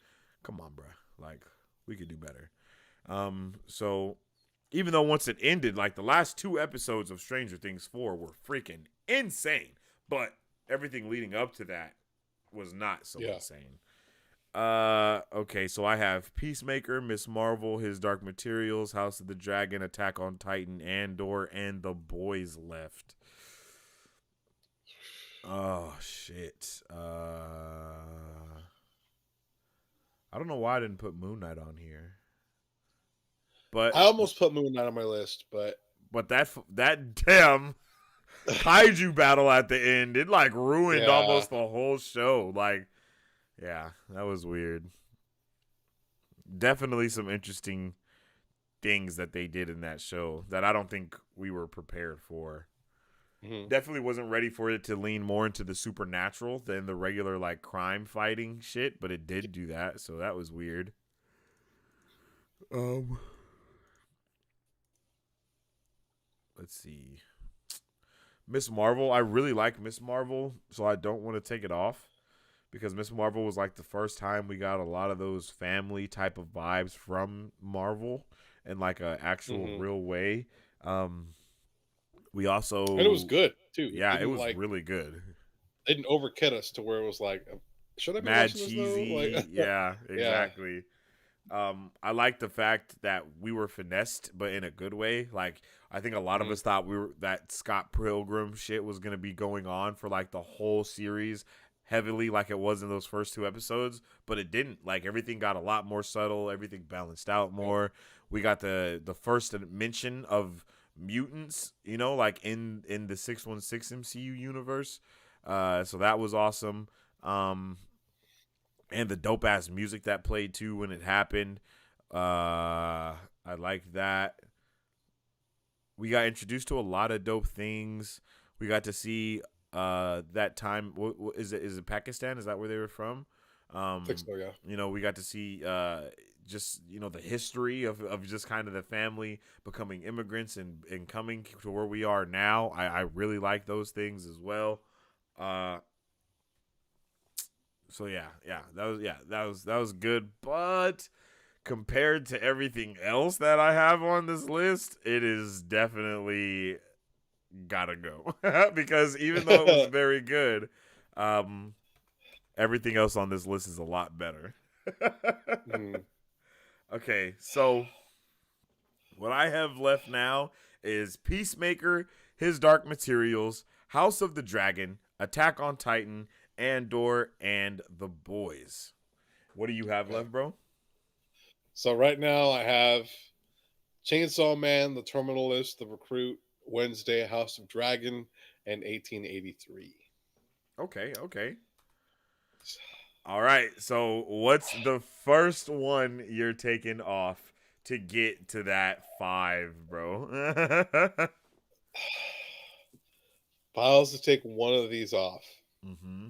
Come on, bro. Like we could do better. So even though once it ended, like the last 2 episodes of Stranger Things 4 were freaking insane, but everything leading up to that was not so insane. Okay, so I have Peacemaker, Miss Marvel, His Dark Materials, House of the Dragon, Attack on Titan, Andor, and The Boys left. Oh shit. I don't know why I didn't put Moon Knight on here. But I almost put Moon Knight on my list, but that damn kaiju battle at the end, it like ruined almost the whole show. Like, yeah, that was weird. Definitely some interesting things that they did in that show that I don't think we were prepared for. Definitely wasn't ready for it to lean more into the supernatural than the regular like crime fighting shit, but it did do that, so that was weird. Let's see. Miss Marvel, I really like Miss Marvel, so I don't want to take it off because Miss Marvel was like the first time we got a lot of those family type of vibes from Marvel in like a actual real way. We also, and it was good too. Yeah, it was like, really good. They didn't overkid us to where it was like, should I be mad watching cheesy? This, yeah, exactly. I like the fact that we were finessed, but in a good way. Like, I think a lot of us thought that Scott Pilgrim shit was gonna be going on for like the whole series heavily, like it was in those first 2 episodes, but it didn't. Like, everything got a lot more subtle, everything balanced out more. We got the first mention of mutants, like in the 616 MCU universe. So that was awesome. And the dope ass music that played too when it happened. I like that. We got introduced to a lot of dope things. We got to see that time. What is it? Is it Pakistan? Is that where they were from? I think so, yeah. We got to see just the history of just kind of the family becoming immigrants and coming to where we are now. I really like those things as well. So that was good, but compared to everything else that I have on this list, it is definitely gotta go because even though it was very good, everything else on this list is a lot better. Okay, so what I have left now is Peacemaker, His Dark Materials, House of the Dragon, Attack on Titan, Andor, and The Boys. What do you have left, bro? So right now I have Chainsaw Man, The Terminal List, The Recruit, Wednesday, House of Dragon, and 1883. Okay. All right. So what's the first one you're taking off to get to that 5, bro? If I was to take one of these off. Mm-hmm.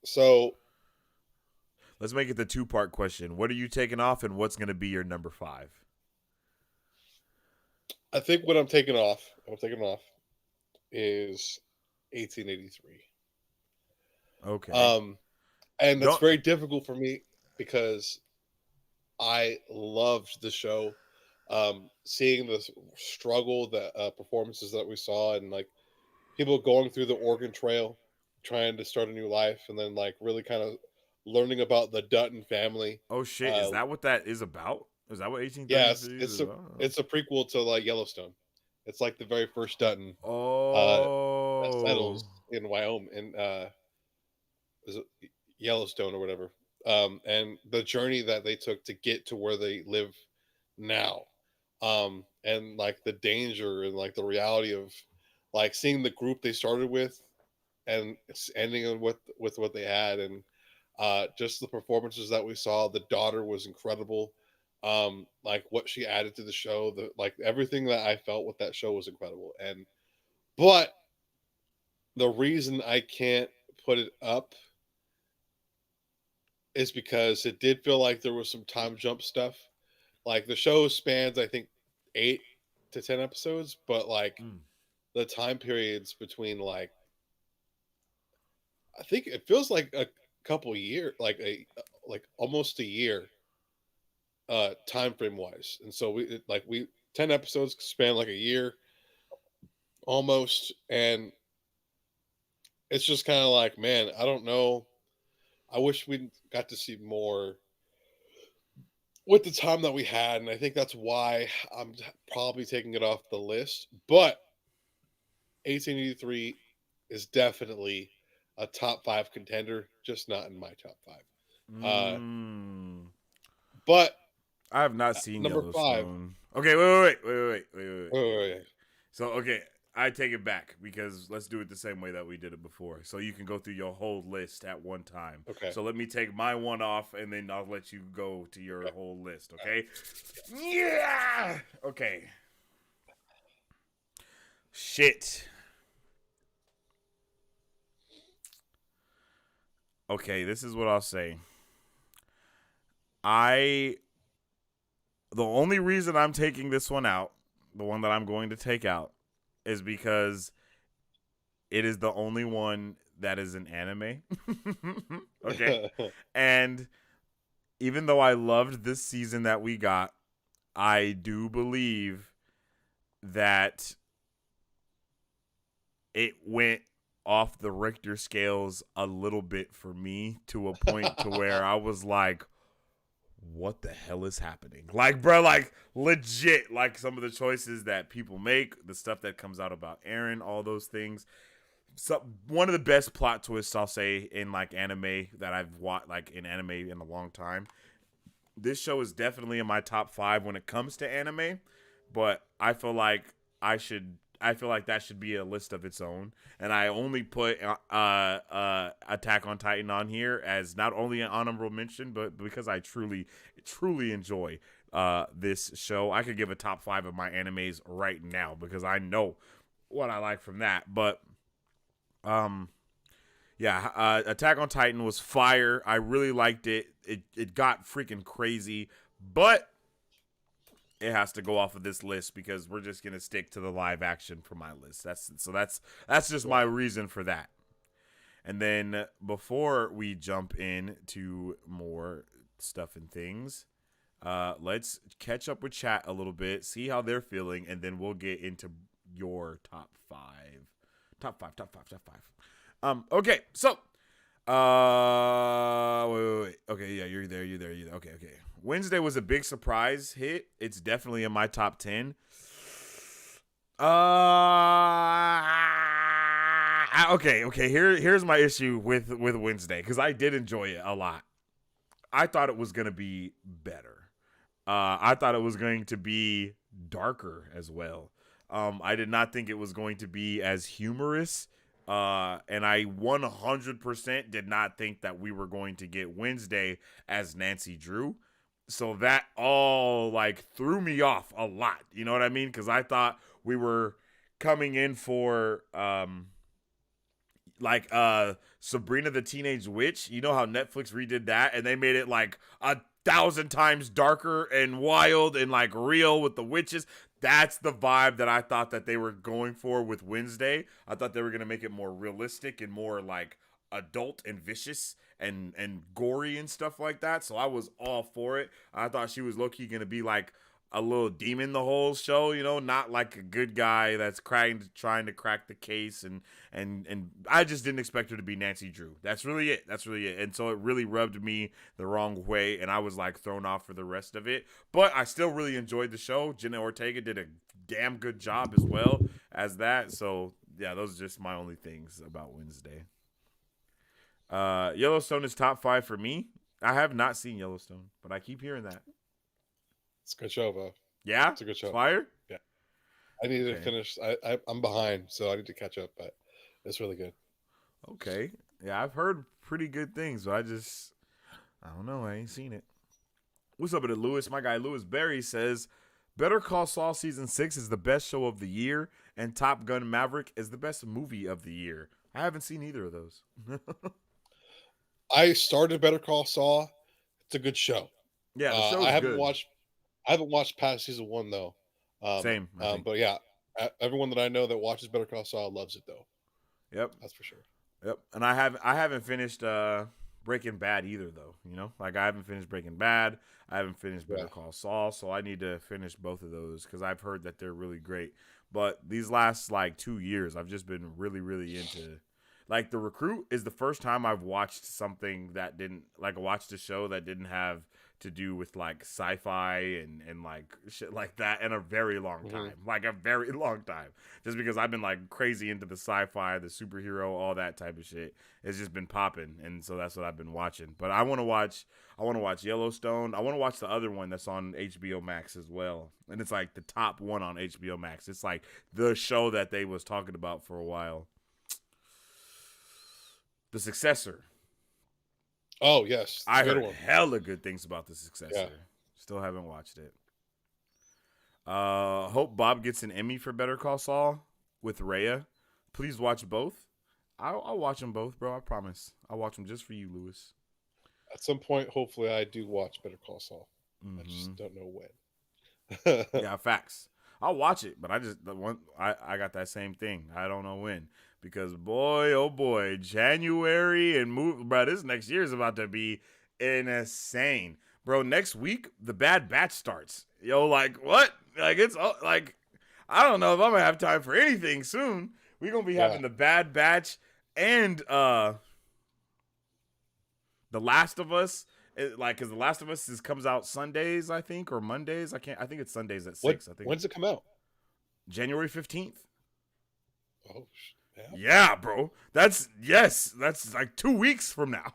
So let's make it the 2-part question. What are you taking off, and what's going to be your number 5? I think what I'm taking off is 1883. Okay. And that's very difficult for me because I loved the show. Seeing the struggle, the performances that we saw, and like people going through the Oregon Trail, trying to start a new life, and then like really kind of learning about the Dutton family. Oh shit! Is that what that is about? Is that what 1833 it's is about? it's a prequel to like Yellowstone. It's like the very first Dutton that Oh. settles in Wyoming, and is it Yellowstone or whatever. And the journey that they took to get to where they live now, and like the danger and like the reality of like seeing the group they started with and it's ending with what they had, and just the performances that we saw. The daughter was incredible. Like what she added to the show, the like everything that I felt with that show was incredible. And but the reason I can't put it up is because it did feel like there was some time jump stuff. Like the show spans, I think, 8 to 10 episodes, but like the time periods between like I think it feels like a couple years, like almost a year, time frame wise. And so we 10 episodes span like a year almost, and it's just kind of like, man, I don't know. I wish we got to see more with the time that we had, and I think that's why I'm probably taking it off the list. But 1883 is definitely a top 5 contender, just not in my top 5. But I have not seen number 5. Yellowstone. Okay, wait. Wait. So, okay, I take it back because let's do it the same way that we did it before. So you can go through your whole list at one time. Okay. So let me take my one off, and then I'll let you go to your whole list, okay? Yeah! Okay. Shit. Okay, this is what I'll say. The only reason I'm taking this one out, the one that I'm going to take out, is because it is the only one that is an anime. Okay. And even though I loved this season that we got, I do believe that it went off the Richter scales a little bit for me, to a point to where I was like, what the hell is happening? Like, bro, like legit, like some of the choices that people make, the stuff that comes out about Aaron, all those things. So one of the best plot twists I'll say in like anime that I've watched, like in anime in a long time. This show is definitely in my top 5 when it comes to anime, but I feel like that should be a list of its own. And I only put Attack on Titan on here as not only an honorable mention, but because I truly enjoy this show. I could give a top 5 of my animes right now because I know what I like from that. But Attack on Titan was fire. I really liked it. It got freaking crazy, but it has to go off of this list because we're just gonna stick to the live action for my list. That's just my reason for that. And then before we jump into more stuff and things, let's catch up with chat a little bit, see how they're feeling, and then we'll get into your top five. Okay, so wait. Okay, yeah, you're there. Okay. Wednesday was a big surprise hit. It's definitely in my top 10. Okay. Here's my issue with Wednesday, because I did enjoy it a lot. I thought it was gonna be better. I thought it was going to be darker as well. I did not think it was going to be as humorous. And I 100% did not think that we were going to get Wednesday as Nancy Drew. So that all like threw me off a lot. You know what I mean? Because I thought we were coming in for Sabrina the Teenage Witch. You know how Netflix redid that and they made it like 1,000 times darker and wild and like real with the witches. That's the vibe that I thought that they were going for with Wednesday. I thought they were going to make it more realistic and more like adult and vicious and gory and stuff like that. So I was all for it. I thought she was low-key going to be like a little demon the whole show, you know, not like a good guy that's trying to crack the case. And I just didn't expect her to be Nancy Drew. That's really it. And so it really rubbed me the wrong way, and I was like thrown off for the rest of it. But I still really enjoyed the show. Jenna Ortega did a damn good job as well as that. So yeah, those are just my only things about Wednesday. Yellowstone is top 5 for me. I have not seen Yellowstone, but I keep hearing that. It's a good show, bro. Yeah? It's a good show. Fire? Yeah. I need to finish. I'm behind, so I need to catch up, but it's really good. Okay. Yeah, I've heard pretty good things, but I don't know. I ain't seen it. What's up with it, Lewis? My guy Lewis Berry says, Better Call Saul Season 6 is the best show of the year, and Top Gun Maverick is the best movie of the year. I haven't seen either of those. I started Better Call Saul. It's a good show. Yeah, the show's I haven't good. I haven't watched past season 1 though. Same. But yeah, everyone that I know that watches Better Call Saul loves it though. Yep, that's for sure. Yep, and I haven't finished Breaking Bad either though. You know, like I haven't finished Breaking Bad. I haven't finished Better Call Saul, so I need to finish both of those because I've heard that they're really great. But these last like 2 years, I've just been really into. Like The Recruit is the first time I've watched something that didn't watched a show that didn't have to do with like sci-fi and like shit like that in a very long time. Like a very long time. Just because I've been like crazy into the sci-fi, the superhero, all that type of shit. It's just been popping, and so that's what I've been watching. But I want to watch Yellowstone. I want to watch the other one that's on HBO Max as well. And it's like the top one on HBO Max. It's like the show that they was talking about for a while. The Successor. Oh, yes. I heard hella good things about The Successor. Yeah. Still haven't watched it. Hope Bob gets an Emmy for Better Call Saul with Rhea. Please watch both. I'll watch them both, bro. I promise. I'll watch them just for you, Lewis. At some point, hopefully, I do watch Better Call Saul. I just don't know when. Yeah, facts. I'll watch it, but I got that same thing. I don't know when. Because boy, oh boy, January and bro, this next year is about to be insane. Bro, next week, The Bad Batch starts. Yo, like, what? Like, it's, like, I don't know if I'm going to have time for anything soon. We're going to be having The Bad Batch, and The Last of Us, because The Last of Us comes out Sundays, I think, or Mondays. I think it's Sundays at 6. I think When's it come out? January 15th. Oh, Yeah, bro. That's like 2 weeks from now.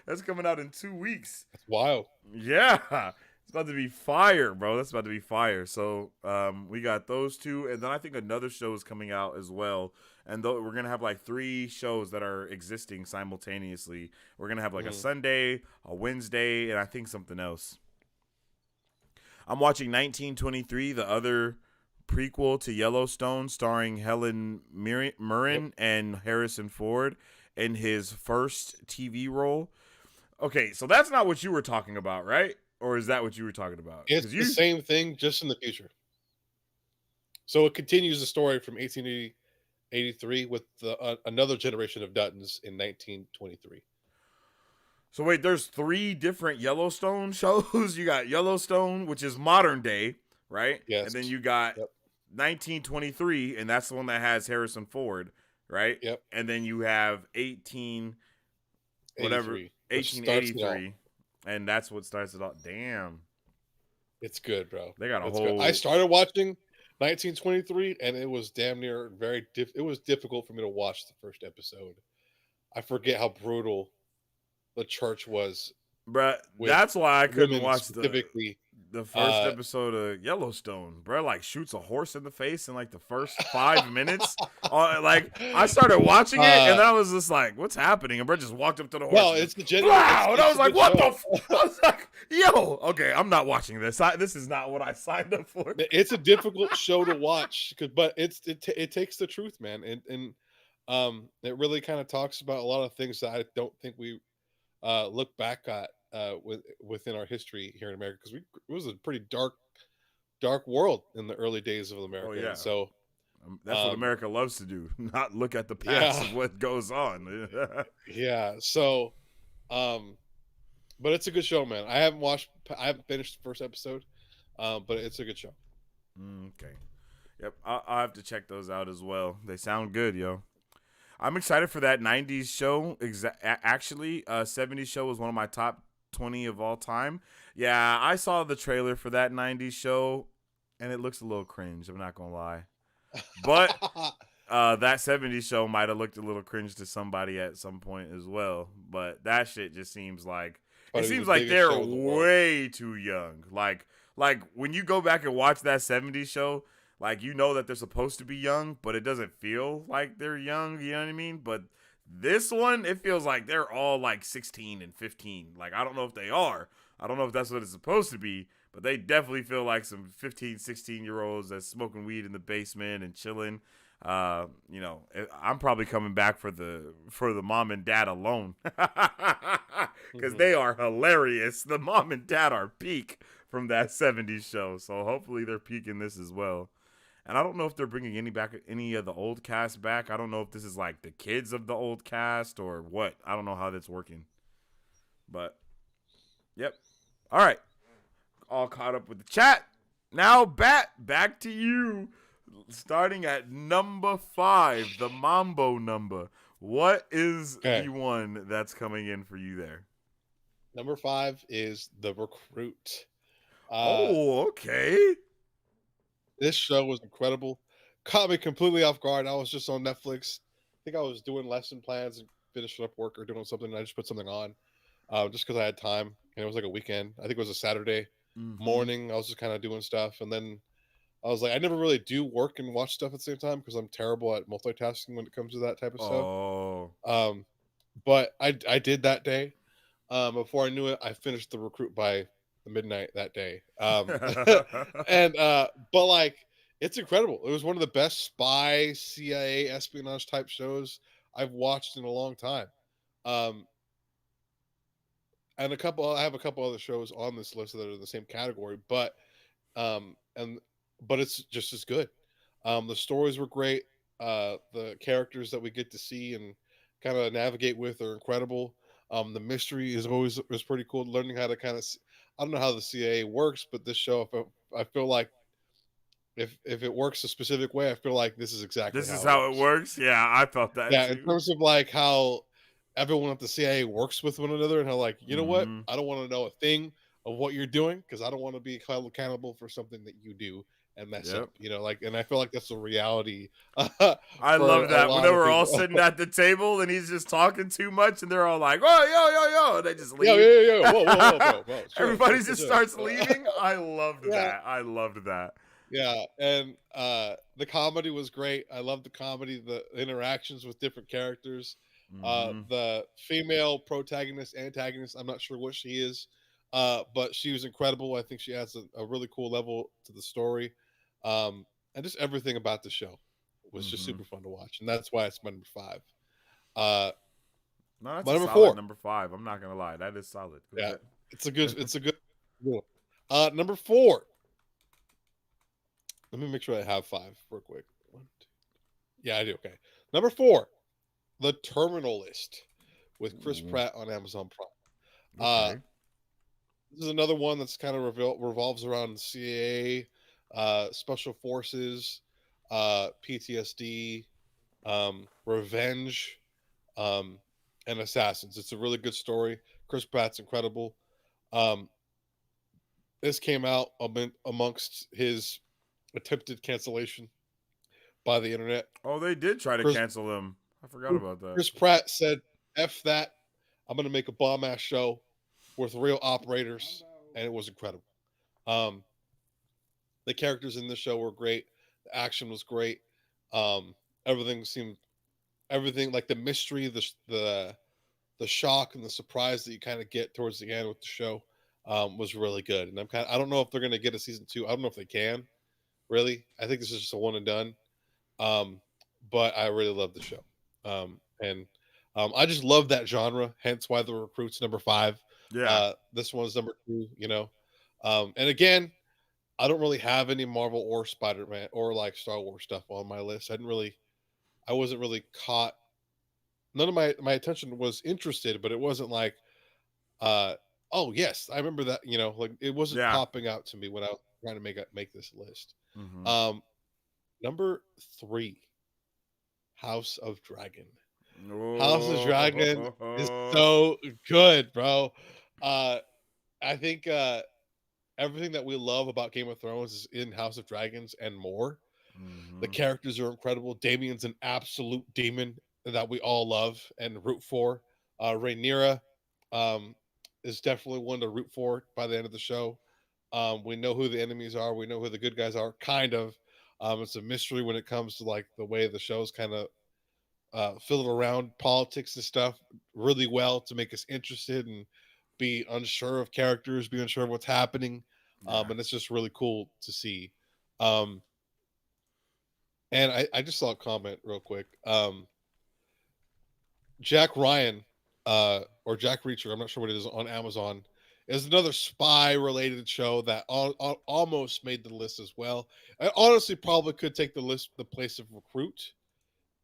That's coming out in 2 weeks. that's wild. Yeah. It's about to be fire, bro. That's about to be fire. So, we got those two, and then I think another show is coming out as well. And we're gonna have like 3 shows that are existing simultaneously. We're gonna have like a Sunday, a Wednesday, and I think something else. I'm watching 1923, the other prequel to Yellowstone, starring Helen Mirren and Harrison Ford in his first TV role. Okay, so that's not what you were talking about, right? Or is that what you were talking about? It's the same thing, just in the future. So it continues the story from 1883 with another generation of Duttons in 1923. So wait, there's 3 different Yellowstone shows. You got Yellowstone, which is modern day, right? Yes. And then you got 1923, and that's the one that has Harrison Ford, right? Yep. And then you have 1883, and that's what starts it off. Damn, it's good, bro. They got a it's whole. Good. I started watching 1923, and it was damn near it was difficult for me to watch the first episode. I forget how brutal the church was, bruh. That's why I couldn't watch the first episode of Yellowstone. Bruh, like shoots a horse in the face in like the first 5 minutes. Like I started watching it, and then I was just like, "What's happening?" And bruh just walked up to the horse. Well, it's the general. Wow, and I was like, "What the?" I was like, "Yo, okay, I'm not watching this. This is not what I signed up for." It's a difficult show to watch, but it takes the truth, man, and it really kind of talks about a lot of things that I don't think we look back at within our history here in America, because it was a pretty dark world in the early days of America. Oh, yeah. And so that's what America loves to do, not look at the past of what goes on. Yeah. So, but it's a good show, man. I haven't finished the first episode, but it's a good show. Okay. Yep. I'll have to check those out as well. They sound good, yo. I'm excited for that 90s show. Actually, 70s show was one of my top 20 of all time. Yeah, I saw the trailer for that 90s show, and it looks a little cringe. I'm not going to lie. But that 70s show might have looked a little cringe to somebody at some point as well. But that shit just seems like... It seems like they're way too young. Like when you go back and watch that 70s show... Like, you know that they're supposed to be young, but it doesn't feel like they're young, you know what I mean? But this one, it feels like they're all like 16 and 15. Like, I don't know if they are. I don't know if that's what it's supposed to be, but they definitely feel like some 15, 16-year-olds that's smoking weed in the basement and chilling. You know, I'm probably coming back for the mom and dad alone. Because they are hilarious. The mom and dad are peak from that 70s show. So hopefully they're peaking this as well. And I don't know if they're bringing any of the old cast back. I don't know if this is like the kids of the old cast or what. I don't know how that's working. But, yep. All right. All caught up with the chat. Now, back to you. Starting at number 5, the Mambo number. What is the one that's coming in for you there? Number 5 is The Recruit. Okay. This show was incredible. Caught me completely off guard. I was just on Netflix. I think I was doing lesson plans and finishing up work or doing something. And I just put something on just because I had time. And it was like a weekend. I think it was a Saturday morning. I was just kind of doing stuff. And then I was like, I never really do work and watch stuff at the same time because I'm terrible at multitasking when it comes to that type of stuff. But I did that day. Before I knew it, I finished The Recruit by midnight that day. And but like, it's incredible. It was one of the best spy CIA espionage type shows I've watched in a long time. And I have a couple other shows on this list that are in the same category, but it's just as good. The stories were great. The characters that we get to see and kind of navigate with are incredible. The mystery is pretty cool. Learning how to kind of, I don't know how the CIA works, but this show, I feel like if it works a specific way, I feel like this is exactly This how is it how it works. works. Yeah, I felt that Yeah, in too. terms of like how everyone at the CIA works with one another, and how like, you know what, Mm-hmm. I don't want to know a thing of what you're doing because I don't want to be held accountable for something that you do and mess Yep. up. Like, and I feel like that's a reality I for love a that when they lot of were all people. sitting at the table and he's just talking too much and they're all like, "Oh, yo," and they just Yo, leave. yo, yo, yo, whoa, bro, chill, Everybody chill, chill, just chill. starts leaving. I loved Yeah, that. I loved that. yeah, and the comedy was great. I love the comedy, the interactions with different characters. Mm-hmm. The female protagonist, antagonist, I'm not sure what she is, but she was incredible. I think she adds a really cool level to the story, and just everything about the show was just Mm-hmm. super fun to watch, and that's why it's my number 5. Uh, No, that's my a number solid 4, number 5. I'm not gonna lie, that is solid. Go yeah, ahead. it's a good one. Number 4. Let me make sure I have 5 real quick. One, two. Yeah, I do. Okay. Number 4, The Terminal List with Chris Ooh, Pratt on Amazon Prime. Uh, okay. this is another one that's kind of revolves around the CIA, special forces, PTSD, revenge, um, and assassins. It's a really good story. Chris Pratt's incredible. Um, this came out amongst his attempted cancellation by the internet. Oh, they did try to Chris, cancel him. I forgot about that. Chris Pratt said, "F that. I'm going to make a bomb ass show with real operators," and it was incredible. Um, the characters in the show were great. The action was great. Um, everything seemed everything like the mystery, the shock and the surprise that you kind of get towards the end with the show was really good. And I don't know if they're going to get a season 2. I don't know if they can really. I think this is just a one and done. Um, but I really love the show. And I just love that genre, hence why the recruit's number 5. Yeah. This one's number 2, you know. And again, I don't really have any Marvel or Spider-Man or like Star Wars stuff on my list. I wasn't really caught. None of my attention was interested, but it wasn't like, uh, oh yes, I remember that. Like it wasn't Yeah. popping out to me when I was trying to make this list. Mm-hmm. Um, Number 3, House of Dragon. House of Dragon is Oh. so good, bro. Uh, I think everything that we love about Game of Thrones is in House of Dragons and more. The Mm-hmm. characters are incredible. Damien's an absolute demon that we all love and root for. Rhaenyra um, is definitely one to root for by the end of the show. We know who the enemies are. We know who the good guys are, kind of. It's a mystery when it comes to like the way the show's kind of fiddled around politics and stuff really well to make us interested and be unsure of characters, be unsure of what's happening. Yeah. And it's just really cool to see. Um, and I just saw a comment real quick. Jack Ryan, or Jack Reacher, I'm not sure what it is, on Amazon, is another spy related show that almost made the list as well. I honestly probably could take the place of Recruit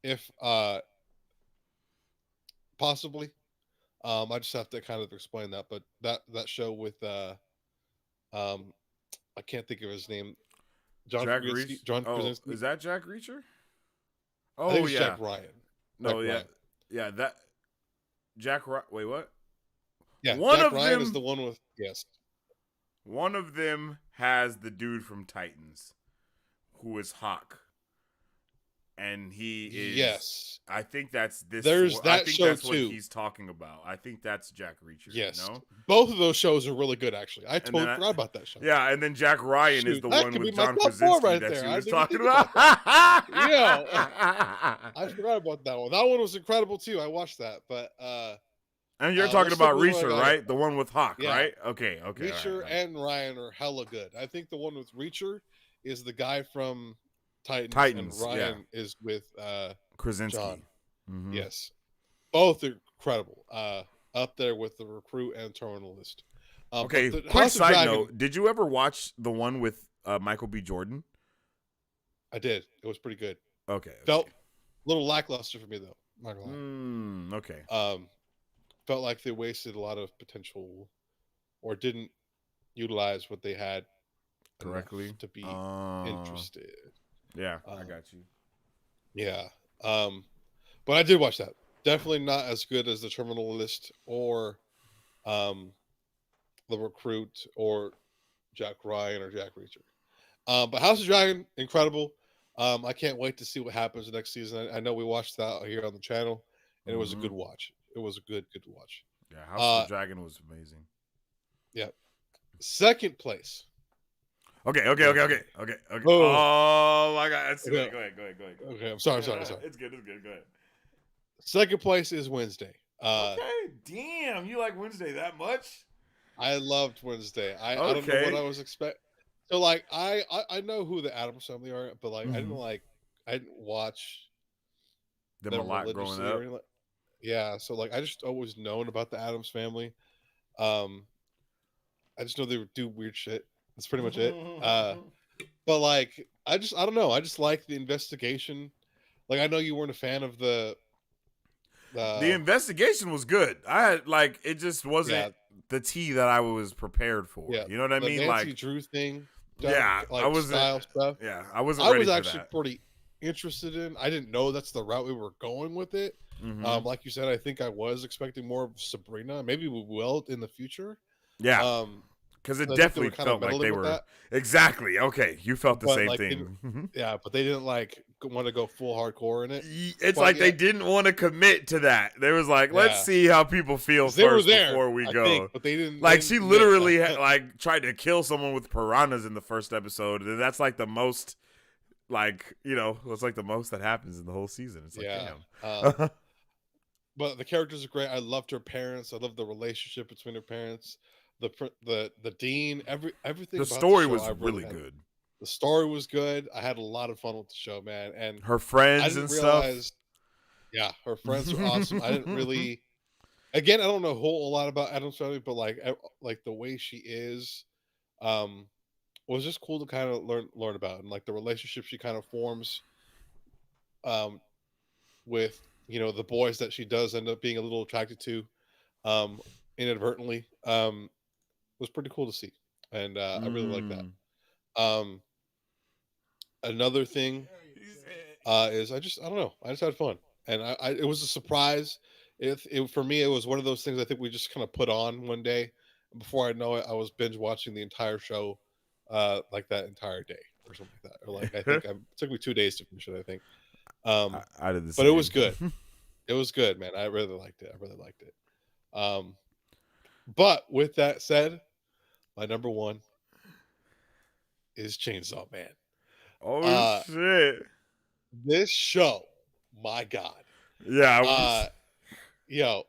if possibly. I just have to kind of explain that, but that show with um, I can't think of his name. Jack Reach. John Oh, Krasinski. is that Jack Reacher? I think Oh it's yeah. Jack Ryan. Jack No, yeah, Ryan. yeah. That Wait, what? Yeah, One Jack of Ryan is them. the one with yes. One of them has the dude from Titans, who is Hawk, and he is. Yes. I think that's this. There's I that think show that's what too. he's talking about. I think that's Jack Reacher. Yes. No. Both of those shows are really good actually. I And then totally forgot about that show. yeah, and then Jack Ryan is Shoot, the that one could be with my John top 4 Krasinski right that there. she I was didn't even talking think about. about that. Yeah. I forgot about that one. That one was incredible too. I watched that. But And you're talking let's stick about with one I Reacher, got here. right? The one with Hawk, Yeah. right? Okay, all Reacher right. and Ryan are hella good. I think the one with Reacher is the guy from Titans, and Titans, yeah. Ryan is with Krasinski. John. Mm-hmm. Yes. Both are incredible. Up there with the Recruit and Terminal List. Okay, but the quick House of side Dragon, note. Did you ever watch the one with Michael B. Jordan? I did. It was pretty good. Okay. Felt a little lackluster for me though. Not gonna lie. Okay. Felt like they wasted a lot of potential or didn't utilize what they had. correctly. to be interested. Yeah, I Um, got you. yeah. But I did watch that. Definitely not as good as the Terminal List or um, the Recruit or Jack Ryan or Jack Reacher. But House of Dragon, incredible. I can't wait to see what happens next season. I know we watched that here on the channel, and it was a Mm-hmm. good watch. It was a good watch. Yeah, House of the Uh, Dragon was amazing. yeah. Second place. Okay. Oh, Oh my God, that's too okay. late. Go ahead. Okay. I'm sorry. It's good. Go ahead. Second place is Wednesday. Okay, damn, you like Wednesday that much? I loved Wednesday. I don't know what Okay. I was expecting. So like I know who the Adams family are, but like Mm-hmm. I didn't watch Them a them lot growing religiously or up. anything. Yeah, so like I just always known about the Adams family. Um, I just know they would do weird shit. That's pretty much it. But like I don't know. I just like the investigation. Like I know you weren't a fan of The the investigation was good. I had like it just wasn't yeah the tea that I was prepared for. yeah You know what I the mean? Nancy Like, Drew thing stuff yeah, I like wasn't. style stuff. Yeah, I wasn't I ready was for actually that. pretty interested in. I didn't know that's the route we were going with it. Mm-hmm. Like you said, I think I was expecting more of Sabrina. Maybe we will in the future. Yeah, Um, because it I think they were definitely kind of felt like they meddling with were that, exactly okay. You felt the but same like, didn't, thing. yeah, but they didn't like want to go full hardcore in it It's quite like they yet. didn't want to commit to that. They was like, let's Yeah, see how people feel because they were first there, before we I think, go. but they didn't. They Like didn't she commit. literally like tried to kill someone with piranhas in the first episode, and that's like the most, like it's like the most that happens in the whole season. It's like Yeah. damn. But the characters are great. I loved her parents. I loved the relationship between her parents. The dean. Everything The about the story show. was I really really had. good. The story was good. I had a lot of fun with the show, man. And Her I friends didn't and stuff. realize, yeah, her friends are awesome. I didn't really, again, I don't know a whole lot about Adam's family, but like the way she is, um, was just cool to kind of learn about, and like the relationship she kind of forms, um, with the boys that she does end up being a little attracted to, um, inadvertently, was pretty cool to see, and I really like that. Mm. Um, Another thing is I don't know. I just had fun, and it was a surprise. It for me, it was one of those things I think we just kind of put on one day. And before I know it, I was binge watching the entire show, like that entire day or something like that. Or like it took me 2 days to finish it. I think, I did the but it same. was good. It was good, man. I really liked it. Um, but with that said, my number one is Chainsaw Man. Oh Uh, shit! this show, my God. Yeah, I Uh, was yo,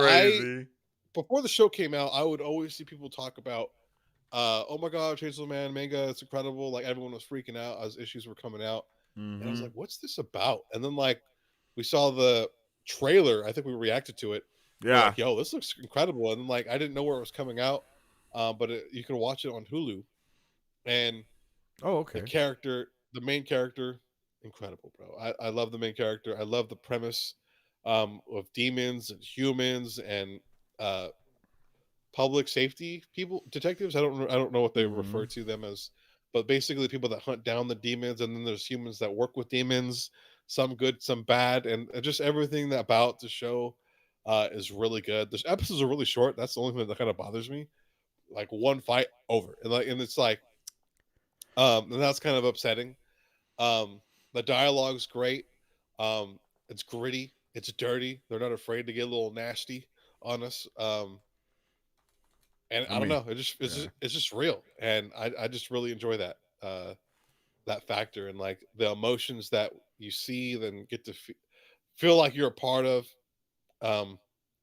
I crazy. before the show came out, I would always see people talk about, oh my God, Chainsaw Man manga, it's incredible. Like everyone was freaking out as issues were coming out, and I was Mm-hmm. like, what's this about? And then like we saw the trailer. I think we reacted to it. We are Yeah. like, yo, this looks incredible. And then, like I didn't know where it was coming out, but you can watch it on Hulu, and Oh, okay. the main character, incredible, bro. I love the main character. I love the premise, of demons and humans and uh, public safety people, detectives. I don't know what they Mm-hmm. refer to them as, but basically people that hunt down the demons, and then there's humans that work with demons, some good, some bad, and just everything that about the show is really good. The episodes are really short. That's the only thing that kind of bothers me. Like one fight over, and it's like, and that's kind of upsetting. The dialogue's great. It's gritty. It's dirty. They're not afraid to get a little nasty on us. And I I don't mean, know. yeah. It's just real, and I just really enjoy that that factor, and like the emotions that you see, then get to feel like you're a part of. Um,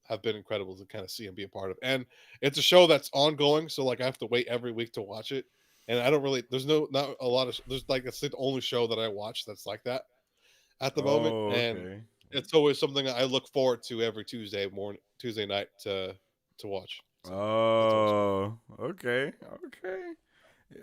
have been incredible to kind of see and be a part of, and it's a show that's ongoing. So like I have to wait every week to watch it, and I don't really. There's not a lot of. There's like it's the only show that I watch that's like that at the moment, Oh, and okay. it's always something I look forward to every Tuesday night to watch. So that's always fun. Oh, okay.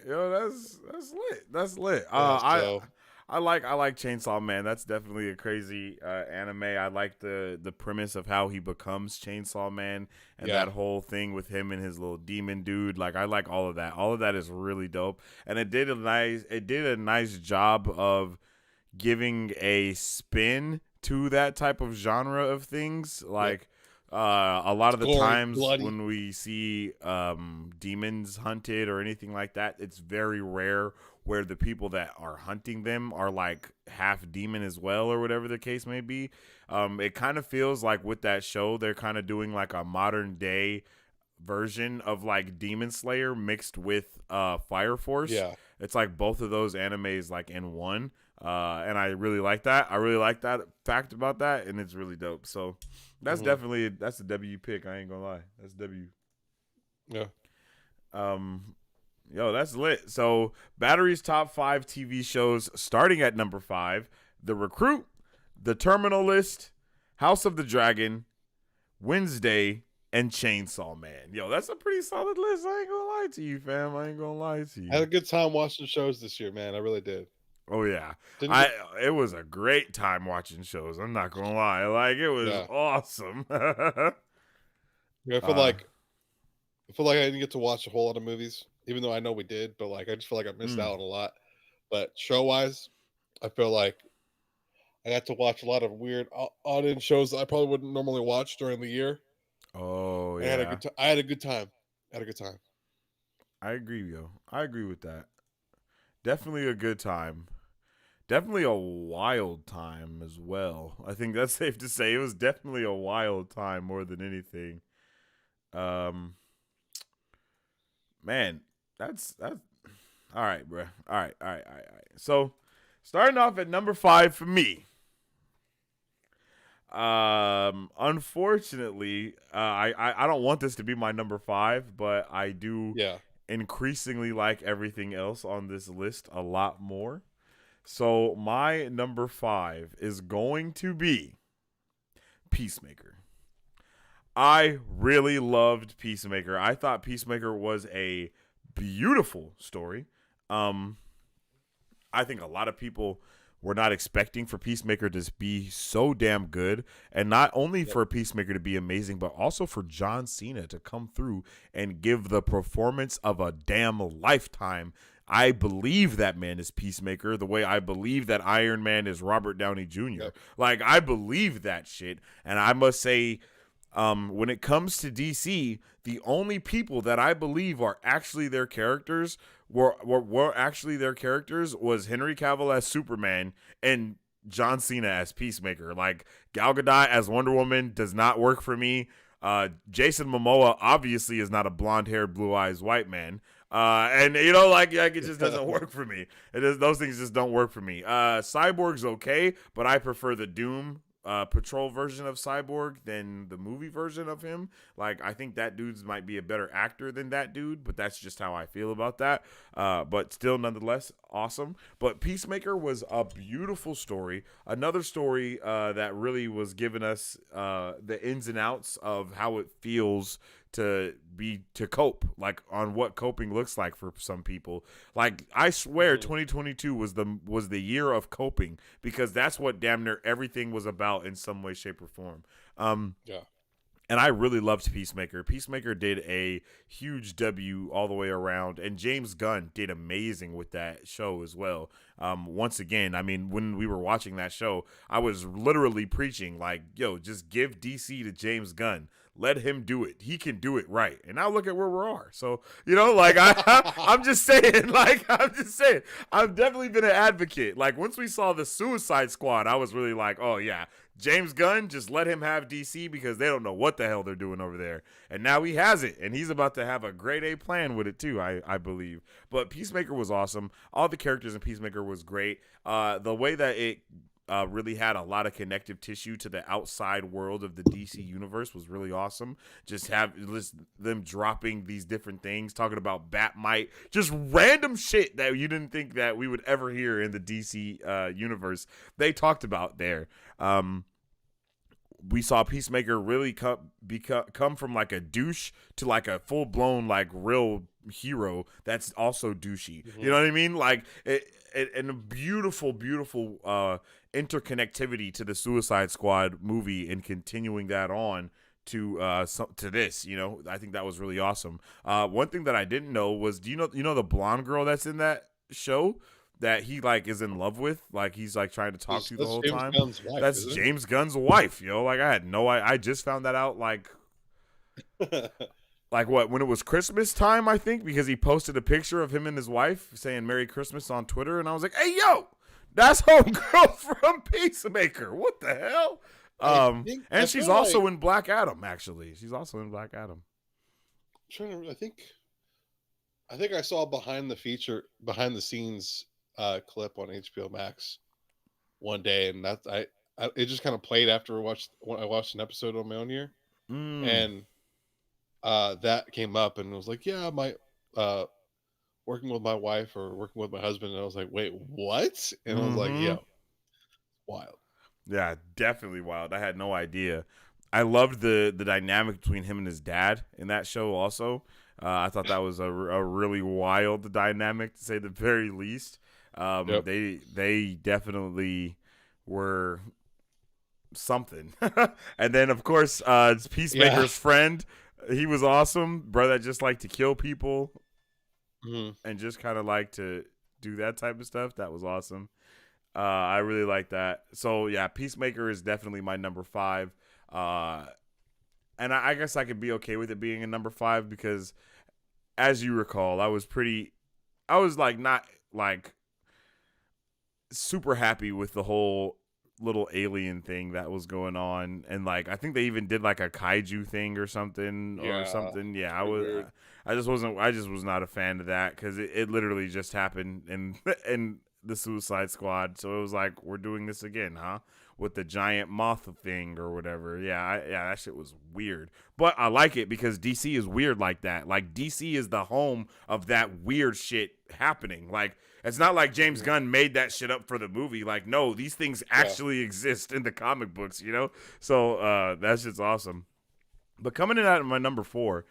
Yo, that's lit. That's lit. Yeah. I So I like Chainsaw Man. That's definitely a crazy anime. I like the premise of how he becomes Chainsaw Man and Yeah. that whole thing with him and his little demon dude. Like I like all of that. All of that is really dope. And it did a nice job of giving a spin to that type of genre of things. Yep. Like a lot of the Gory, times bloody. when we see demons hunted or anything like that, it's very rare where the people that are hunting them are like half demon as well, or whatever the case may be. It kind of feels like with that show, they're kind of doing like a modern day version of like Demon Slayer mixed with Fire Force. Yeah. It's like both of those animes like in one. And I really like that. I really like that fact about that, and it's really dope. So that's definitely that's a W pick. I ain't gonna lie. That's W. Yeah. Yo, that's lit. So Battery's top 5 TV shows starting at number 5: The Recruit, The Terminal List, House of the Dragon, Wednesday, and Chainsaw Man. Yo, that's a pretty solid list. I ain't gonna lie to you, fam. I ain't gonna lie to you. I had a good time watching shows this year, man. I really did. Oh yeah, Didn't it was a great time watching shows. I'm not gonna lie, like it was awesome. Yeah, I feel like I didn't get to watch a whole lot of movies, even though I know we did. But like, I just feel like I missed out on a lot. But show wise, I feel like I got to watch a lot of weird odd-end shows that I probably wouldn't normally watch during the year. Oh I yeah, had a good time. I had a good time. I agree, yo. I agree with that. Definitely a good time. Definitely a wild time as well. I think that's safe to say. It was definitely a wild time more than anything. Man, that's all right, bro. All right. So, starting off at number 5 for me. Unfortunately, I don't want this to be my number 5, but I do increasingly like everything else on this list a lot more. So my number 5 is going to be Peacemaker. I really loved Peacemaker. I thought Peacemaker was a beautiful story. I think a lot of people were not expecting for Peacemaker to be so damn good, and not only for Peacemaker to be amazing, but also for John Cena to come through and give the performance of a damn lifetime. I believe that man is Peacemaker the way I believe that Iron Man is Robert Downey Jr. Like, I believe that shit, and I must say, when it comes to DC, the only people that I believe are actually their characters were actually their characters was Henry Cavill as Superman and John Cena as Peacemaker. Like, Gal Gadot as Wonder Woman does not work for me. Jason Momoa obviously is not a blonde-haired, blue-eyes white man. And you know, like it just doesn't work for me. Those things just don't work for me. Cyborg's okay, but I prefer the Doom Patrol version of Cyborg than the movie version of him. Like, I think that dude's might be a better actor than that dude, but that's just how I feel about that. But still, nonetheless, awesome. But Peacemaker was a beautiful story. Another story that really was giving us the ins and outs of how it feels to cope, like on what coping looks like for some people. Like, I swear 2022 was the year of coping, because that's what damn near everything was about in some way, shape, or form. And I really loved Peacemaker. Peacemaker did a huge W all the way around, and James Gunn did amazing with that show as well. Once again, I mean, when we were watching that show, I was literally preaching like, yo, just give DC to James Gunn. Let him do it. He can do it right. And now look at where we are. So, you know, like, I'm just saying, I've definitely been an advocate. Like, once we saw the Suicide Squad, I was really like, oh, yeah, James Gunn, just let him have DC, because they don't know what the hell they're doing over there. And now he has it, and he's about to have a grade A plan with it too, I believe. But Peacemaker was awesome. All the characters in Peacemaker was great. The way that it really had a lot of connective tissue to the outside world of the DC universe was really awesome. Just them dropping these different things, talking about Batmite, just random shit that you didn't think that we would ever hear in the DC universe. They talked about there. we saw Peacemaker really come from like a douche to like a full blown like real hero that's also douchey. You know what I mean? Like and a beautiful interconnectivity to the Suicide Squad movie and continuing that on to this. You know, I think that was really awesome. One thing that I didn't know was, do you know the blonde girl that's in that show that he like is in love with, like he's like trying to talk to the whole James time? Gunn's wife, That's isn't it? James Gunn's wife, yo. Like I just found that out like like what, when it was Christmas time, I think, because he posted a picture of him and his wife saying Merry Christmas on Twitter, and I was like, hey yo, that's homegirl from Peacemaker. What the hell? And she's also in Black Adam, actually. She's also in Black Adam. I think I saw behind the scenes clip on HBO Max one day, and it just kind of played after I watched an episode on my own here, and that came up, and it was like, yeah, my working with my wife or working with my husband, and I was like, wait, what? And I was like, yeah, wild. Yeah, definitely wild. I had no idea. I loved the dynamic between him and his dad in that show also. I thought that was a really wild dynamic, to say the very least. Yep. They definitely were something. And then, of course, Peacemaker's friend, he was awesome. Brother that just liked to kill people and just kind of like to do that type of stuff. That was awesome. I really like that. So, yeah, Peacemaker is definitely my number 5. And I guess I could be okay with it being a number 5 because, as you recall, I was like not like super happy with the whole little alien thing that was going on, and like I think they even did like a kaiju thing or something. Yeah, I just was not a fan of that because it literally just happened in the Suicide Squad. So it was like, we're doing this again, huh? With the giant moth thing or whatever. Yeah, that shit was weird. But I like it because DC is weird like that. Like, DC is the home of that weird shit happening. Like, it's not like James Gunn made that shit up for the movie. Like, no, these things actually exist in the comic books, you know? So that shit's awesome. But coming in at my number 4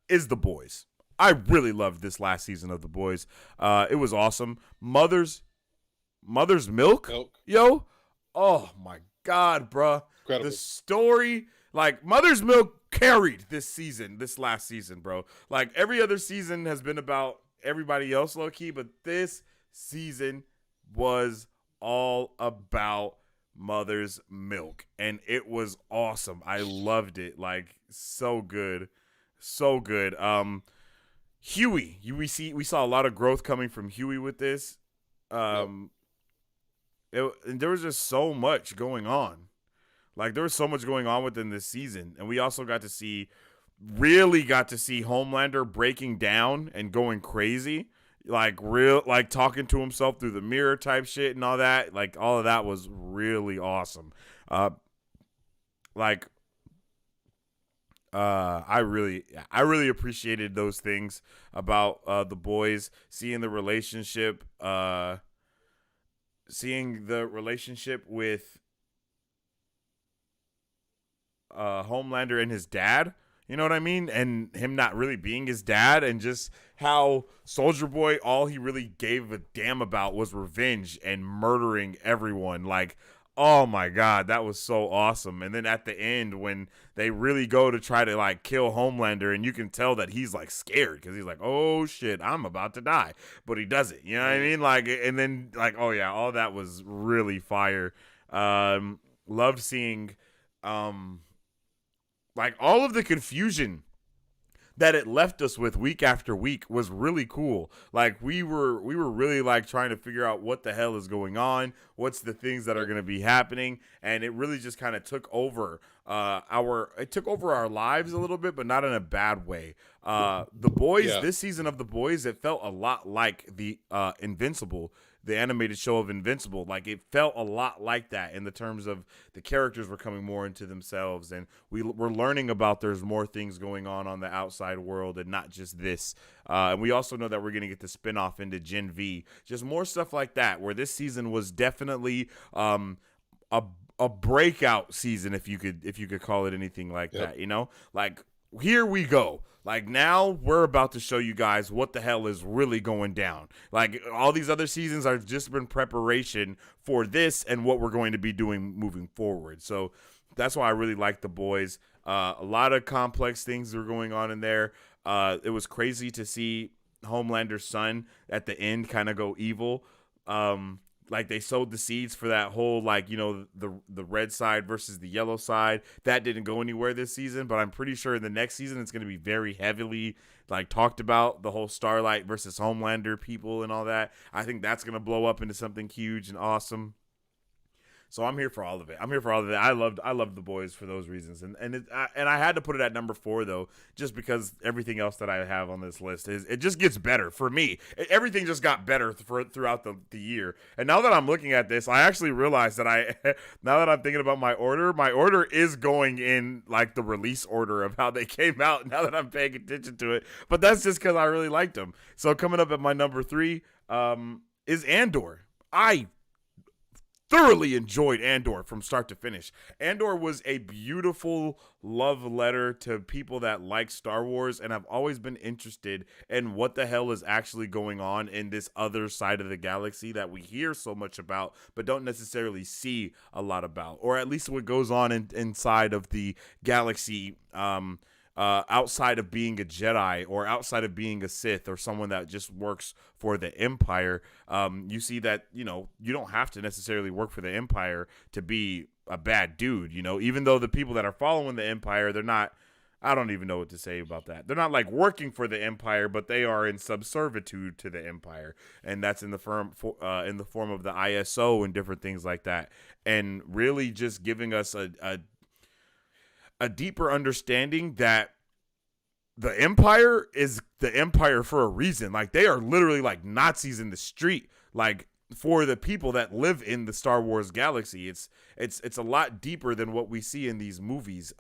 is The Boys. I really loved this last season of The Boys. It was awesome. Mother's Milk? Yo. Oh, my God, bruh. Incredible. The story, like, Mother's Milk carried this last season, bro. Like, every other season has been about everybody else, low-key, but this season was all about Mother's Milk, and it was awesome. I loved it. Like, so good. So good. Huey, we saw a lot of growth coming from Huey with this. And there was just so much going on. Like, there was so much going on within this season. And we also really got to see Homelander breaking down and going crazy. Like, talking to himself through the mirror type shit and all that. Like, all of that was really awesome. I really appreciated those things about The Boys, seeing the relationship with Homelander and his dad, you know what I mean? And him not really being his dad, and just how Soldier Boy, all he really gave a damn about was revenge and murdering everyone. Like, oh my God, that was so awesome. And then at the end, when they really go to try to like kill Homelander, and you can tell that he's like scared because he's like, oh shit, I'm about to die. But he doesn't, you know what I mean? Like, and then like, oh yeah, all that was really fire. Loved seeing like all of the confusion that it left us with week after week was really cool. Like, we were really like trying to figure out what the hell is going on, what's the things that are going to be happening, and it really just kind of took over our lives a little bit, but not in a bad way. The Boys, this season of The Boys, it felt a lot like the Invincible, the animated show of Invincible. Like, it felt a lot like that in the terms of the characters were coming more into themselves, and we're learning about there's more things going on the outside world and not just this. And we also know that we're going to get the spinoff into Gen V, just more stuff like that, where this season was definitely a a breakout season, if you could call it anything like that, you know? Like, here we go. Like, now we're about to show you guys what the hell is really going down. Like, all these other seasons are just been preparation for this and what we're going to be doing moving forward. So that's why I really like The Boys. A lot of complex things were going on in there. It was crazy to see Homelander's son at the end kind of go evil. Like, they sowed the seeds for that whole, like, you know, the red side versus the yellow side. That didn't go anywhere this season, but I'm pretty sure in the next season it's going to be very heavily, like, talked about, the whole Starlight versus Homelander people and all that. I think that's going to blow up into something huge and awesome. So I'm here for all of it. I loved The Boys for those reasons, and I had to put it at number 4 though, just because everything else that I have on this list it just gets better for me. Everything just got better throughout the year. And now that I'm looking at this, I actually realize that now that I'm thinking about my order is going in like the release order of how they came out. Now that I'm paying attention to it, but that's just because I really liked them. So coming up at my number 3 is Andor. I thoroughly enjoyed Andor from start to finish. Andor was a beautiful love letter to people that like Star Wars and have always been interested in what the hell is actually going on in this other side of the galaxy that we hear so much about but don't necessarily see a lot about, or at least what goes on inside of the galaxy, outside of being a Jedi or outside of being a Sith or someone that just works for the Empire. You see that, you know, you don't have to necessarily work for the Empire to be a bad dude, you know, even though the people that are following the Empire, they're not, I don't even know what to say about that. They're not like working for the Empire, but they are in subservitude to the Empire. And that's in the form of the ISO and different things like that. And really just giving us a deeper understanding that the Empire is the Empire for a reason. Like, they are literally like Nazis in the street, like, for the people that live in the Star Wars galaxy. It's a lot deeper than what we see in these movies.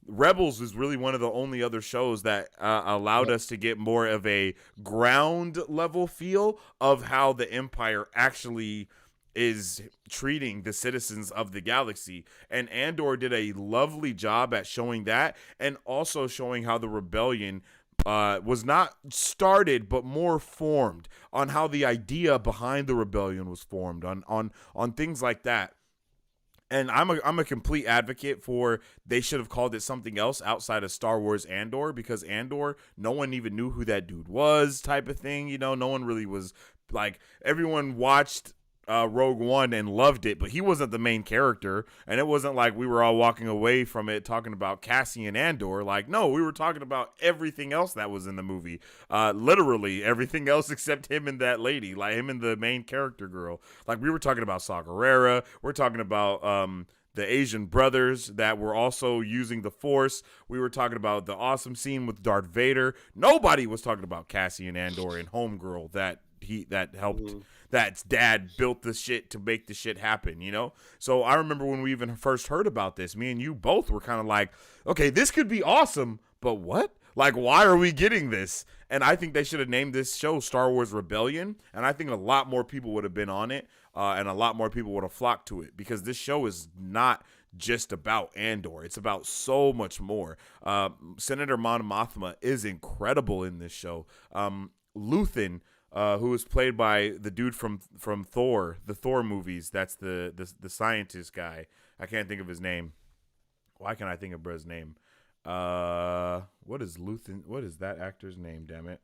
Rebels is really one of the only other shows that allowed us to get more of a ground level feel of how the Empire actually is treating the citizens of the galaxy. And Andor did a lovely job at showing that, and also showing how the rebellion was not started but more formed, on how the idea behind the rebellion was formed, on things like that. And I'm a complete advocate for, they should have called it something else outside of Star Wars Andor, because Andor, no one even knew who that dude was, type of thing, you know. No one really was, like, everyone watched Rogue One and loved it, but he wasn't the main character, and it wasn't like we were all walking away from it talking about Cassian Andor. Like, no, we were talking about everything else that was in the movie, literally everything else except him and that lady, like him and the main character girl. Like, we were talking about Saw Gerrera, we're talking about the Asian brothers that were also using the Force. We were talking about the awesome scene with Darth Vader. Nobody was talking about Cassian Andor and Homegirl that helped. That's dad built the shit to make the shit happen, you know? So I remember when we even first heard about this, me and you both were kind of like, okay, this could be awesome, but what? Like, why are we getting this? And I think they should have named this show Star Wars Rebellion, and I think a lot more people would have been on it, and a lot more people would have flocked to it, because this show is not just about Andor. It's about so much more. Senator Mon Mothma is incredible in this show. Luthen, who was played by the dude from Thor, the Thor movies. That's the scientist guy. I can't think of his name. Why can't I think of his name? What is Luthen? What is that actor's name? Damn it.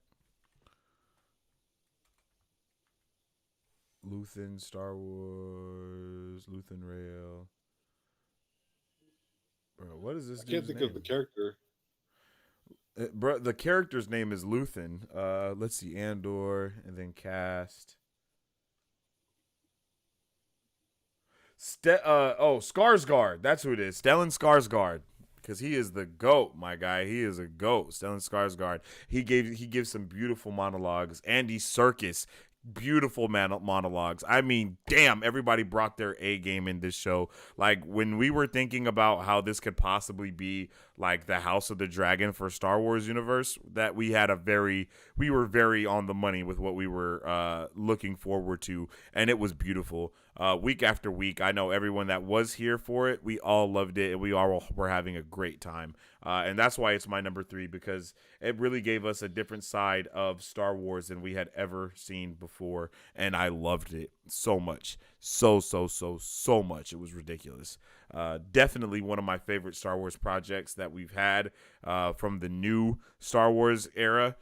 Luthen, Star Wars, Luthen Rail. Bro, what is this? I can't think of the character. Bro, the character's name is Luthen. Let's see, Andor, and then cast. Skarsgård. That's who it is. Stellan Skarsgård, because he is the GOAT, my guy. He is a GOAT. Stellan Skarsgård. He gives some beautiful monologues. Andy Serkis beautiful monologues. I mean, damn, everybody brought their A game in this show. Like when we were thinking about how this could possibly be like the House of the Dragon for Star Wars universe, that we were very on the money with what we were looking forward to, and it was beautiful. Week after week, I know everyone that was here for it, we all loved it, and we all were having a great time. And that's why it's my number 3, because it really gave us a different side of Star Wars than we had ever seen before, and I loved it so much, so much. It was ridiculous. Definitely one of my favorite Star Wars projects that we've had from the new Star Wars era,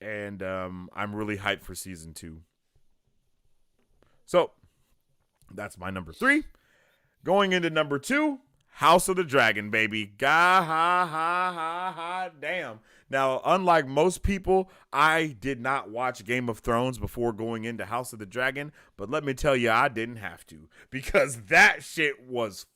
and I'm really hyped for season 2. So that's my number 3. Going into number 2, House of the Dragon, baby. Damn. Now, unlike most people, I did not watch Game of Thrones before going into House of the Dragon, but let me tell you, I didn't have to, because that shit was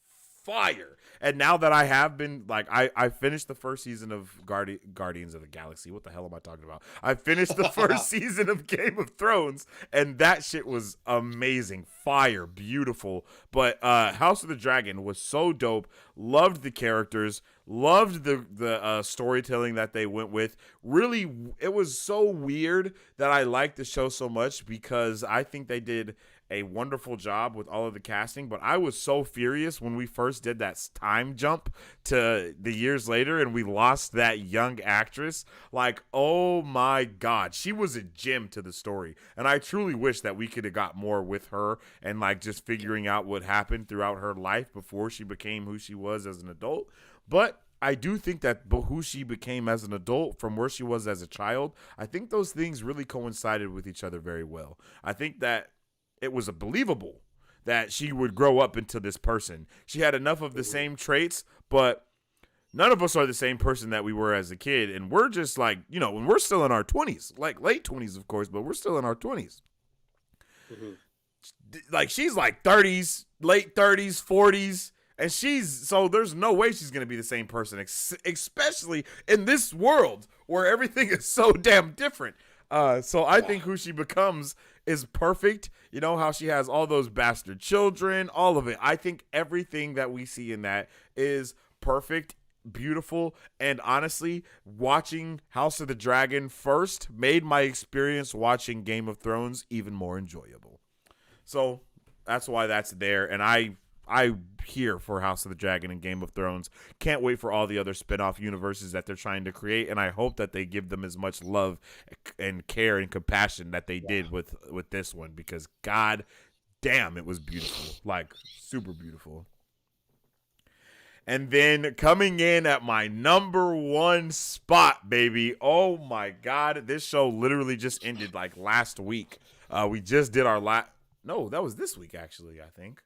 fire. And now that I have been, like, I finished the first season of Guardians of the Galaxy. What the hell am I talking about? I finished the first season of Game of Thrones, and that shit was amazing. Fire, beautiful. But House of the Dragon was so dope. Loved the characters. Loved the storytelling that they went with. Really, it was so weird that I liked the show so much, because I think they did a wonderful job with all of the casting, but I was so furious when we first did that time jump to the years later and we lost that young actress. Like, oh my God, she was a gem to the story. And I truly wish that we could have got more with her and like just figuring out what happened throughout her life before she became who she was as an adult. But I do think that who she became as an adult from where she was as a child, I think those things really coincided with each other very well. I think that it was believable that she would grow up into this person. She had enough of the same traits, but none of us are the same person that we were as a kid. And we're just like, you know, when we're still in our 20s, like late 20s, of course, but we're still in our 20s. Mm-hmm. Like she's like 30s, late 30s, 40s. And so there's no way she's going to be the same person, especially in this world where everything is so damn different. So I think who she becomes is perfect. You know, how she has all those bastard children, all of it. I think everything that we see in that is perfect, beautiful, and honestly, watching House of the Dragon first made my experience watching Game of Thrones even more enjoyable. So that's why that's there, and I'm here for House of the Dragon and Game of Thrones. Can't wait for all the other spinoff universes that they're trying to create, and I hope that they give them as much love and care and compassion that they did with this one, because god damn, it was beautiful. Like, super beautiful. And then coming in at my number 1 spot, baby. Oh my God, this show literally just ended like last week. We just did our no, that was this week actually, I think.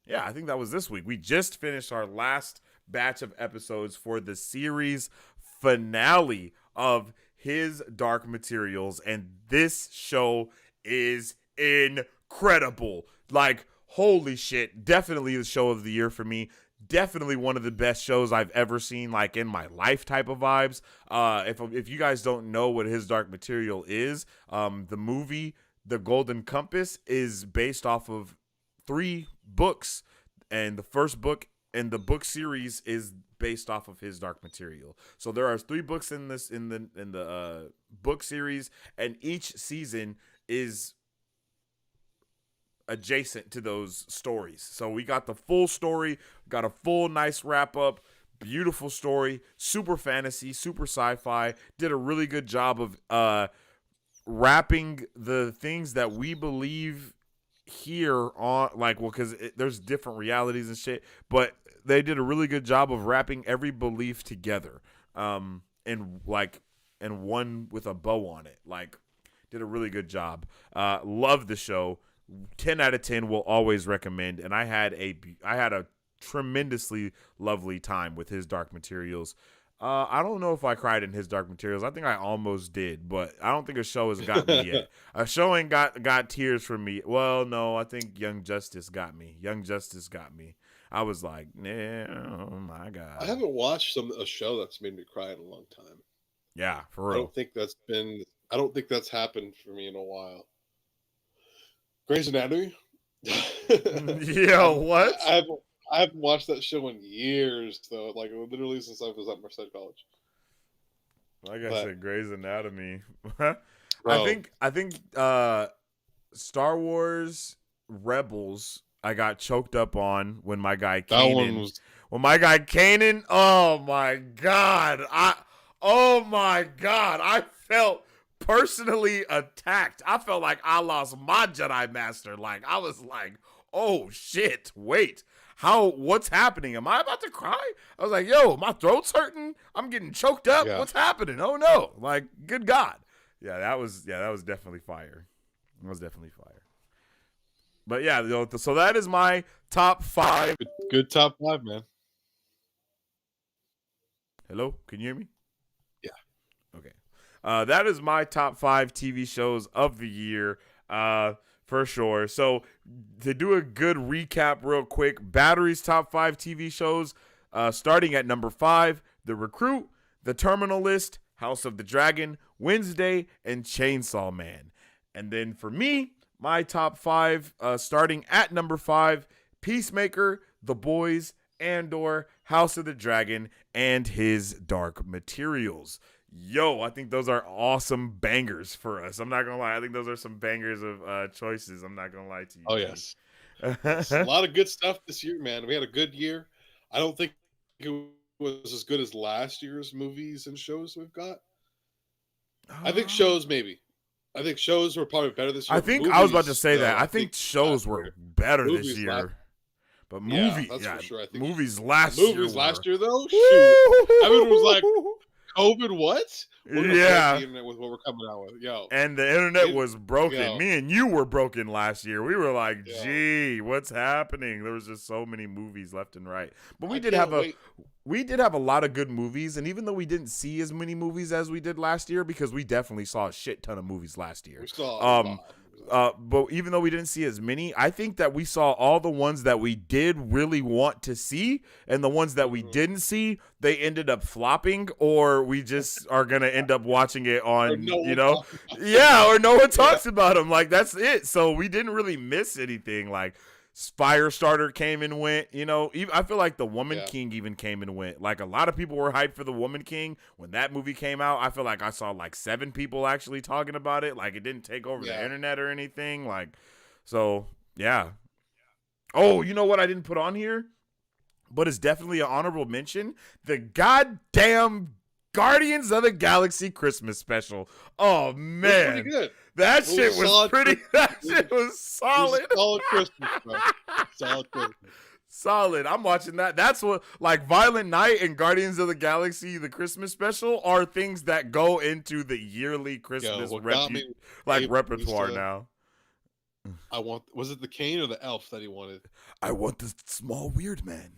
Yeah, I think that was this week. We just finished our last batch of episodes for the series finale of His Dark Materials, and this show is incredible. Like, holy shit, definitely the show of the year for me. Definitely one of the best shows I've ever seen, like in my life type of vibes. If you guys don't know what His Dark Material is, the movie The Golden Compass is based off of 3 books, and the first book in the book series is based off of His Dark Material. So there are 3 books in the book series, and each season is adjacent to those stories. So we got the full story, got a full nice wrap up, beautiful story, super fantasy, super sci-fi. Did a really good job of wrapping the things that we believe here on, like, well, because there's different realities and shit, but they did a really good job of wrapping every belief together, and one with a bow on it. Like, did a really good job. Love the show. 10 out of 10 will always recommend. And I had a tremendously lovely time with His Dark Materials. I don't know if I cried in His Dark Materials. I think I almost did, but I don't think a show has got me yet. A show ain't got tears from me. Well, no, I think Young Justice got me. I was like, nah, oh my God. I haven't watched a show that's made me cry in a long time. Yeah, for real. I don't think that's happened for me in a while. Grey's Anatomy. Yeah, what? I haven't watched that show in years, though. Like literally since I was at Merced College. Like I But said, Grey's Anatomy. bro, I think Star Wars Rebels I got choked up on when my guy that one Kanan. was When my guy Kanan, oh my god. I felt personally attacked. I felt like I lost my Jedi Master. Like I was like, oh shit, wait. What's happening? Am I about to cry? I was like, yo, my throat's hurting. I'm getting choked up. yeah. What's happening? Oh no. Like, good God. That was definitely fire. It was definitely fire. But yeah, so that is my top 5. Good top 5, man. Hello? Can you hear me? Yeah. Okay. That is my top 5 TV shows of the year. For sure. So to do a good recap real quick, Battery's top 5 TV shows, starting at number 5, The Recruit, The Terminal List, House of the Dragon, Wednesday, and Chainsaw Man. And then for me, my top 5, starting at number 5, Peacemaker, The Boys, Andor, House of the Dragon, and His Dark Materials. Yo, I think those are awesome bangers for us. I'm not gonna lie. I think those are some bangers of choices. I'm not gonna lie to you. Oh yes. Yes. A lot of good stuff this year, man. We had a good year. I don't think it was as good as last year's movies and shows we've got. I think shows maybe. I think shows were probably better this year. I think I was about to say that. I think shows were better this year. But movies, that's for sure. I think movies last year. Movies last year though, shoot. Everyone was like, COVID, what? We're yeah. the internet with what we're coming out with, yo. And the internet was broken. Yo. Me and you were broken last year. We were like, gee, what's happening? There was just so many movies left and right. But we did have a lot of good movies. And even though we didn't see as many movies as we did last year, because we definitely saw a shit ton of movies last year. We saw but even though we didn't see as many, I think that we saw all the ones that we did really want to see, and the ones that we didn't see, they ended up flopping, or we just are gonna end up watching it on, or no one talks about them. Like that's it. So we didn't really miss anything. Like Firestarter came and went. Even, I feel like The Woman King even came and went. Like a lot of people were hyped for The Woman King when that movie came out. I feel like I saw like 7 people actually talking about it. Like it didn't take over the internet or anything. Like, so yeah. Oh, you know what I didn't put on here, but it's definitely an honorable mention. The goddamn Guardians of the Galaxy Christmas special. Oh man, pretty good. That shit was pretty. That shit was solid. Solid Christmas, bro. Solid Christmas. Solid. I'm watching that. That's what, like, Violent Night and Guardians of the Galaxy, the Christmas special, are things that go into the yearly Christmas repertoire now. Was it the cane or the elf that he wanted? I want the small weird man.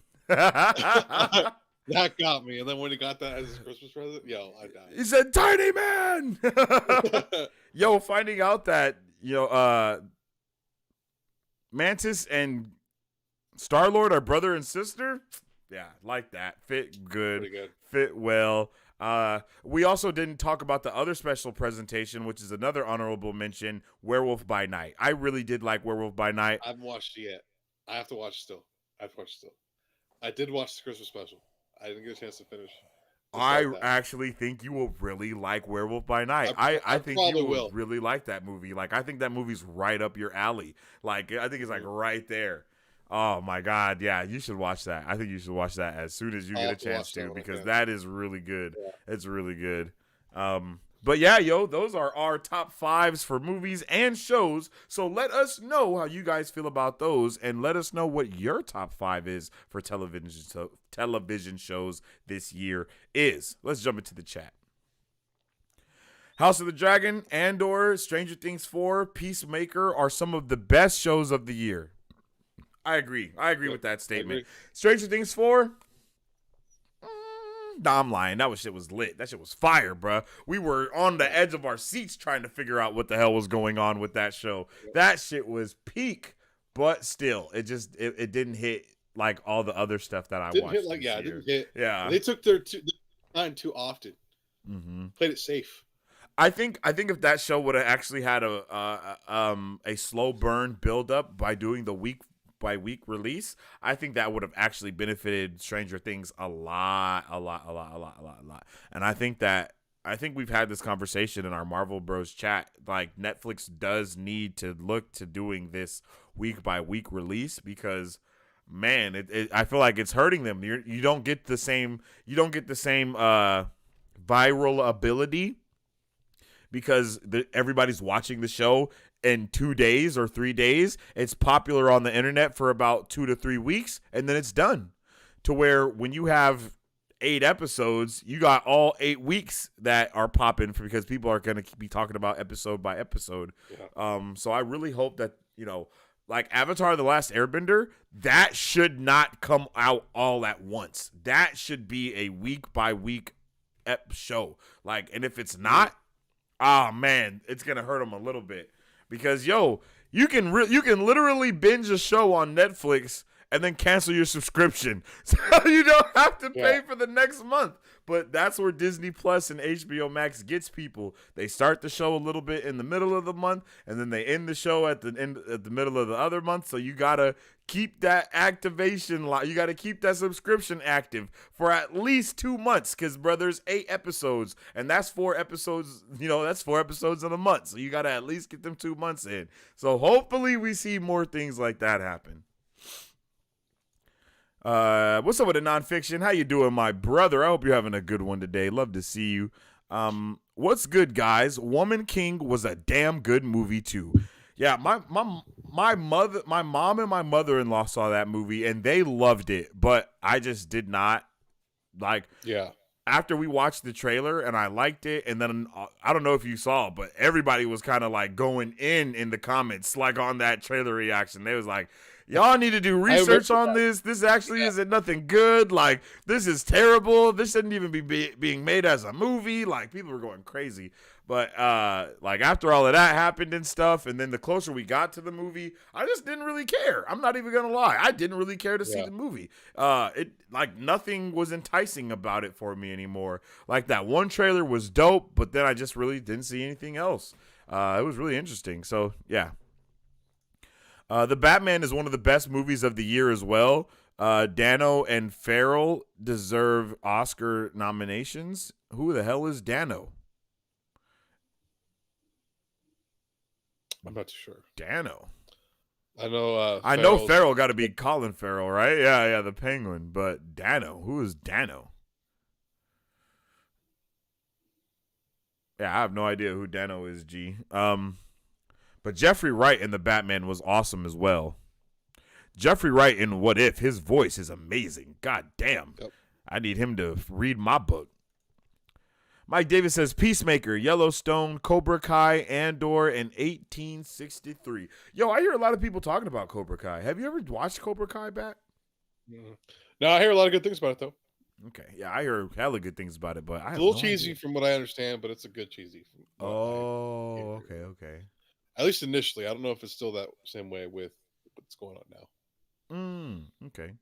That got me. And then when he got that as his Christmas present, I died. He said, "Tiny man." Yo, finding out that Mantis and Star-Lord are brother and sister. Yeah, like that. Fit good. Pretty good. Fit well. We also didn't talk about the other special presentation, which is another honorable mention, Werewolf by Night. I really did like Werewolf by Night. I haven't watched it yet. I have to watch still. I did watch the Christmas special. I didn't get a chance to finish. I actually think you will really like Werewolf by Night. I think you will really like that movie. Like, I think that movie's right up your alley. Like, I think it's like right there. Oh my God. Yeah, you should watch that. I think you should watch that as soon as you get a chance to, because that is really good. Yeah. It's really good. But yeah, those are our top 5s for movies and shows. So let us know how you guys feel about those, and let us know what your top 5 is for television shows this year is. Let's jump into the chat. House of the Dragon, Andor, Stranger Things 4, Peacemaker are some of the best shows of the year. I agree with that statement. Stranger Things 4? Nah, I'm lying. That shit was lit. That shit was fire, bruh. We were on the edge of our seats trying to figure out what the hell was going on with that show. That shit was peak, but still, it didn't hit like all the other stuff that I watched. It didn't hit. Yeah. They took their time too often. Mm-hmm. Played it safe. I think if that show would have actually had a slow burn build up by doing the week by week release, I think that would have actually benefited Stranger Things a lot. And I think we've had this conversation in our Marvel Bros chat. Like, Netflix does need to look to doing this week by week release, because man, I feel like it's hurting them. You don't get the same viral ability, because everybody's watching the show in 2 days or 3 days. It's popular on the internet for about 2 to 3 weeks, and then it's done. To where when you have 8 episodes, you got all 8 weeks that are popping because people are going to be talking about episode by episode. Yeah. So I really hope that, like Avatar: The Last Airbender, that should not come out all at once. That should be a week by week show. Like, and if it's not, man, it's gonna hurt them a little bit, because you can literally binge a show on Netflix and then cancel your subscription, so you don't have to pay for the next month. But that's where Disney Plus and HBO Max gets people. They start the show a little bit in the middle of the month, and then they end the show at the middle of the other month. So you gotta keep that activation. You gotta keep that subscription active for at least 2 months, because there's 8 episodes, and that's 4 episodes. That's 4 episodes in a month. So you gotta at least get them 2 months in. So hopefully we see more things like that happen. What's up with the nonfiction? How you doing, my brother? I hope you're having a good one today. Love to see you. What's good, guys? Woman King was a damn good movie too. Yeah, my mom and my mother-in-law saw that movie and they loved it, but I just did not. Like, yeah. After we watched the trailer and I liked it, and then I don't know if you saw, but everybody was kind of like going in the comments, like on that trailer reaction. They was like, y'all need to do research on this. This actually isn't nothing good. Like, this is terrible. This shouldn't even be being made as a movie. Like, people were going crazy. But, like, after all of that happened and stuff, and then the closer we got to the movie, I just didn't really care. I'm not even going to lie. I didn't really care to see the movie. Nothing was enticing about it for me anymore. Like, that one trailer was dope, but then I just really didn't see anything else. It was really interesting. So, yeah. The Batman is one of the best movies of the year as well. Dano and Farrell deserve Oscar nominations. Who the hell is Dano? I'm not too sure. Dano. I know. I know Farrell got to be Colin Farrell, right? Yeah, the Penguin. But Dano, who is Dano? Yeah, I have no idea who Dano is. G. But Jeffrey Wright in the Batman was awesome as well. Jeffrey Wright in What If, his voice is amazing. God damn. Yep. I need him to read my book. Mike Davis says Peacemaker, Yellowstone, Cobra Kai, Andor, and 1863. Yo, I hear a lot of people talking about Cobra Kai. Have you ever watched Cobra Kai, Bat? No, I hear a lot of good things about it, though. Okay. Yeah, I hear hella good things about it, but it's a little cheesy from what I understand, but it's a good cheesy. Okay. At least initially. I don't know if it's still that same way with what's going on now. Okay.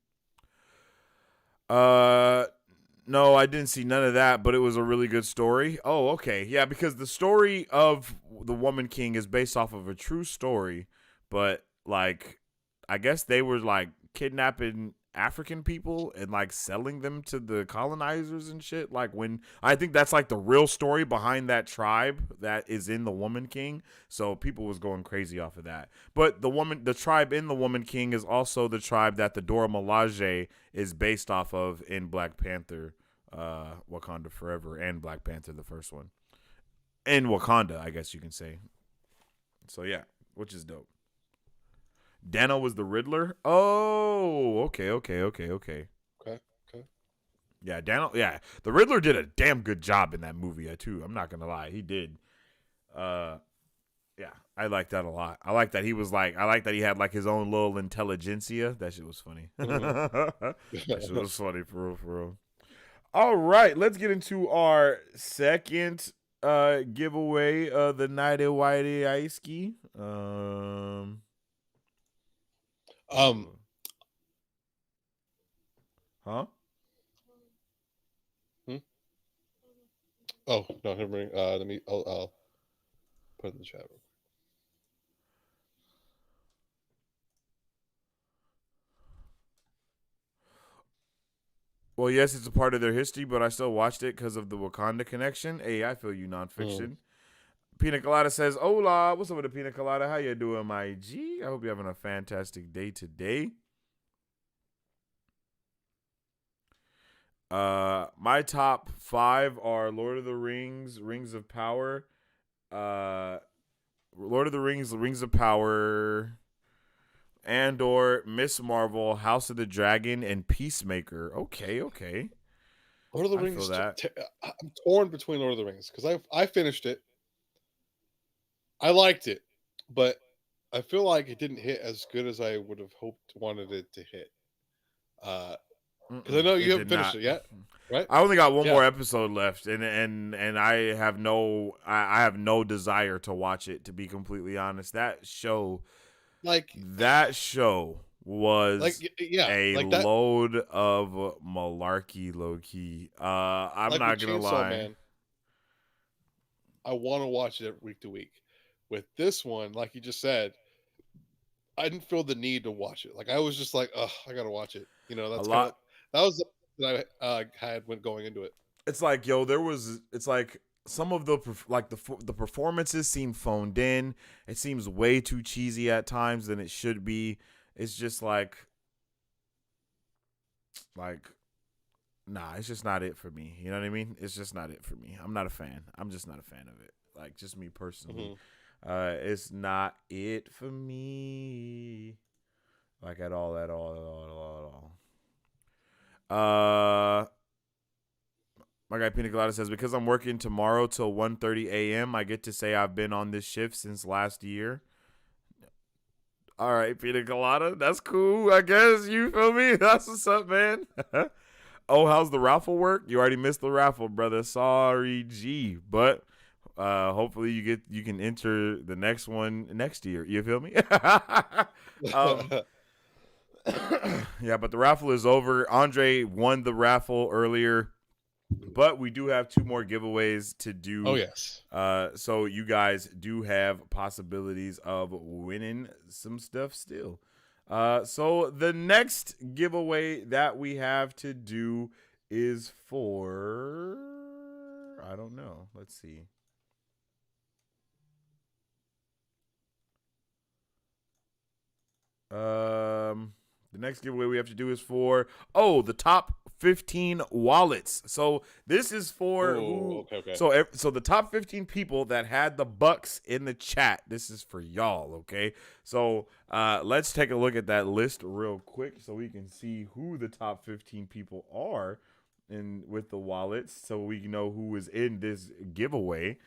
No, I didn't see none of that, but it was a really good story. Oh, okay. Yeah, because the story of the Woman King is based off of a true story, but, like, I guess they were, like, kidnapping African people and, like, selling them to the colonizers and shit. Like, when I think that's, like, the real story behind that tribe that is in the Woman King. So people was going crazy off of that. But the tribe in the Woman King is also the tribe that the Dora Milaje is based off of in Black Panther, Wakanda Forever, and Black Panther, the first one. In Wakanda, I guess you can say. So, yeah, which is dope. Dano was the Riddler? Oh, okay. Yeah, Dano, yeah. The Riddler did a damn good job in that movie, too. I'm not going to lie. He did. Yeah, I like that a lot. I like that he had, like, his own little intelligentsia. That shit was funny. That shit was funny, for real. All right, let's get into our second giveaway of the Nighty Whitey Ice Ski. Huh? Oh no, never mind. Let me. I'll put it in the chat. Well, yes, it's a part of their history, but I still watched it because of the Wakanda connection. Hey, I feel you, nonfiction. Pina Colada says, "Hola, what's up with the Pina Colada? How you doing, my G? I hope you're having a fantastic day today." My top 5 are Lord of the Rings, Rings of Power, Lord of the Rings, Rings of Power, Andor, Miss Marvel, House of the Dragon, and Peacemaker. Okay. Lord of the I feel Rings. that. I'm torn between Lord of the Rings because I finished it. I liked it, but I feel like it didn't hit as good as I would have wanted it to hit. Because I know It you did haven't finished not. it yet, right? I only got one Yeah. more episode left, and I have I have no desire to watch it. To be completely honest, that show Like, was yeah, a like that, load of malarkey, low key. I'm like with not gonna Chainsaw lie. Man. I want to watch it week to week. With this one, like you just said, I didn't feel the need to watch it. Like I was just like, oh, I gotta watch it. You know, A that's kind of lot. that was that I had when going into it. It's like, yo, it's like some of the performances seem phoned in. It seems way too cheesy at times than it should be. It's just like nah, it's just not it for me. You know what I mean? It's just not it for me. I'm not a fan. I'm just not a fan of it. Like just me personally. It's not it for me. Like at all. My guy Pina Colada says, because I'm working tomorrow till 1:30 a.m., I get to say I've been on this shift since last year. All right, Pina Colada. That's cool, I guess. You feel me? That's what's up, man. Oh, how's the raffle work? You already missed the raffle, brother. Sorry, G. But hopefully you can enter the next one next year. You feel me? um, yeah, but the raffle is over. Andre won the raffle earlier. But we do have 2 more giveaways to do. Oh yes. So you guys do have possibilities of winning some stuff still. So the next giveaway that we have to do is for, I don't know. Let's see. The next giveaway we have to do is for the top 15 wallets. So this is for Okay. So the top 15 people that had the bucks in the chat. This is for y'all, okay? So let's take a look at that list real quick so we can see who the top 15 people are with the wallets, so we know who is in this giveaway.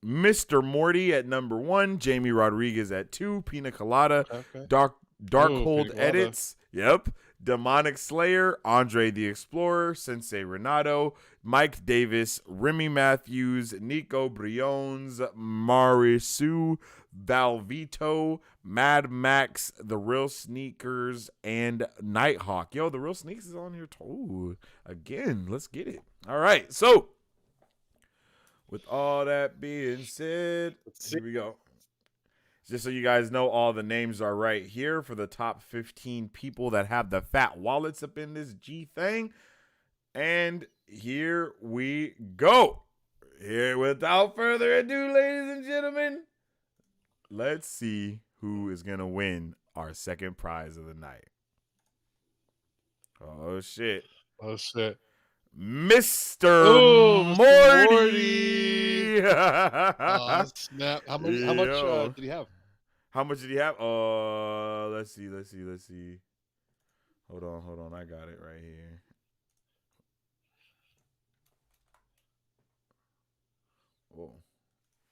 Mr. Morty at number 1, Jamie Rodriguez at 2, Pina Colada, Okay. Darkhold Pina Colada. Edits, yep, Demonic Slayer, Andre the Explorer, Sensei Renato, Mike Davis, Remy Matthews, Nico Briones, Marisu, Valvito, Mad Max, The Real Sneakers, and Nighthawk. Yo, The Real Sneaks is on here too. Again, let's get it. All right, so with all that being said, here we go. Just so you guys know, all the names are right here for the top 15 people that have the fat wallets up in this G thing. And here we go. Here, without further ado, ladies and gentlemen, let's see who is going to win our second prize of the night. Oh, shit. Mr. Morty. Snap. How much did he have? How much did he have? Let's see. Hold on. I got it right here.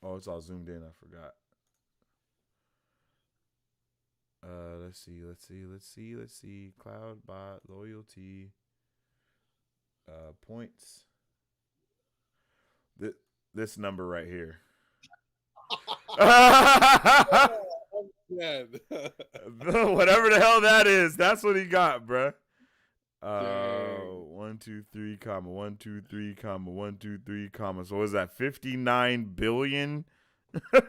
Oh, it's all zoomed in. I forgot. Let's see. Cloud bot loyalty. Points. This number right here. Whatever the hell that is, that's what he got, bruh. Dang. 1, 2, 3, comma 1, 2, 3, comma 1, 2, 3, comma. So is that 59 billion?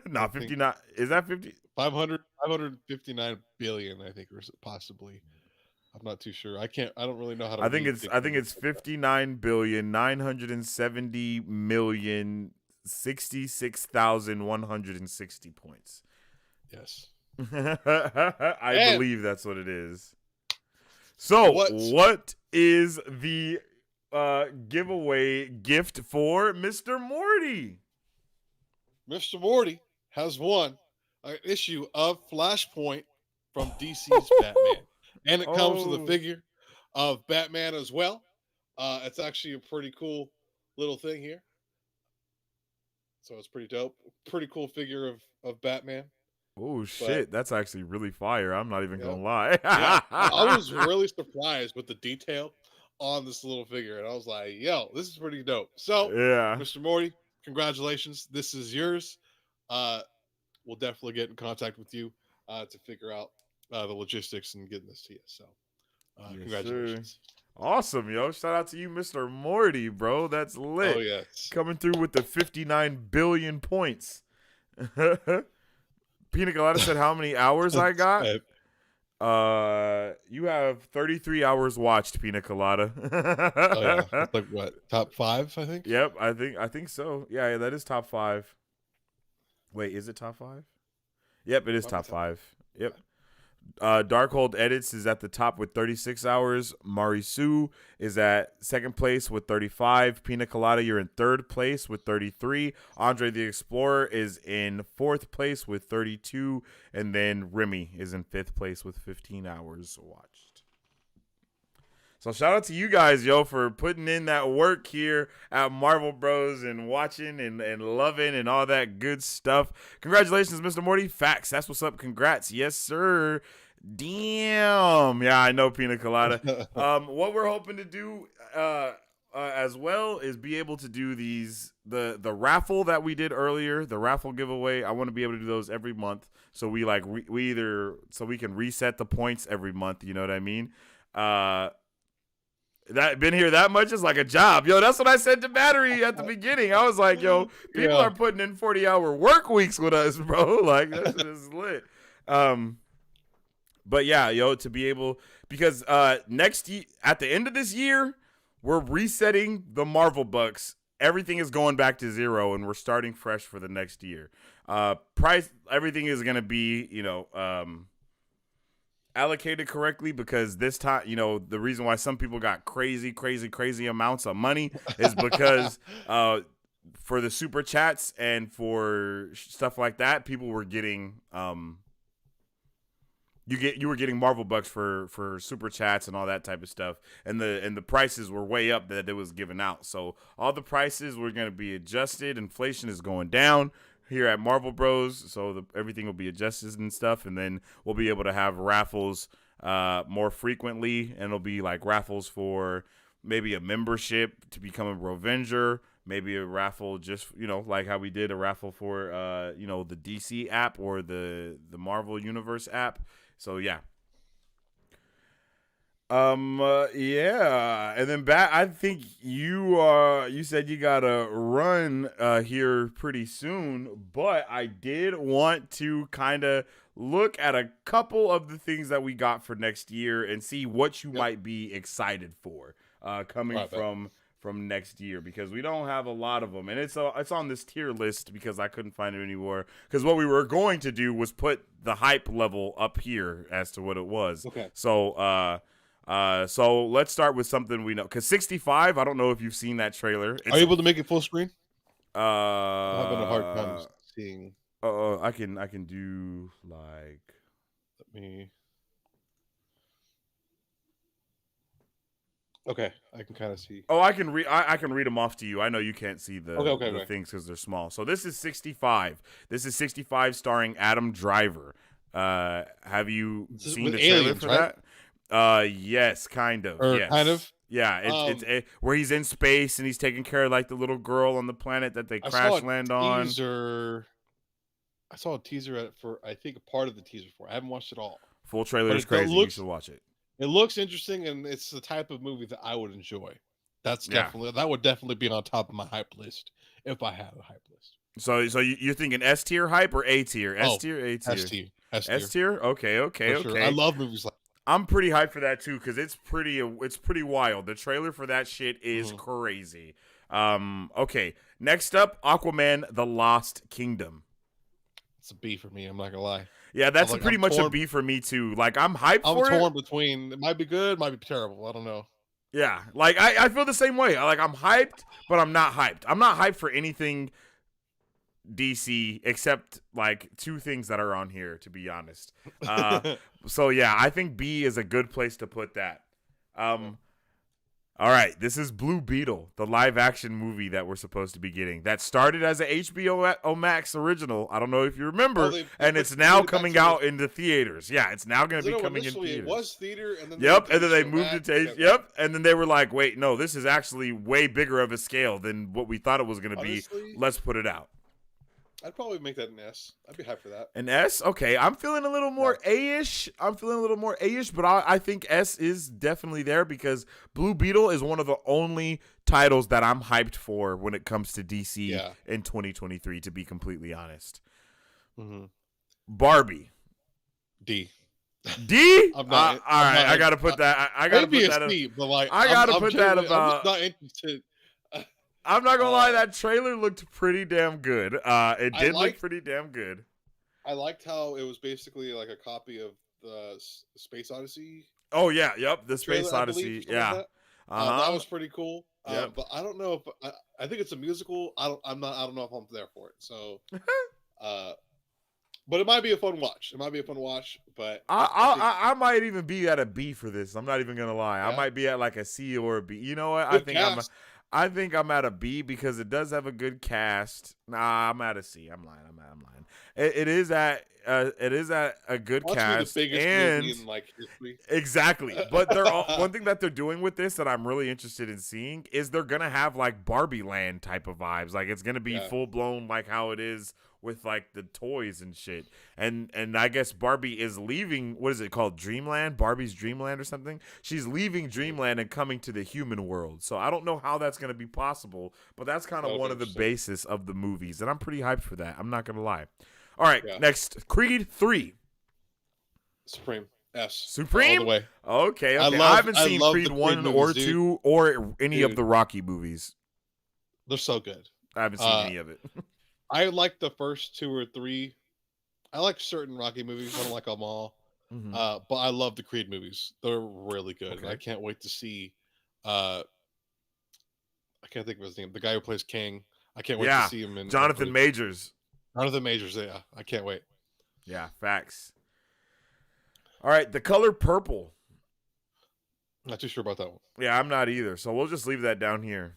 No, 59. Is that 50? 559 billion, I think, or possibly. I'm not too sure. I don't really know how to I think read it's big I think numbers it's like that. 59,970,066,160 points. Yes. I And believe that's what it is. So, what is the giveaway gift for Mr. Morty? Mr. Morty has won an issue of Flashpoint from DC's Batman. And it comes with a Oh, figure of Batman as well. It's actually a pretty cool little thing here. So it's pretty dope. Pretty cool figure of Batman. oh But shit, that's actually really fire. I'm not even yeah, gonna lie. yeah. I was really surprised with the detail on this little figure. And I was like, yo, this is pretty dope. So, Yeah. Mr. Morty, congratulations. This is yours. We'll definitely get in contact with you to figure out the logistics and getting this to you. So, Yes, sir. congratulations. Awesome, yo. Shout out to you, Mr. Morty, bro. That's Oh, lit. yes. Coming through with the 59 billion points. Pina Colada said how many hours I got? You have 33 hours watched, Pina Colada. Oh, yeah. That's like what? Top 5, I think? Yep, I think so. Yeah, that is top 5. Wait, is it top 5? Yep, it is top 5. Yep. Darkhold Edits is at the top with 36 hours. Marisu is at second place with 35. Pina Colada, you're in third place with 33. Andre the Explorer is in fourth place with 32. And then Remy is in fifth place with 15 hours watched. So shout out to you guys, yo, for putting in that work here at Marvel Bros and watching and loving and all that good stuff. Congratulations, Mr. Morty. Facts. That's what's up. Congrats. Yes, sir. Damn. Yeah, I know, Pina Colada. What we're hoping to do as well is be able to do the raffle that we did earlier, the raffle giveaway. I want to be able to do those every month. So we can reset the points every month. You know what I mean? That been here that much is like a job, yo. That's what I said to Battery at the beginning. I was like, yo, people are putting in 40-hour work weeks with us, bro. Like that shit is lit. But yeah, yo, to be able, because next year at the end of this year, we're resetting the Marvel Bucks. Everything is going back to zero, and we're starting fresh for the next year. Everything is gonna be, allocated correctly, because this time, the reason why some people got crazy amounts of money is because for the super chats and for stuff like that, people were getting you were getting Marvel Bucks for super chats and all that type of stuff, and the prices were way up that it was given out. So all the prices were going to be adjusted. Inflation is going down here at Marvel Bros, so everything will be adjusted and stuff, and then we'll be able to have raffles more frequently, and it'll be like raffles for maybe a membership to become a Brovenger, maybe a raffle just like how we did a raffle for the DC app or the Marvel Universe app. So yeah. Yeah, and then I think you said you gotta run here pretty soon, but I did want to kind of look at a couple of the things that we got for next year and see what you might be excited for coming from next year, because we don't have a lot of them, and it's on this tier list because I couldn't find it anywhere, because what we were going to do was put the hype level up here as to what it was. Okay. So let's start with something we know, because 65, I don't know if you've seen that trailer. Are you able to make it full screen? I'm having a hard time seeing. I can do like. Let me. Okay, I can kind of see. Oh, I can read. I can read them off to you. I know you can't see the things because they're small. So this is 65. This is 65, starring Adam Driver. Have you seen the trailer for that? Yes, kind of. Yes. Kind of. Yeah, it's where he's in space and he's taking care of like the little girl on the planet that they crash land on. I saw a teaser for I think a part of the teaser for. I haven't watched it all. Full trailer is crazy. You should watch it. It looks interesting, and it's the type of movie that I would enjoy. That would definitely be on top of my hype list if I had a hype list. So you're thinking S tier hype or A tier? S tier, A tier, S tier. Okay. Sure. I love movies like. I'm pretty hyped for that too because it's pretty wild. The trailer for that shit is crazy. Okay. Next up, Aquaman: The Lost Kingdom. It's a B for me. I'm not gonna lie. Yeah, that's pretty much a B for me too. Like I'm hyped for it. I'm torn between it might be good, might be terrible. I don't know. Yeah, like I feel the same way. Like I'm hyped, but I'm not hyped. I'm not hyped for anything DC except like two things that are on here, to be honest. So yeah, I think B is a good place to put that. All right, this is Blue Beetle, the live action movie that we're supposed to be getting. That started as a HBO Max original. I don't know if you remember, and it's now coming out into theaters. Yeah, it's now going to be coming in theaters. It was theater, and then and then they moved it to Yep, and then they were like, "Wait, no, this is actually way bigger of a scale than what we thought it was going to be. Let's put it out." I'd probably make that an S. I'd be hyped for that. An S? Okay. I'm feeling a little more A-ish. But I think S is definitely there because Blue Beetle is one of the only titles that I'm hyped for when it comes to DC in 2023, to be completely honest. Barbie. D? All right. I got to put that. I got to put that. I got to put that about. I'm not interested. I'm not gonna lie, that trailer looked pretty damn good. It did look pretty damn good. I liked how it was basically like a copy of the Space Odyssey. Oh yeah, yep, the Space Odyssey. Yeah, that was pretty cool. Yep. But I don't know if I think it's a musical. I don't know if I'm there for it. So, but it might be a fun watch. But I might even be at a B for this. I'm not even gonna lie. Yeah. I might be at like a C or a B. You know what? I think I'm at a B because it does have a good cast. Nah, I'm at a C. I'm lying. It is at a good cast. The biggest movie in like history. Exactly. But one thing that they're doing with this that I'm really interested in seeing is they're gonna have like Barbie Land type of vibes. Like it's gonna be full blown like how it is with like the toys and shit. And I guess Barbie is leaving, what is it called? Dreamland? Barbie's Dreamland or something? She's leaving Dreamland and coming to the human world. So I don't know how that's going to be possible, but that's kind of one of the basis of the movies. And I'm pretty hyped for that. I'm not going to lie. All right, next, Creed 3. Supreme. S. Supreme? All the way. Okay. I haven't seen Creed 1 or 2 or any of the Rocky movies. They're so good. I haven't seen any of it. I like the first 2 or 3. I like certain Rocky movies. I don't like them all. But I love the Creed movies. They're really good. Okay. I can't wait to see. I can't think of his name. The guy who plays King. I can't wait to see him in Jonathan Majors. Jonathan Majors. Yeah, I can't wait. Yeah, facts. All right, The Color Purple. Not too sure about that one. Yeah, I'm not either. So we'll just leave that down here.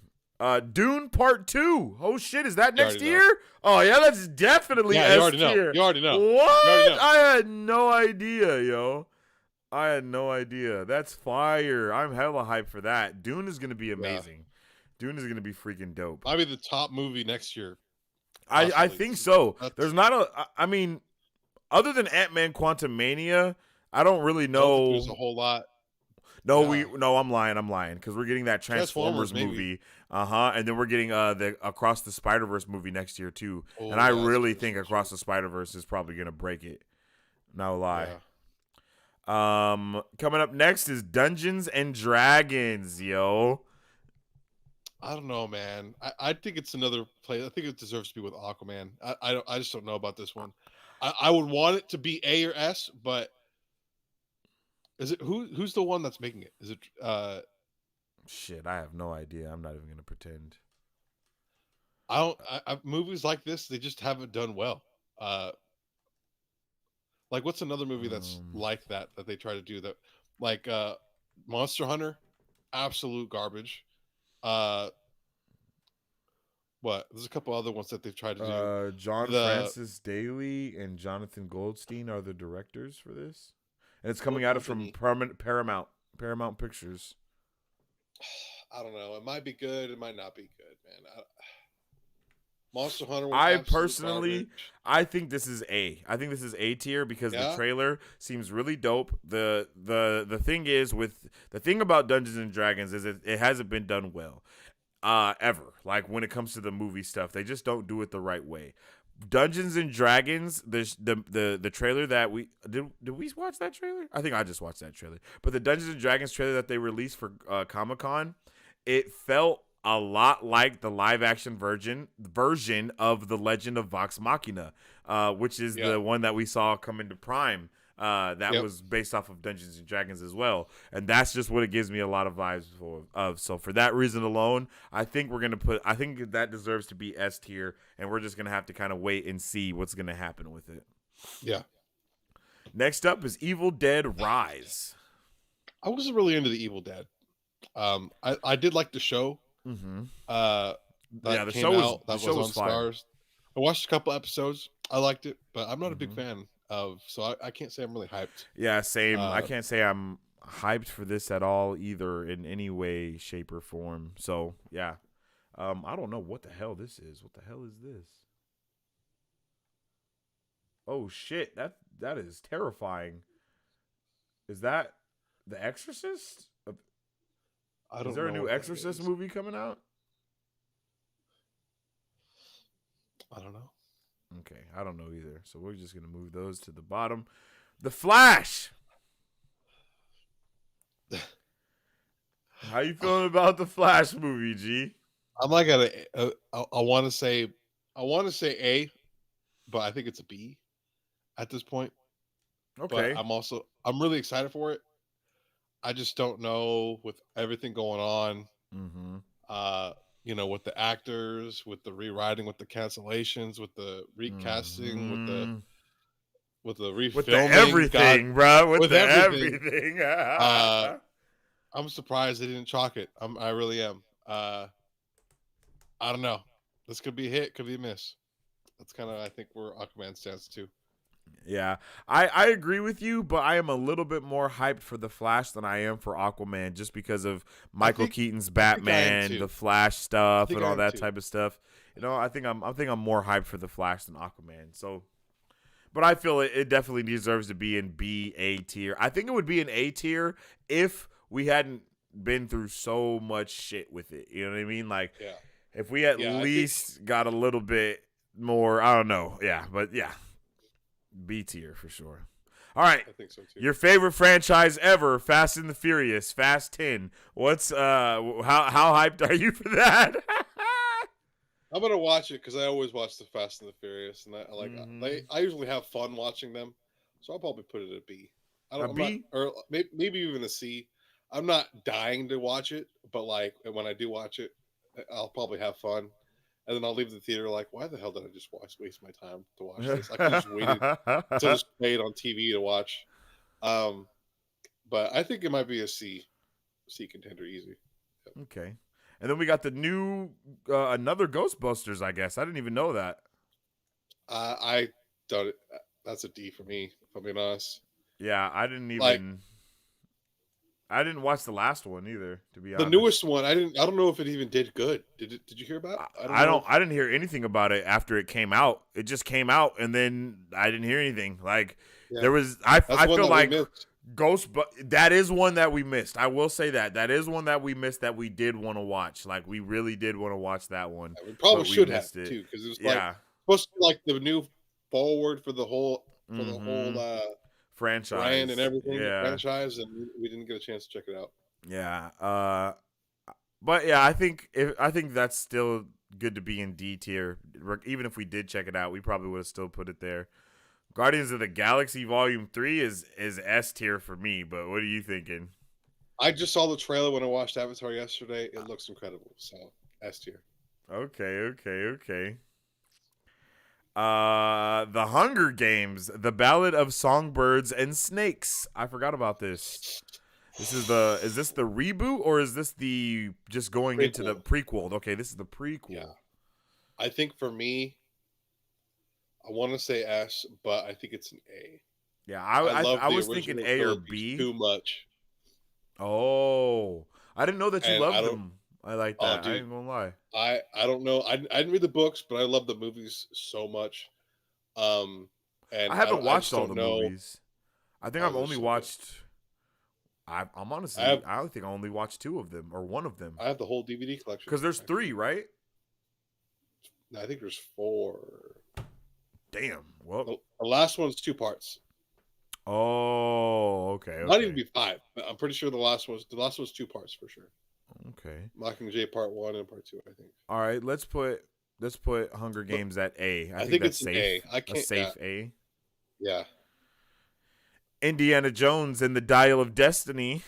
Dune Part 2. Oh shit, is that next year? Oh yeah, that's definitely S tier. You already know. What? I had no idea, yo. I had no idea. That's fire. I'm hella hyped for that. Dune is gonna be amazing. Dune is gonna be freaking dope. Might be the top movie next year. I think so. There's not a. I mean, other than Ant-Man Quantumania, I don't really know. There's a whole lot. No, I'm lying because we're getting that Transformers movie. And then we're getting the Across the Spider-Verse movie next year too. And I really think Across the Spider-Verse is probably gonna break it. No lie. Yeah. Coming up next is Dungeons and Dragons, yo. I don't know, man. I think it's another play. I think it deserves to be with Aquaman. I just don't know about this one. I would want it to be A or S, but is it who's the one that's making it? Is it shit, I have no idea. I'm not even gonna pretend. Movies like this, they just haven't done well. Like what's another movie that's like that they try to do that? Like Monster Hunter, absolute garbage. What? There's a couple other ones that they've tried to do. John Francis Daly and Jonathan Goldstein are the directors for this, and it's coming out from Paramount Pictures. I don't know. It might be good. It might not be good, man. Monster Hunter was I absolute personally, garbage. I think this is A. I think this is A tier because the Yeah, trailer seems really dope. The thing is with the thing about Dungeons and Dragons is it hasn't been done well. Ever. Like when it comes to the movie stuff, they just don't do it the right way. Dungeons and Dragons, the trailer that we did we watch that trailer? I think I just watched that trailer. But the Dungeons and Dragons trailer that they released for Comic-Con, it felt a lot like the live action version of The Legend of Vox Machina, which is yeah, the one that we saw come into Prime. That yep, was based off of Dungeons and Dragons as well, and that's just what it gives me a lot of vibes of. So for that reason alone, I think I think that deserves to be S tier, and we're just gonna have to kind of wait and see what's gonna happen with it. yeah. Next up is Evil Dead Rise. I wasn't really into the Evil Dead. I did like the show. Mm-hmm. Uh, Yeah, that came out. the That show was was on fire. Stars. I watched a couple episodes. I liked it, but I'm not a big Mm-hmm. fan of. So I can't say I'm really hyped. Yeah, same. I Uh, can't say I'm hyped for this at all either in any way, shape, or form. So yeah, I don't know what the hell this is. What the hell is this? Oh shit! That is terrifying. Is that The Exorcist? I Is don't there a know new what that Exorcist is. movie coming out? I don't know. Okay, I don't know either. So we're just gonna move those to the bottom. The Flash. How you feeling about the Flash movie, G? I'm like at I want to say A, but I think it's a B at this point. But Okay. I'm really excited for it. I just don't know with everything going on. Mm-hmm. Uh, with the actors, with the rewriting, with the cancellations, with the recasting, Mm-hmm. with the With the refilming. God, everything, bro. With with the everything. everything. Uh, I'm surprised they didn't chalk it. I really am. I don't know. This could be a hit, could be a miss. That's kind of I think where Aquaman stands too. Yeah, I agree with you, but I am a little bit more hyped for the Flash than I am for Aquaman, just because of I Michael think Keaton's I think I am Batman, too. the Flash I stuff, think and I all am that too. type of stuff. I think I'm more hyped for the Flash than Aquaman. So, but I feel it definitely deserves to be in A tier. I think it would be an A tier if we hadn't been through so much shit with it. You know what I mean? Like Yeah. if we at Yeah, I think least got a little bit more, I don't know. Yeah, but yeah, B tier for sure. All right. I think so too. Your favorite franchise ever, Fast and the Furious, Fast 10. What's how hyped are you for that? I'm gonna watch it because I always watch the Fast and the Furious, and I like Mm-hmm. I usually have fun watching them, so I'll probably put it at B. A I'm not, B? or maybe even a C. I'm not dying to watch it, but like when I do watch it, I'll probably have fun, and then I'll leave the theater like, why the hell did I just waste my time to watch this? I could have just waited until just played on TV to watch. Um, but I think it might be a C contender easy. Okay. And then we got the new another Ghostbusters, I guess. I didn't even know that. I don't. That's a D for me. If I'm being honest. Yeah, Like I didn't watch the last one either, to be the honest. newest one, I didn't. I don't know if it even did good. Did you hear about it? I don't I know. don't I didn't hear anything about it after it came out. It just came out and then I didn't hear anything. Like Yeah, there was that's I one feel that we like missed. but that is one that we missed. I will say that. That is one that we missed that we did want to watch. Like we really did want to watch that one, We probably but we should have missed it. too, because it was like Yeah. supposed to be like the new forward for the whole Mm-hmm. brand and Franchise. everything, the Yeah. franchise, and we didn't get a chance to check it out. Yeah. But yeah, I think that's still good to be in D tier. Even if we did check it out, we probably would have still put it there. Guardians of the Galaxy Volume 3 is S tier for me, but what are you thinking? I just saw the trailer when I watched Avatar yesterday. It looks incredible. So S tier. Okay. The Hunger Games, The Ballad of Songbirds and Snakes. I forgot about this. Is this the reboot or is this the just going into the prequel? Okay, this is the prequel. Yeah. I think for me, I want to say S, but I think it's an A. Yeah, I love I the was thinking original A or trilogies B. too much. Oh, I didn't know that you And I loved don't them. I like Oh, that. I dude, ain't gonna lie. I don't know. I didn't read the books, but I love the movies so much. I And haven't I watched just all don't the know. movies. I think Oh, I've they're only so good. watched. I'm I have honestly, I think I only watched 2 of them or one of them I have the whole DVD collection. because there's 3, Actually, right? no, I think there's 4. Damn. Well. The last one's 2 parts. Oh, okay, Might even okay, be 5. But I'm pretty sure the last one's 2 parts for sure. okay. Mockingjay Part 1 and Part 2, I think. All right, let's put Hunger But Games at A. I I think think that's it's an safe. A. I A can't. safe A. Yeah. Indiana Jones and the Dial of Destiny.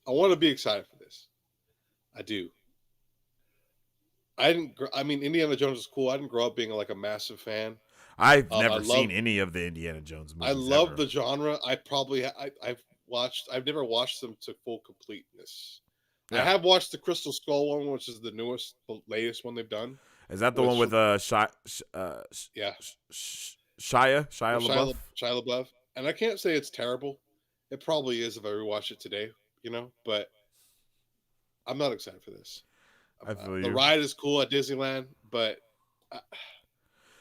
I want to be excited for this. I do. I mean, Indiana Jones is cool. I didn't grow up being like a massive fan. I've I never seen love any of the Indiana Jones I movies love ever. the genre. I probably I've never watched them to full completeness. I Yeah, have watched the Crystal Skull one, which is the latest one they've done. is that the one Which with yeah, Shia with LaBeouf? Shia LaBeouf, and I can't say it's terrible. It probably is if I rewatch it today, But I'm not excited for this. I feel The you. ride is cool at Disneyland, but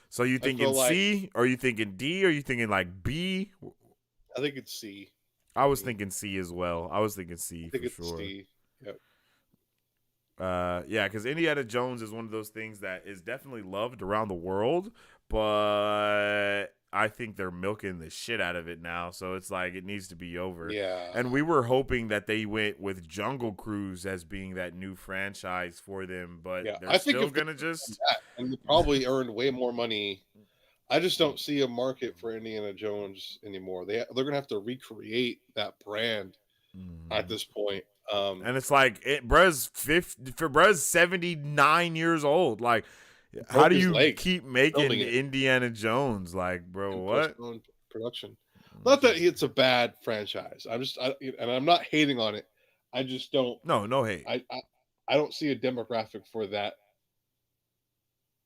So you I thinking feel like C? Or you thinking D? Or you thinking like B? I think it's C. I was thinking C as well. I was thinking C I think for it's sure. C. Yep. Yeah, because Indiana Jones is one of those things that is definitely loved around the world, but I think they're milking the shit out of it now. So it's like it needs to be over. Yeah. And we were hoping that they went with Jungle Cruise as being that new franchise for them, but Yeah. they're I think still if they gonna just. that, and they probably earned way more money. I just don't see a market for Indiana Jones anymore. They're gonna have to recreate that brand at this point. And it's like bruh's 79 years old. Like, how Broke do his you leg keep making filming it Indiana Jones? Like, bro, in what? production. Not that it's a bad franchise. And I'm not hating on it. I just don't. No hate. I don't see a demographic for that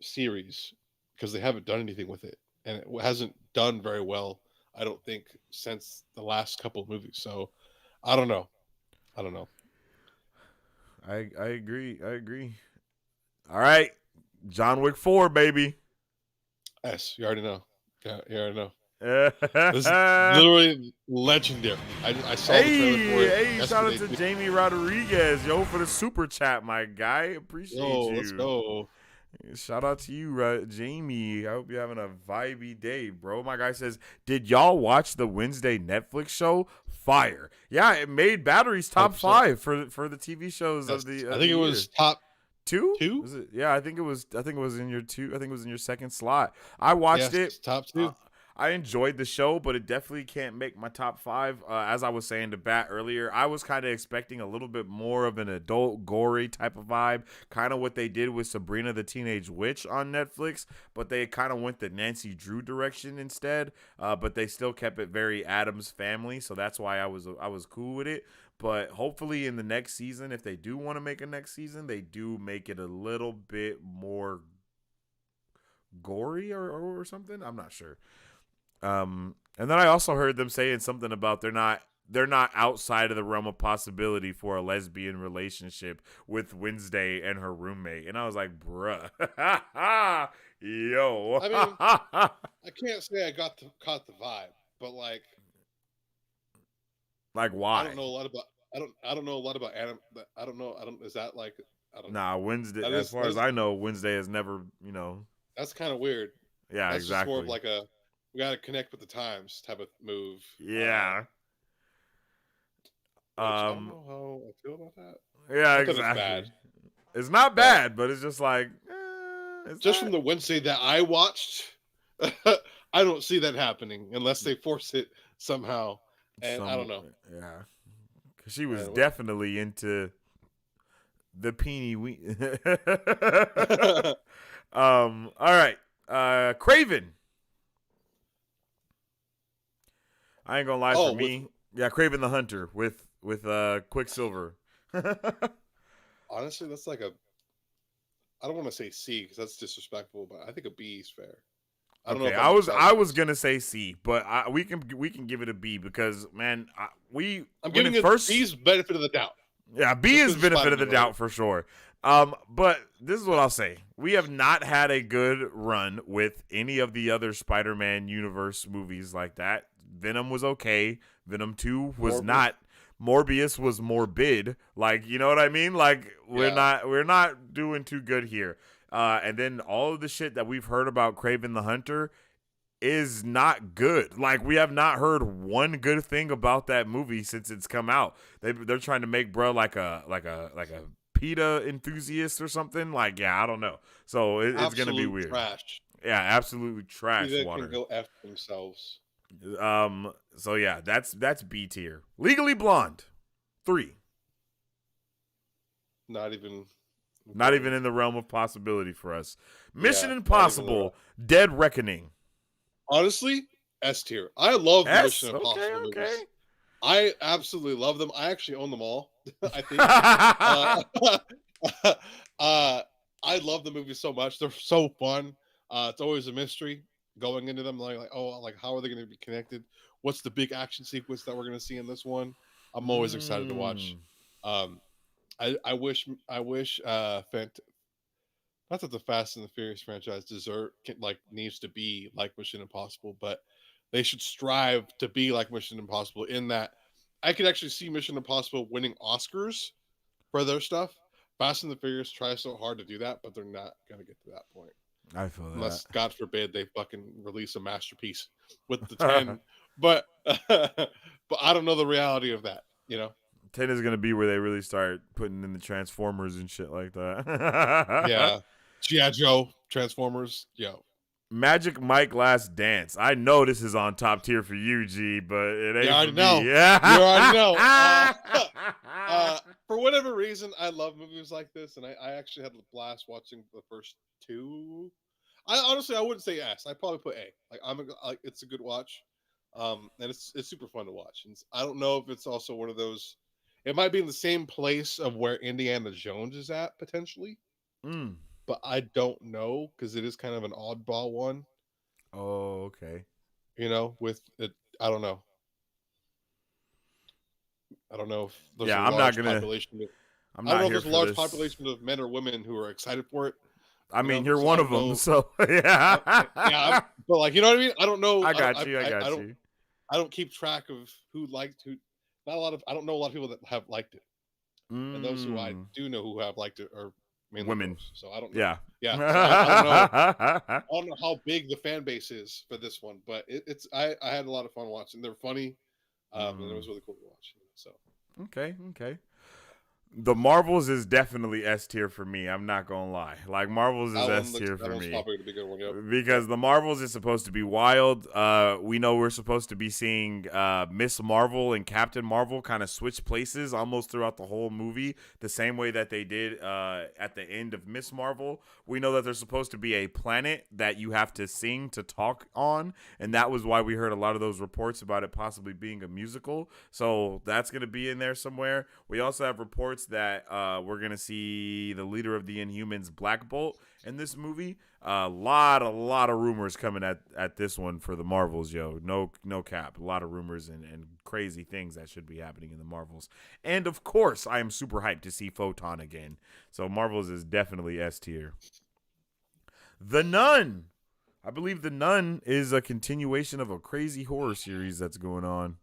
series because they haven't done anything with it, and it hasn't done very well. I don't think since the last couple of movies. So, I don't know. I agree. All right, John Wick 4, baby. Yes, you already know. Yeah, you already know. hey, This is literally legendary. I saw the trailer for it shout out yesterday. to Jamie Rodriguez, yo, for the super chat, my guy. Appreciate you. Let's go. Shout out to you, Jamie. I hope you're having a vibey day, bro. My guy says, did y'all watch the Wednesday Netflix show? Fire. Yeah, it made Battery's top 100%. 5 for the TV shows Yes. of the I think it was top 2? 2. Was it? Yeah, I think it was in your 2. I think it was in your second slot. I watched it. Top 2. I enjoyed the show, but it definitely can't make my top 5. As I was saying to Bat earlier, I was kind of expecting a little bit more of an adult, gory type of vibe, kind of what they did with Sabrina the Teenage Witch on Netflix, but they kind of went the Nancy Drew direction instead. But they still kept it very Addams Family, so that's why I was cool with it. But hopefully in the next season, if they do want to make a next season, they do make it a little bit more gory or something. I'm not sure. And then I also heard them saying something about they're not outside of the realm of possibility for a lesbian relationship with Wednesday and her roommate. And I was like, bruh, yo. I mean, I can't say I caught the vibe, but like why? I don't know a lot about Adam. I don't know. Is that like I don't know. Nah, Wednesday. As far as I know, Wednesday has never. That's kind of weird. Yeah, that's exactly. Just more of like a we got to connect with the times type of move. Yeah. I don't know how I feel about that. Yeah, exactly. It's not bad, but it's just like from the Wednesday that I watched, I don't see that happening unless they force it somehow. And I don't know. Yeah, because she was definitely into the peenie. All right, Craven. I ain't gonna lie, for me, Craven the Hunter with Quicksilver. Honestly, that's like I don't want to say C because that's disrespectful, but I think a B is fair. I was gonna say C, but we can give it a B because man, I'm giving it B's benefit of the doubt. Yeah, B Just is 'cause benefit of the Spider-Man, doubt for sure. But this is what I'll say. We have not had a good run with any of the other Spider-Man universe movies like that. Venom was okay. Venom 2 was Morbid. not. Morbius was morbid. Like, you know what I mean? Like, we're not doing too good here. And then all of the shit that we've heard about Kraven the Hunter is not good. Like, we have not heard one good thing about that movie since it's come out. They're trying to make bro like a PETA enthusiast or something. Like, yeah, I don't know. So it's gonna be weird. Trash. Yeah, absolutely trash PETA water. can go F themselves. So yeah, that's B tier. Legally Blonde 3. Not even In the realm of possibility for us. Mission Yeah, Impossible Dead Reckoning. Honestly, S tier. I love the S? Mission Impossible movies. Okay. I absolutely love them. I actually own them all. I think. I love the movies so much. They're so fun. It's always a mystery going into them. Like how are they going to be connected? What's the big action sequence that we're going to see in this one? I'm always excited to watch. I wish not that the Fast and the Furious franchise needs to be like Mission Impossible, but they should strive to be like Mission Impossible in that I could actually see Mission Impossible winning Oscars for their stuff. Fast and the Furious try so hard to do that, but they're not going to get to that point. I feel Unless, that. God forbid, they fucking release a masterpiece with the 10. but I don't know the reality of that, 10 is going to be where they really start putting in the Transformers and shit like that. Yeah. G.I. Joe, Transformers, yo. Magic Mike Last Dance. I know this is on top tier for you, G, but it ain't for know. me. Yeah. You already know. For whatever reason, I love movies like this, and I actually had a blast watching the first two. I wouldn't say S. I'd probably put A. It's a good watch, and it's super fun to watch. And I don't know if it's also one of those. It might be in the same place of where Indiana Jones is at potentially. But I don't know because it is kind of an oddball one. Oh, okay. With it, I don't know. I don't know if there's a I'm large not gonna. population. I'm I don't not know if here there's a for large this. population of men or women who are excited for it. I mean, you're one of them, so yeah. But you know what I mean? I don't know. I got you. I don't keep track of who liked who. Not a lot of. I don't know a lot of people that have liked it, and those who I do know who have liked it are mainly women. Girls, so I don't know. Yeah. So I don't know. I don't know how big the fan base is for this one, but it's. I had a lot of fun watching. They're funny, and it was really cool to watch. So. Okay. The Marvels is definitely S tier for me. I'm not gonna lie. Like, Marvels is S tier for me. Probably gonna be a good one, yep. Because the Marvels is supposed to be wild. We know we're supposed to be seeing Miss Marvel and Captain Marvel kind of switch places almost throughout the whole movie, the same way that they did at the end of Miss Marvel. We know that there's supposed to be a planet that you have to sing to talk on, and that was why we heard a lot of those reports about it possibly being a musical. So that's gonna be in there somewhere. We also have reports that we're gonna see the leader of the Inhumans, Black Bolt, in this movie. A lot of rumors coming at this one for the Marvels, yo. No cap. A lot of rumors and crazy things that should be happening in the Marvels. And of course, I am super hyped to see Photon again. So Marvels is definitely S tier. The Nun. I believe The Nun is a continuation of a crazy horror series that's going on.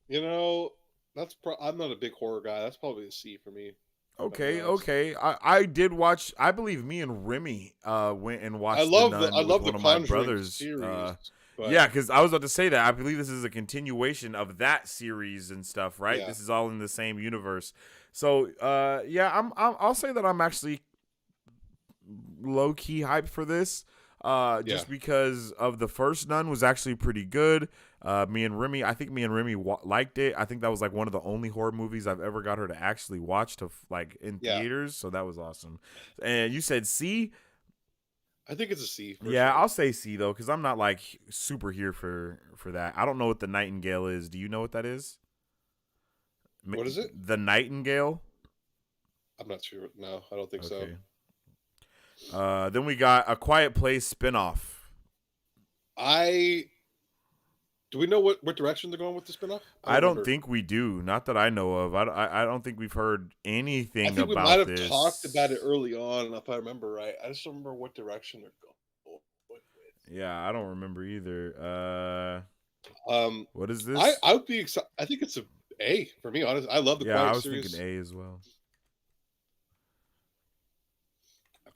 I'm not a big horror guy. That's probably a C for me. Okay. I did watch. I believe me and Remy went and watched. I love one the of my Conjuring brothers. series. Yeah, because I was about to say that. I believe this is a continuation of that series and stuff, right? Yeah. This is all in the same universe. So, I'll say that I'm actually low key hyped for this. Just because of the first Nun was actually pretty good. I think me and Remy liked it. I think that was like one of the only horror movies I've ever got her to actually watch in theaters. So that was awesome. And you said C? I think it's a C. Yeah, sure. I'll say C though, because I'm not like super here for that. I don't know what the Nightingale is. Do you know what that is? What is it? The Nightingale? I'm not sure. No, I don't think so. Then we got A Quiet Place spinoff. I Do we know what direction they're going with the spinoff? I don't remember. think we do. Not that I know of. I don't think we've heard I anything think we might about have talked about it this. early on, if I remember right. I just don't remember what direction they're going with. Yeah, I don't remember either. Um, What is I this? I would be excited. I think it's a A for me. Honestly, I love the Yeah, I Quiet was thinking series. A as well.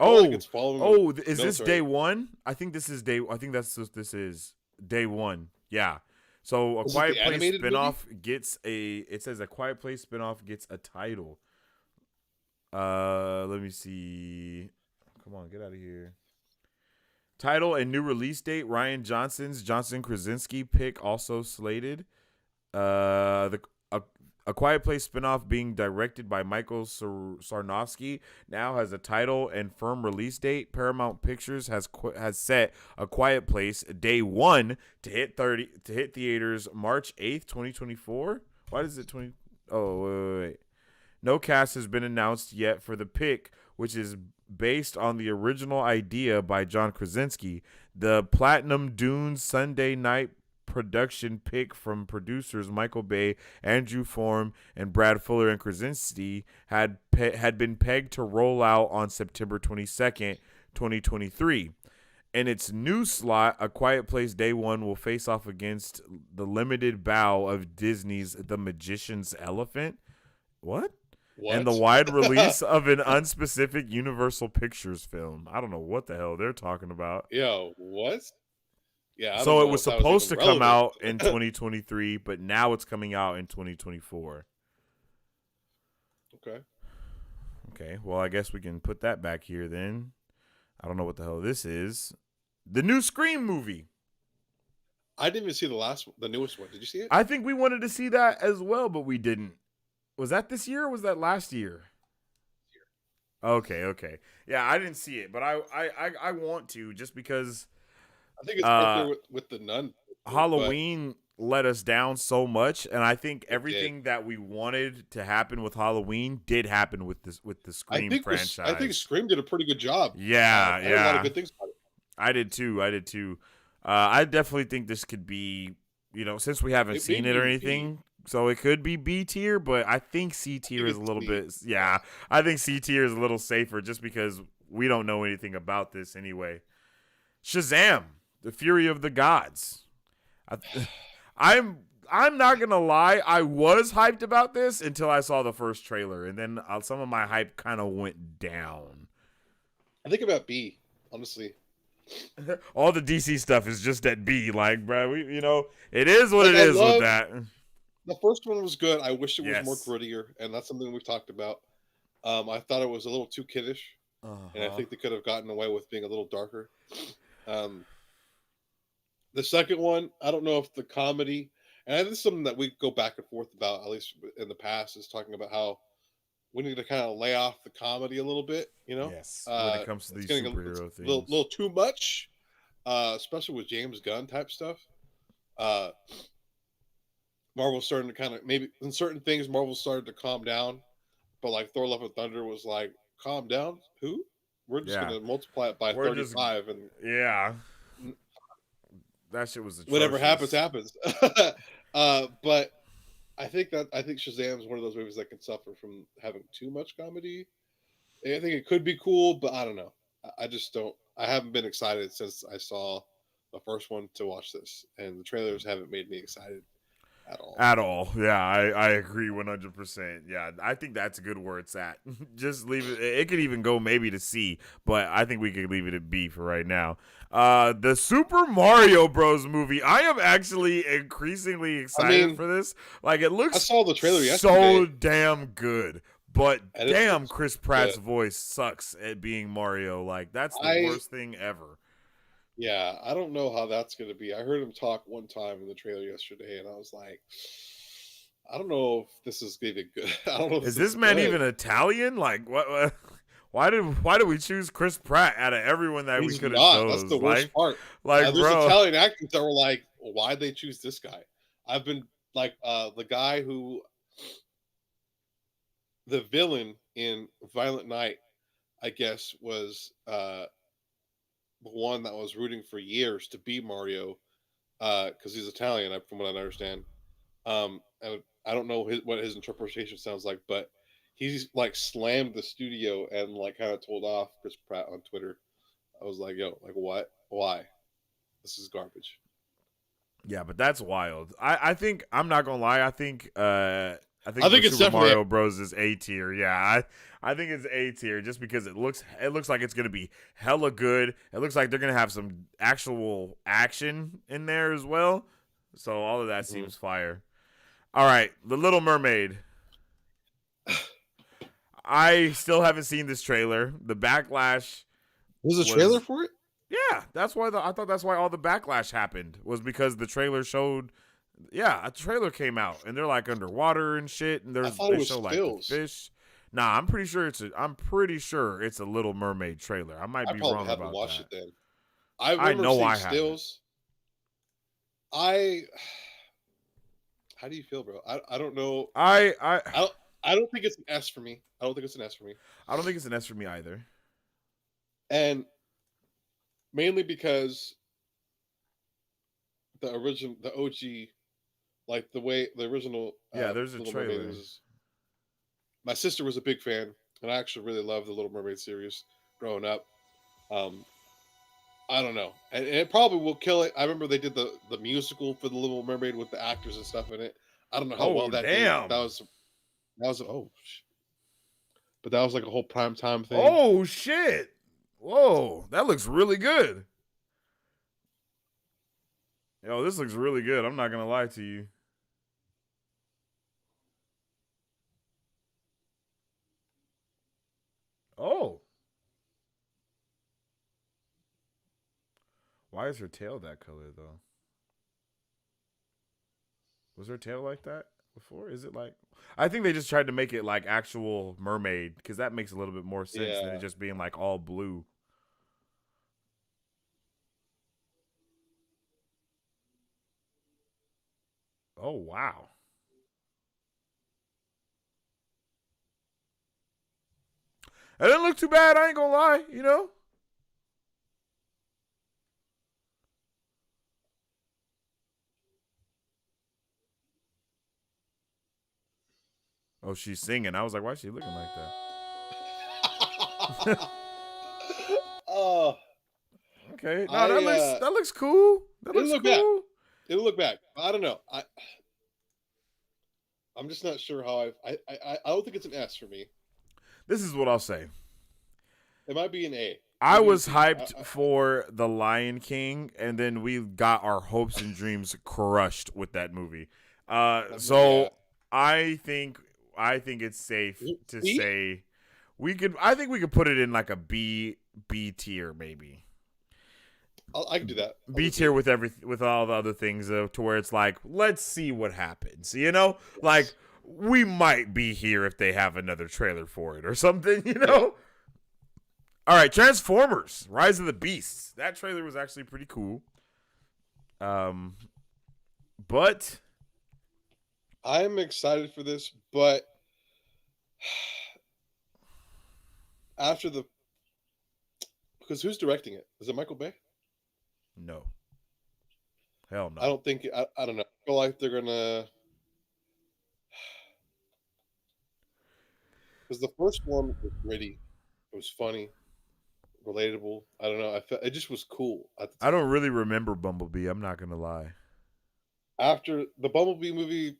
I feel like Oh, it's following is this military. day one? I think this is day. I think that's what this is. Day one. Yeah. So a Is it Quiet the Place animated movie? spinoff gets a. It says a Quiet Place spinoff gets a title. Let me see. Come on, get out of here. Title and new release date: Ryan Johnson's Johnson Krasinski pick also slated. The a Quiet Place spinoff being directed by Michael Sarnowski now has a title and firm release date. Paramount Pictures has set A Quiet Place day one to hit theaters March 8th, 2024. Why does it 20? Oh wait. No cast has been announced yet for the pick, which is based on the original idea by John Krasinski. The Platinum Dunes Sunday night production pick from producers Michael Bay, Andrew Form, and Brad Fuller and Krasinski had been pegged to roll out on September 22nd, 2023. In its new slot, A Quiet Place Day 1 will face off against the limited bow of Disney's The Magician's Elephant. What? And the What? wide release of an unspecific Universal Pictures film. I don't know what the hell they're talking about. Yo, what? Yeah, I don't So it know was if that was supposed even to come relevant. out in 2023, but now it's coming out in 2024. Okay. Okay, well, I guess we can put that back here then. I don't know what the hell this is. The new Scream movie. I didn't even see the newest one. Did you see it? I think we wanted to see that as well, but we didn't. Was that this year or was that last year? Okay. Yeah, I didn't see it, but I want to just because I think it's right there with the nun. Halloween let us down so much, and I think It everything that we wanted to happen with Halloween did happen with the Scream franchise. I think Scream did a pretty good job. Yeah, I heard a lot of good things about it. I did too. I definitely think this could be, since we haven't seen it or anything, so it could be B tier, but I think C tier is a little bit. Yeah, I think C tier is a little safer just because we don't know anything about this anyway. Shazam! The Fury of the Gods. I'm not gonna lie. I was hyped about this until I saw the first trailer, and then some of my hype kind of went down. I think about B, honestly. All the DC stuff is just at B. Like, bro, it is what it is with that. The first one was good. I wish it was Yes. more grittier, and that's something we've talked about. I thought it was a little too kiddish, and I think they could have gotten away with being a little darker. The second one, I don't know if the comedy, and this is something that we go back and forth about, at least in the past, is talking about how we need to kind of lay off the comedy a little bit, Yes, when it comes to these superhero things. A little too much, especially with James Gunn type stuff. Marvel's starting to kind of, maybe in certain things, Marvel's started to calm down, but like Thor: Love and Thunder was like, calm down? Who? We're just going to multiply it by 35 and yeah. That shit was atrocious. Whatever happens. But I think Shazam is one of those movies that can suffer from having too much comedy. I think it could be cool, but I don't know. I just don't. I haven't been excited since I saw the first one to watch this, and the trailers haven't made me excited at all. Yeah, I agree 100%. Yeah, I think that's a good where it's at. Just leave it. It could even go maybe to C, but I think we could leave it at B for right now. The Super Mario Bros. Movie. I am actually increasingly excited for this. Like, it looks I saw the trailer so damn good. But damn, Chris Pratt's good. voice sucks at being Mario. Like, that's the worst thing ever. Yeah, I don't know how that's going to be. I heard him talk one time in the trailer yesterday, and I was like, I don't know if this is going to be good. I don't know. Is this man even Italian? Like, what? Why did we choose Chris Pratt out of everyone that we could have chose? That's the worst part. Like, there's bro, Italian actors that were like, why'd they choose this guy? I've been like, the guy who, the villain in Violent Night, I guess, was the one that was rooting for years to be Mario. because he's Italian, from what I understand. And I don't know what his interpretation sounds like, but he's like slammed the studio and like kind of told off Chris Pratt on Twitter. I was like, yo, like what? Why? This is garbage. Yeah, but that's wild. I think I'm not gonna lie. I think I think the it's Super definitely Mario Bros is A tier. Yeah, I think it's A tier just because it looks like it's gonna be hella good. It looks like they're gonna have some actual action in there as well. So all of that seems fire. All right, The Little Mermaid. I still haven't seen this trailer. The backlash There's a trailer was for it? yeah. That's why I thought that's why all the backlash happened was because the trailer showed. Yeah, a trailer came out and they're like underwater and shit, and I thought it they was show like the stills. fish. Nah, I'm pretty sure it's a Little Mermaid trailer. I might I be probably wrong haven't about watched that. it then. I I remember know seeing I haven't. stills. How do you feel, bro? I don't know. I I don't think it's an S for me. I don't think it's an S for me. I don't think it's an S for me either. And mainly because the OG, like the way the original Yeah, there's a Little Mermaid trailer. was. My sister was a big fan, and I actually really loved the Little Mermaid series growing up. Um, I don't know, and it probably will kill it. I remember they did the musical for the Little Mermaid with the actors and stuff in it. I don't know how well Oh that did, but damn! but that was like a whole prime time thing. Oh shit! Whoa, that looks really good. Yo, this looks really good. I'm not gonna lie to you. Oh, why is her tail that color though? Was her tail like that before? Is it like? I think they just tried to make it like actual mermaid because that makes a little bit more sense than it Yeah, just being like all blue. Oh wow, it didn't look too bad. I ain't gonna lie, you know. Oh, she's singing. I was like, why is she looking like that? oh, Okay, no, I that looks cool. That it'll looks look bad. cool. It'll look bad. I don't know. I'm just not sure how I don't think it's an S for me. This is what I'll say. It might be an A. I Maybe a was C. hyped for The Lion King, and then we got our hopes and dreams crushed with that movie. So Yeah. I think it's safe to B? say we could. I think we could put it in like a B tier maybe. I can do that. B tier with with all the other things to where it's like let's see what happens. You know, like we might be here if they have another trailer for it or something. You know. All right, Transformers: Rise of the Beasts. That trailer was actually pretty cool. But I'm excited for this, but after the because who's directing it? Is it Michael Bay? no, hell no. I don't think I don't know. I feel like they're gonna because the first one was gritty. It was funny, relatable. I don't know. I felt it just was cool at the I time. don't really remember Bumblebee. I'm not gonna lie. After the Bumblebee movie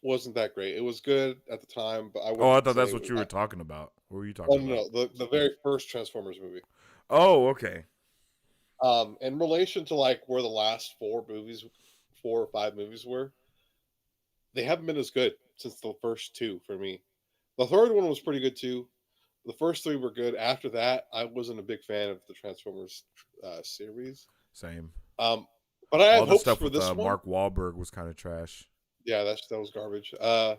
wasn't that great. It was good at the time, but I Oh, I wouldn't thought say that's it what was. you were talking about. What were you Oh talking no, about? no, the very first Transformers movie. Oh, okay. In relation to like where the last 4 or 5 movies were, they haven't been as good since the first two for me. The third one was pretty good too. The first three were good. After that, I wasn't a big fan of the Transformers series. Same. Um, but I All have the hopes stuff for with this one. Mark Wahlberg was kind of trash. Yeah, that was garbage. I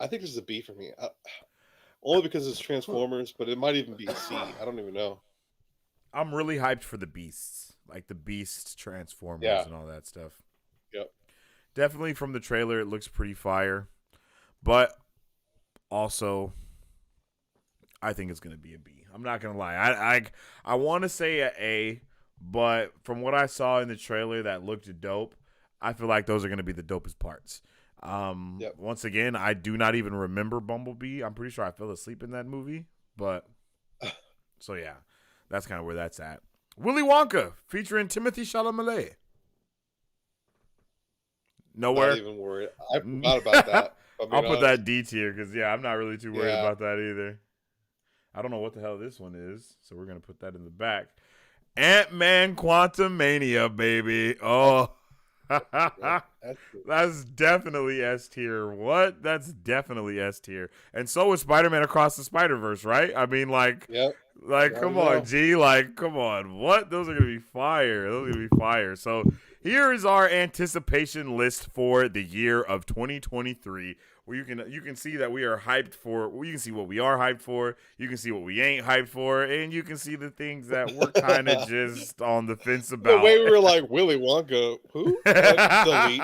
think this is a B for me. Only because it's Transformers, but it might even be a C. I don't even know. I'm really hyped for the Beasts, like the Beast Transformers Yeah. and all that stuff. Yep. Definitely from the trailer, it looks pretty fire. But also, I think it's gonna be a B. I'm not gonna lie. I want to say a A, but from what I saw in the trailer that looked dope, I feel like those are going to be the dopest parts. Once again, I do not even remember Bumblebee. I'm pretty sure I fell asleep in that movie, but so yeah, that's kind of where that's at. Willy Wonka featuring Timothy Chalamet. Nowhere. Not even worried. I forgot about that. I'll put that D tier because I'm not really too worried about that either. I don't know what the hell this one is, so we're gonna put that in the back. Ant-Man Quantumania, baby. Oh. That's definitely S tier. What? That's definitely S tier. And so is Spider-Man Across the Spider-Verse, right? I mean, come on, G. Like, come on. What? Those are gonna be fire. So here is our anticipation list for the year of 2023. Where you can see that we are hyped for. Well, you can see what we are hyped for. You can see what we ain't hyped for, and you can see the things that we're kind of just on the fence about. The way we were like Willy Wonka, who? Delete.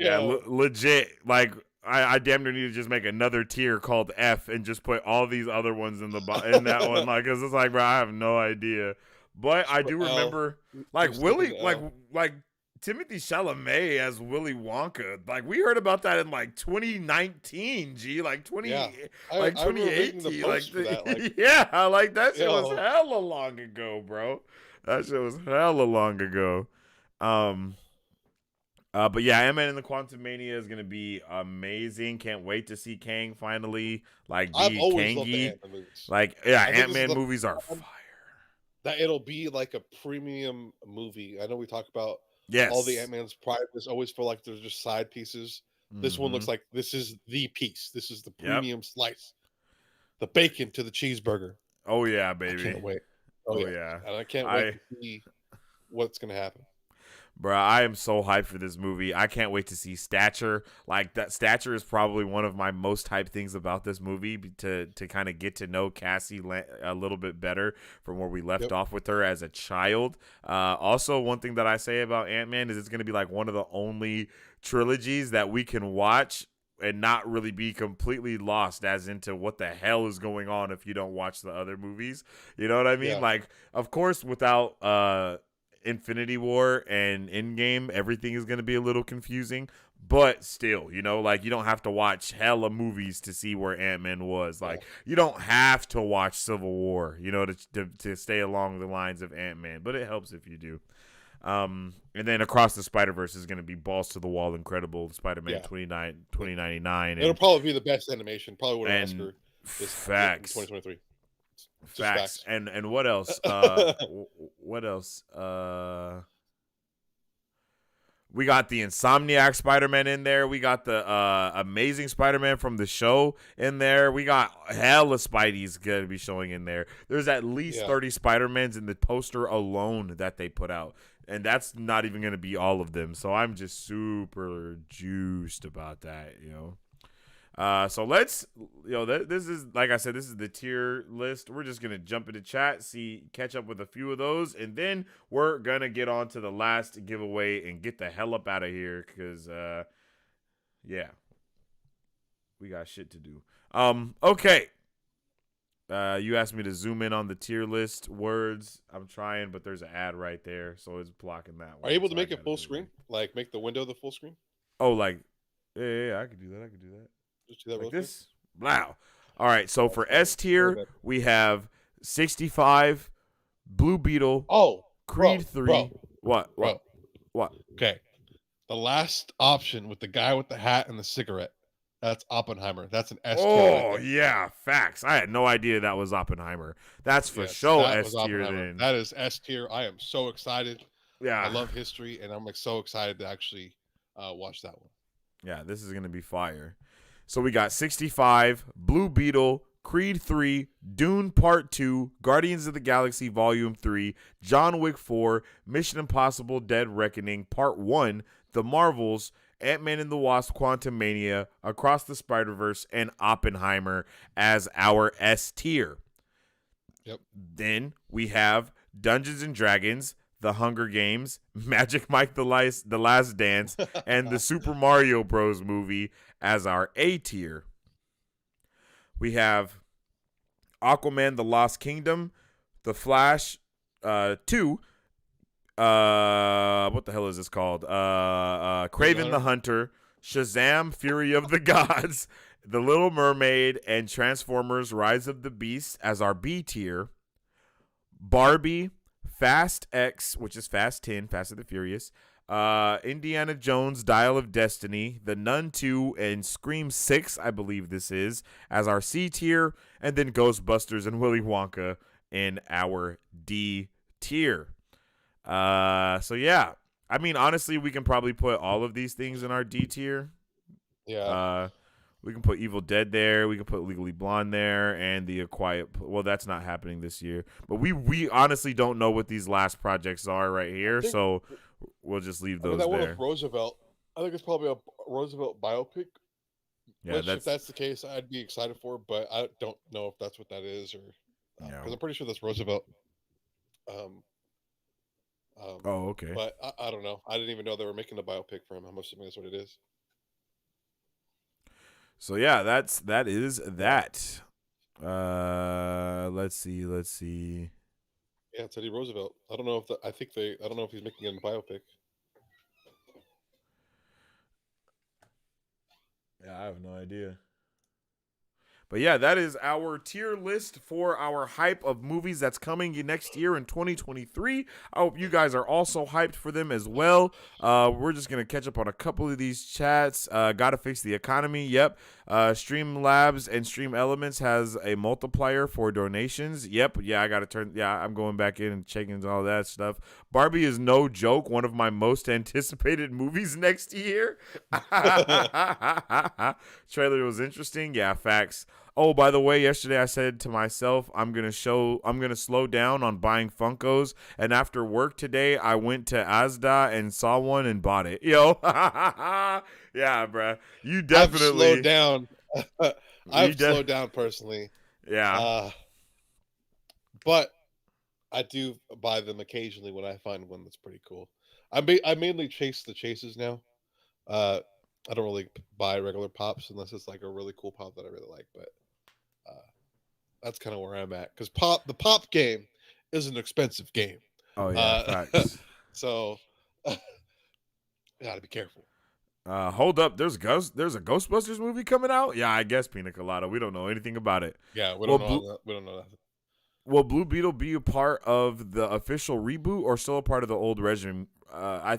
Yo, legit. Like I damn near need to just make another tier called F and just put all these other ones in that one, like, because it's like, bro, I have no idea. But I do remember, like Willy, like Timothy Chalamet as Willy Wonka. Like, we heard about that in like 2019, like 2018. Like that shit was hella long ago, bro. That shit was hella long ago. But yeah, Ant-Man and the Quantumania is gonna be amazing. Can't wait to see Kang finally be Kangy. Like, Ant-Man movies are fire. That it'll be like a premium movie. I know we talk about all the Ant-Man's privates always feel like they're just side pieces. This one looks like this is the piece. This is the premium slice. The bacon to the cheeseburger. Oh yeah, baby. I can't wait. Oh yeah. And I can't wait to see what's gonna happen. Bro, I am so hyped for this movie. I can't wait to see Stature. Like, that Stature is probably one of my most hyped things about this movie, to kind of get to know Cassie a little bit better from where we left off with her as a child. Also, one thing that I say about Ant-Man is it's going to be like one of the only trilogies that we can watch and not really be completely lost as into what the hell is going on if you don't watch the other movies. You know what I mean? Yeah. Like, of course, without Infinity War and Endgame, everything is going to be a little confusing, but still, like, you don't have to watch hella movies to see where Ant-Man was. Like, you don't have to watch Civil War, to stay along the lines of Ant-Man, but it helps if you do. And then Across the Spider-Verse is going to be balls to the wall, incredible. Spider-Man 2099. It'll probably be the best animation. Probably would have Oscar facts. 2023. Facts. And what else? What else? We got the Insomniac Spider-Man in there. We got the Amazing Spider-Man from the show in there. We got hella Spidey's going to be showing in there. There's at least 30 Spider-Mans in the poster alone that they put out. And that's not even going to be all of them. So I'm just super juiced about that, So let's, this is, like I said, this is the tier list. We're just going to jump into chat, catch up with a few of those, and then we're going to get on to the last giveaway and get the hell up out of here because, we got shit to do. Okay. You asked me to zoom in on the tier list words. I'm trying, but there's an ad right there, so it's blocking that one. Are you able to make it full screen? Like, make the window the full screen? Oh, like, yeah, I could do that. Just do that like this. Wow. All right. So for S tier, we have 65, Blue Beetle. Oh, Creed 3. Bro. What? Okay. The last option with the guy with the hat and the cigarette. That's Oppenheimer. That's an S tier. Oh, yeah. Facts. I had no idea that was Oppenheimer. That's for sure S tier then. That is S tier. I am so excited. Yeah. I love history, and I'm so excited to actually watch that one. Yeah, this is going to be fire. So we got 65, Blue Beetle, Creed 3, Dune Part 2, Guardians of the Galaxy Volume 3, John Wick 4, Mission Impossible Dead Reckoning Part 1, The Marvels, Ant-Man and the Wasp Quantumania, Across the Spider-Verse, and Oppenheimer as our S tier. Yep. Then we have Dungeons & Dragons, The Hunger Games, Magic Mike the Last Dance, and the Super Mario Bros. Movie as our A tier. We have Aquaman: The Lost Kingdom, The Flash 2. What the hell is this called? Kraven the Hunter, Shazam: Fury of the Gods, The Little Mermaid, and Transformers: Rise of the Beast as our B tier. Barbie, Fast X, which is Fast 10, Fast and the Furious, Indiana Jones: Dial of Destiny, The Nun 2, and Scream 6, I believe this is, as our C tier, and then Ghostbusters and Willy Wonka in our D tier. So yeah, I mean, honestly, we can probably put all of these things in our D tier. Yeah. We can put Evil Dead there. We can put Legally Blonde there, and The Quiet. Well, that's not happening this year. But we honestly don't know what these last projects are right here, so we'll just leave those that there. one with Roosevelt, I think it's probably a Roosevelt biopic. Yeah, which, if that's the case, I'd be excited for. But I don't know if that's what that is, or because I'm pretty sure that's Roosevelt. Oh, okay. But I don't know. I didn't even know they were making a biopic for him. I'm assuming that's what it is. So yeah, that is that. Let's see. Yeah, Teddy Roosevelt. I don't know if I don't know if he's making a biopic. Yeah, I have no idea. But yeah, that is our tier list for our hype of movies that's coming next year in 2023. I hope you guys are also hyped for them as well. We're just going to catch up on a couple of these chats. Gotta fix the economy. Yep. Streamlabs and Stream Elements has a multiplier for donations. Yep. Yeah, I'm going back in and checking all that stuff. Barbie is no joke. One of my most anticipated movies next year. Trailer was interesting. Yeah, facts. Oh, by the way, yesterday I said to myself, I'm gonna slow down on buying Funkos, and after work today, I went to Asda and saw one and bought it. Yo, yeah, bruh. You definitely I've slowed down. I've slowed down personally. Yeah. But I do buy them occasionally when I find one that's pretty cool. I mainly chase the chases now. I don't really buy regular pops unless it's like a really cool pop that I really like, but that's kind of where I'm at, because the pop game is an expensive game. Oh yeah, facts. So gotta be careful. Hold up, there's a Ghostbusters movie coming out? Yeah, I guess Pina Colada. We don't know anything about it. Yeah, we don't know that. Will Blue Beetle be a part of the official reboot or still a part of the old regime? I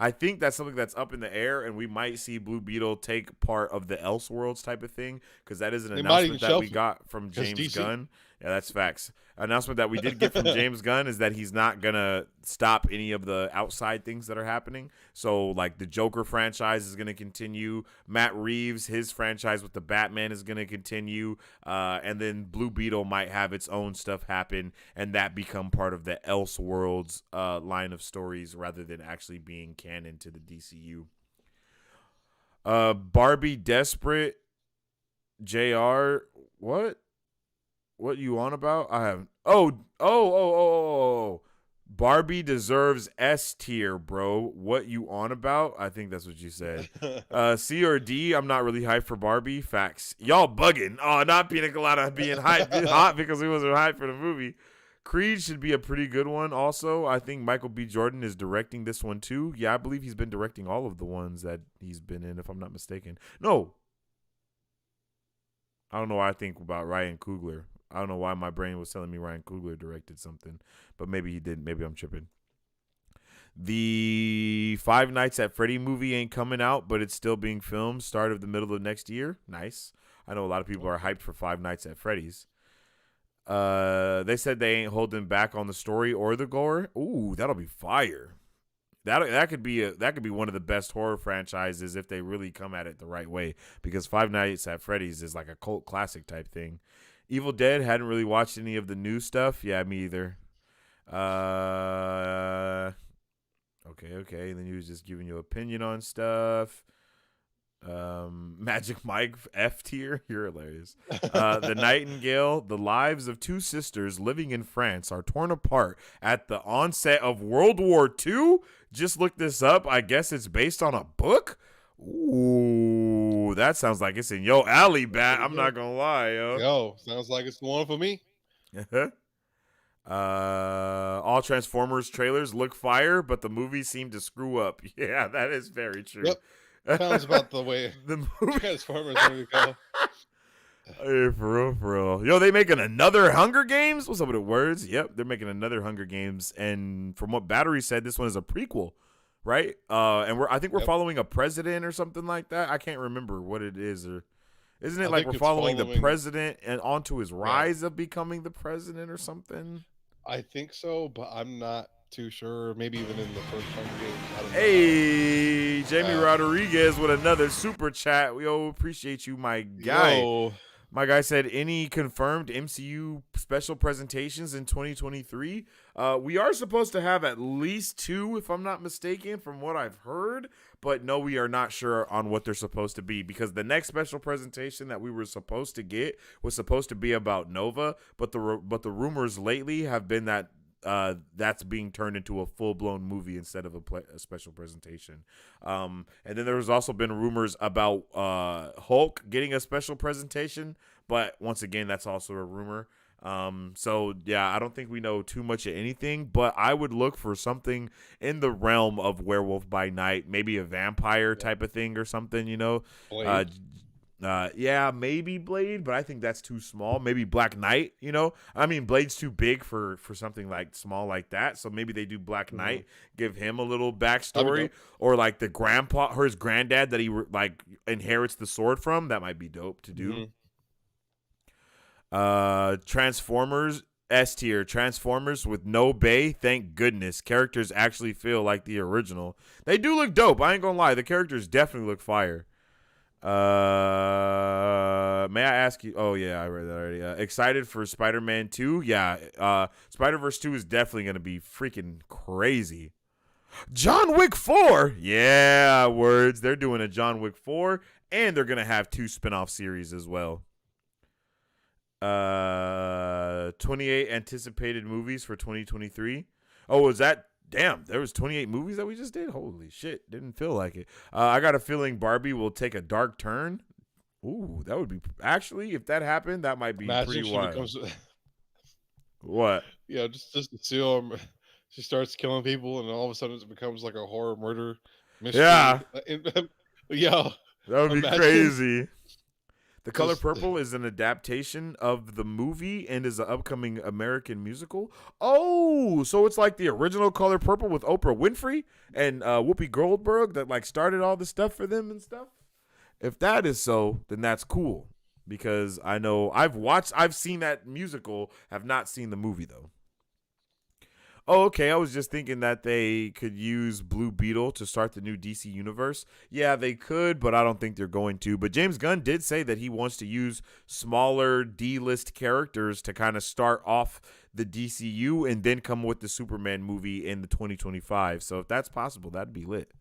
think that's something that's up in the air, and we might see Blue Beetle take part of the Elseworlds type of thing, because that is an announcement that we got from James Gunn. Yeah, that's facts. Announcement that we did get from James Gunn is that he's not gonna stop any of the outside things that are happening. So, like, the Joker franchise is gonna continue. Matt Reeves, his franchise with the Batman is gonna continue. And then Blue Beetle might have its own stuff happen, and that become part of the Elseworlds line of stories rather than actually being canon to the DCU. Barbie Desperate, JR, what? What you on about? I have Barbie deserves S tier, bro. What you on about? I think that's what you said. C or D, I'm not really hyped for Barbie. Facts. Y'all bugging. Oh, not Pina Colada being hot because he wasn't hyped for the movie. Creed should be a pretty good one also. I think Michael B. Jordan is directing this one too. Yeah, I believe he's been directing all of the ones that he's been in, if I'm not mistaken. No. I don't know why I think about Ryan Coogler. I don't know why my brain was telling me Ryan Coogler directed something, but maybe he didn't. Maybe I'm tripping. The Five Nights at Freddy movie ain't coming out, but it's still being filmed. Start of the middle of next year. Nice. I know a lot of people are hyped for Five Nights at Freddy's. They said they ain't holding back on the story or the gore. Ooh, that'll be fire. That could be one of the best horror franchises if they really come at it the right way, because Five Nights at Freddy's is like a cult classic type thing. Evil Dead, hadn't really watched any of the new stuff. Yeah, me either. Okay. Then he was just giving you opinion on stuff. Magic Mike F tier. You're hilarious. The Nightingale. The lives of two sisters living in France are torn apart at the onset of World War II. Just look this up. I guess it's based on a book. Ooh, that sounds like it's in your alley, Bat. I'm not gonna lie, yo. Yo, sounds like it's the one for me. All Transformers trailers look fire, but the movies seem to screw up. Yeah, that is very true. Yep. Sounds about the way the movie Transformers movie go. Hey, for real. Yo, they making another Hunger Games? What's up with the words? Yep, they're making another Hunger Games, and from what Battery said, this one is a prequel, right? And I think we're following a president or something like that. I can't remember what it is, or isn't it like we're following the president and onto his rise of becoming the president or something? I think so, but I'm not too sure. Maybe even in the first Hunger Games. I don't know. Hey, Jamie Rodriguez with another super chat. We appreciate you, my guy. Yo. My guy said, any confirmed MCU special presentations in 2023? We are supposed to have at least 2, if I'm not mistaken, from what I've heard. But no, we are not sure on what they're supposed to be, because the next special presentation that we were supposed to get was supposed to be about Nova. But the rumors lately have been that that's being turned into a full-blown movie instead of a special presentation. And then there's also been rumors about Hulk getting a special presentation, but once again, that's also a rumor. So yeah, I don't think we know too much of anything, but I would look for something in the realm of Werewolf by Night, maybe a vampire type of thing or something, you know. Yeah, maybe Blade, but I think that's too small. Maybe Black Knight, you know. I mean, Blade's too big for something like small like that. So maybe they do Black Knight, give him a little backstory, or like the grandpa or his granddad that he like inherits the sword from. That might be dope to do. Transformers S tier. Transformers with no Bay. Thank goodness. Characters actually feel like the original. They do look dope. I ain't gonna lie. The characters definitely look fire. May I ask you? Oh yeah, I read that already. Excited for Spider-Man 2? Yeah. Spider-Verse 2 is definitely gonna be freaking crazy. John Wick 4. Yeah, words. They're doing a John Wick 4, and they're gonna have 2 spin-off series as well. 28 anticipated movies for 2023. Oh, was that? Damn, there was 28 movies that we just did? Holy shit, didn't feel like it. I got a feeling Barbie will take a dark turn. Ooh, that would be... Actually, if that happened, that might be pretty wild. What? Yeah, just to see she starts killing people, and all of a sudden it becomes like a horror murder mystery. Yeah. Yo. That would be crazy. The Color Purple is an adaptation of the movie and is an upcoming American musical. Oh, so it's like the original Color Purple with Oprah Winfrey and Whoopi Goldberg that like started all the stuff for them and stuff. If that is so, then that's cool, because I know I've seen that musical, have not seen the movie though. Oh, okay. I was just thinking that they could use Blue Beetle to start the new DC universe. Yeah, they could, but I don't think they're going to. But James Gunn did say that he wants to use smaller D-list characters to kind of start off the DCU and then come with the Superman movie in the 2025. So if that's possible, that'd be lit.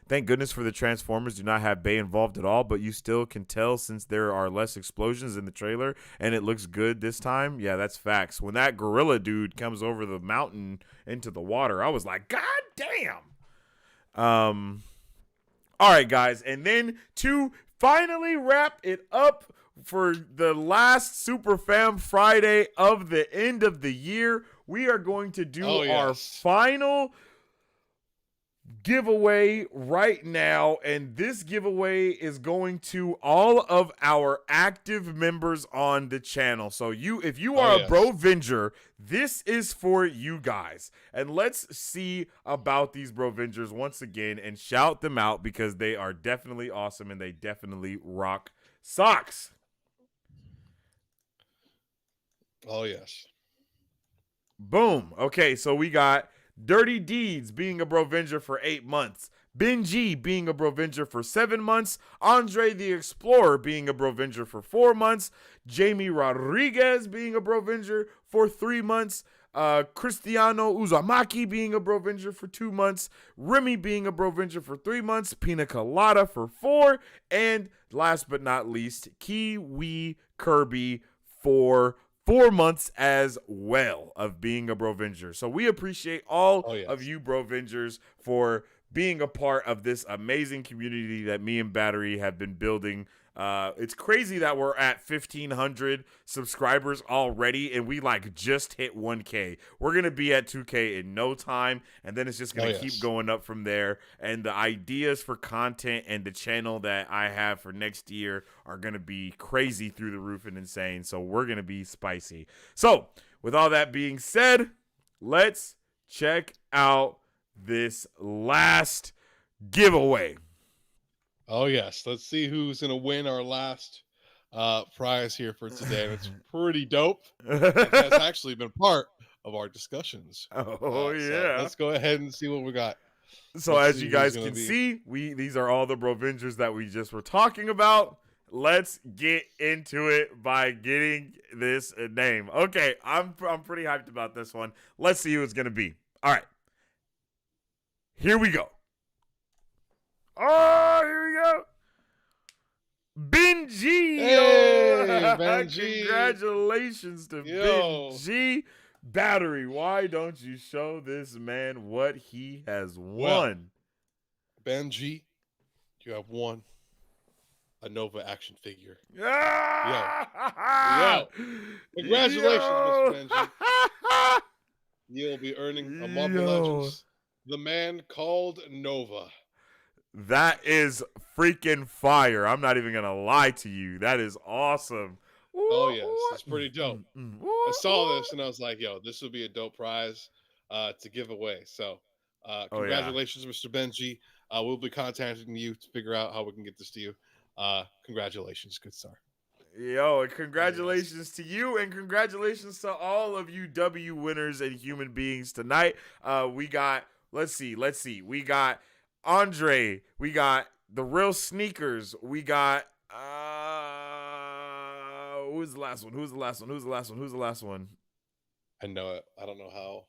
Thank goodness for the Transformers do not have Bay involved at all, but you still can tell since there are less explosions in the trailer and it looks good this time. Yeah, that's facts. When that gorilla dude comes over the mountain into the water, I was like, God damn. All right, guys. And then to finally wrap it up for the last Super Fam Friday of the end of the year, we are going to do our final giveaway right now, and this giveaway is going to all of our active members on the channel. So if you are a Brovenger, this is for you guys, and let's see about these Brovengers once again and shout them out, because they are definitely awesome and they definitely rock socks. Oh yes. Boom. Okay, so we got Dirty Deeds being a Brovenger for 8 months. Benji being a Brovenger for 7 months. Andre the Explorer being a Brovenger for 4 months. Jamie Rodriguez being a Brovenger for 3 months. Cristiano Uzumaki being a Brovenger for 2 months. Remy being a Brovenger for 3 months. Pina Colada for 4. And last but not least, Kiwi Kirby for 4 months as well of being a Brovenger. So we appreciate all of you Brovengers for being a part of this amazing community that me and Battery have been building. It's crazy that we're at 1,500 subscribers already, and we like just hit 1K. We're gonna be at 2K in no time, and then it's just gonna keep going up from there. And the ideas for content and the channel that I have for next year are gonna be crazy through the roof and insane. So we're gonna be spicy. So with all that being said, let's check out this last giveaway. Oh yes, let's see who's gonna win our last prize here for today. And it's pretty dope. It has actually been part of our discussions. Oh yeah. So let's go ahead and see what we got. So as you guys can see, these are all the Brovengers that we just were talking about. Let's get into it by getting this name. Okay, I'm pretty hyped about this one. Let's see who it's gonna be. All right. Here we go. Oh, here we go. Benji. Hey, Benji. Congratulations to Benji. Battery, why don't you show this man what he has won? Well, Benji, you have won a Nova action figure. Yo. Congratulations, Mr. Benji. You'll be earning a Marvel Legends. The man called Nova. That is freaking fire. I'm not even going to lie to you. That is awesome. Oh, yes. It's pretty dope. I saw this and I was like, yo, this would be a dope prize to give away. So congratulations, Mr. Benji. We'll be contacting you to figure out how we can get this to you. Congratulations. Good sir. Yo, congratulations to you, and congratulations to all of you W winners and human beings tonight. We got, let's see. We got Andre. We got the Real Sneakers. We got, who's the last one? I know it. I don't know how.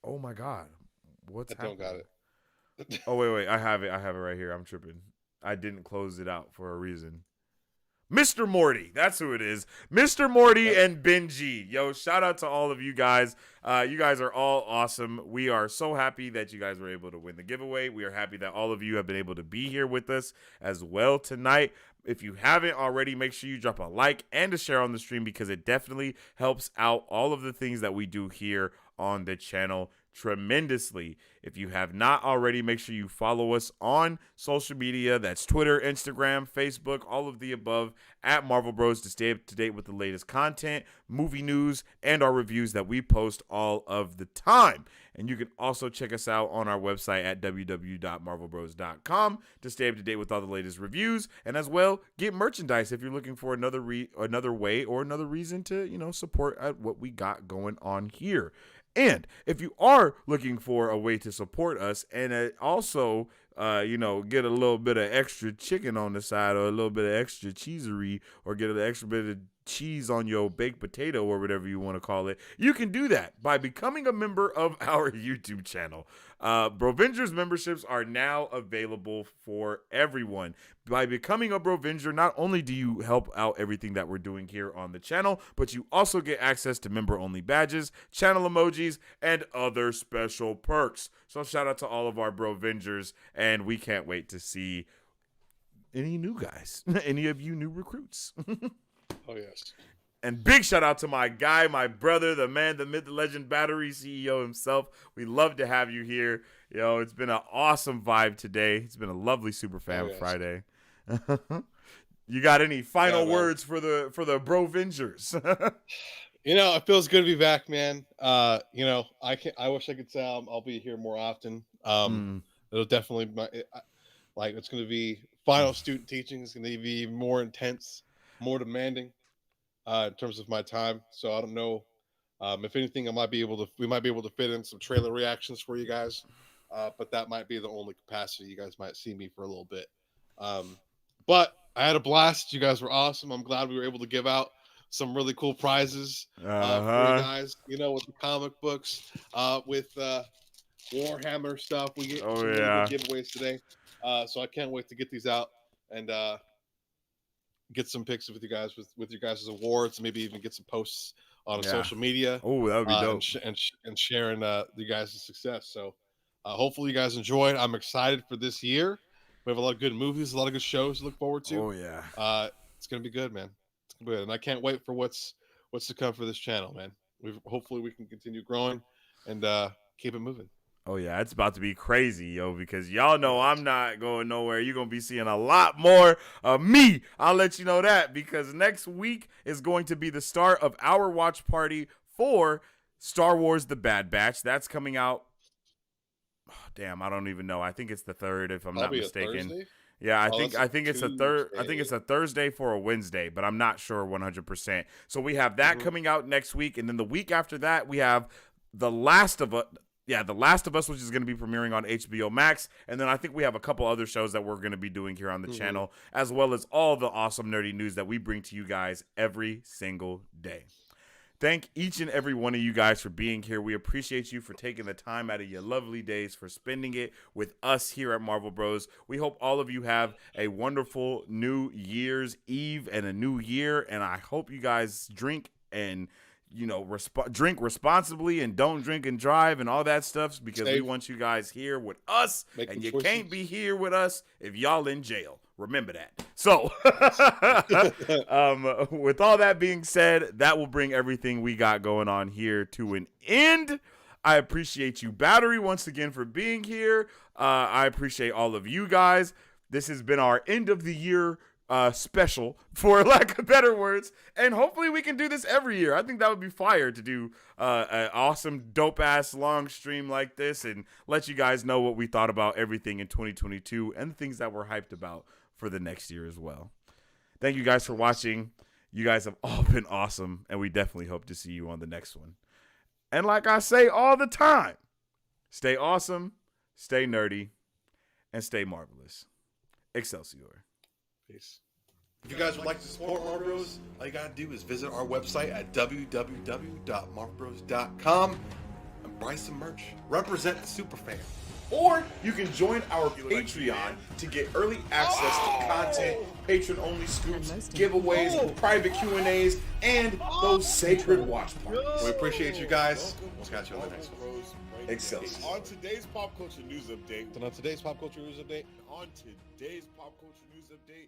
Oh my God. What's happening? I don't got it. Oh, wait. I have it right here. I'm tripping. I didn't close it out for a reason. Mr. Morty. That's who it is. Mr. Morty and Benji. Yo, shout out to all of you guys. You guys are all awesome. We are so happy that you guys were able to win the giveaway. We are happy that all of you have been able to be here with us as well tonight. If you haven't already, make sure you drop a like and a share on the stream because it definitely helps out all of the things that we do here on the channel tremendously. If you have not already, make sure you follow us on social media. That's Twitter, Instagram, Facebook, all of the above at Marvel Bros to stay up to date with the latest content, movie news, and our reviews that we post all of the time. And you can also check us out on our website at www.marvelbros.com to stay up to date with all the latest reviews, and as well get merchandise if you're looking for another way or another reason to support what we got going on here. And if you are looking for a way to support us and also, get a little bit of extra chicken on the side or a little bit of extra cheesery or get an extra bit of cheese on your baked potato or whatever you want to call it, you can do that by becoming a member of our YouTube channel. Brovengers memberships are now available for everyone. By becoming a Brovenger, not only do you help out everything that we're doing here on the channel, but you also get access to member-only badges, channel emojis, and other special perks. So shout out to all of our Brovengers, and we can't wait to see any new guys, any of you new recruits. Oh, yes. And big shout out to my guy, my brother, the man, the myth, the legend, Battery CEO himself. We love to have you here. Yo, it's been an awesome vibe today. It's been a lovely Super Fam Friday. You got any final words for the Brovengers? It feels good to be back, man. I wish I could say I'll be here more often. It'll definitely it's going to be final student teaching. It's going to be more intense, more demanding in terms of my time. So I don't know. If anything, we might be able to fit in some trailer reactions for you guys. But that might be the only capacity you guys might see me for a little bit. But I had a blast. You guys were awesome. I'm glad we were able to give out some really cool prizes for you guys. With the comic books, with Warhammer stuff. We get some really good giveaways today. So I can't wait to get these out and get some pics with you guys with your guys' awards. Maybe even get some posts on social media. Oh, that would be dope. And sharing you guys' success. So Hopefully you guys enjoyed. I'm excited for this year. We have a lot of good movies, a lot of good shows to look forward to. Oh yeah. It's gonna be good, man. It's gonna be good, and I can't wait for what's to come for this channel, man. Hopefully we can continue growing and keep it moving. Oh yeah, it's about to be crazy, yo, because y'all know I'm not going nowhere. You're going to be seeing a lot more of me. I'll let you know that, because next week is going to be the start of our watch party for Star Wars The Bad Batch. That's coming out. Oh, damn, I don't even know. I think it's the 3rd, if I'm not mistaken. Yeah, I think it's a third. I think it's a Thursday for a Wednesday, but I'm not sure 100%. So we have that coming out next week, and then the week after that we have The Last of Us. Yeah, The Last of Us, which is going to be premiering on HBO Max. And then I think we have a couple other shows that we're going to be doing here on the channel, as well as all the awesome nerdy news that we bring to you guys every single day. Thank each and every one of you guys for being here. We appreciate you for taking the time out of your lovely days for spending it with us here at Marvel Bros. We hope all of you have a wonderful New Year's Eve and a new year. And I hope you guys drink and drink responsibly and don't drink and drive and all that stuff, because we want you guys here with us, and you can't be here with us if y'all in jail. Remember that. So with all that being said, that will bring everything we got going on here to an end. I appreciate you, Battery, once again for being here. I appreciate all of you guys. This has been our end of the year special, for lack of better words, and hopefully we can do this every year. I think that would be fire to do an awesome, dope-ass long stream like this and let you guys know what we thought about everything in 2022 and the things that we're hyped about for the next year as well. Thank you guys for watching. You guys have all been awesome, and we definitely hope to see you on the next one. And like I say all the time, stay awesome, stay nerdy, and stay marvelous. Excelsior. Peace. If you guys would like to support Marvel Bros, all you gotta do is visit our website at www.marvelbros.com and buy some merch. Represent the Super Fam. Or you can join our Patreon to get early access to content, patron-only scoops, giveaways, private Q&As, and those sacred watch parties. We appreciate you guys. We'll catch you on the next one. Excelsior. On today's pop culture news update. And on today's pop culture news update. On today's pop culture news update.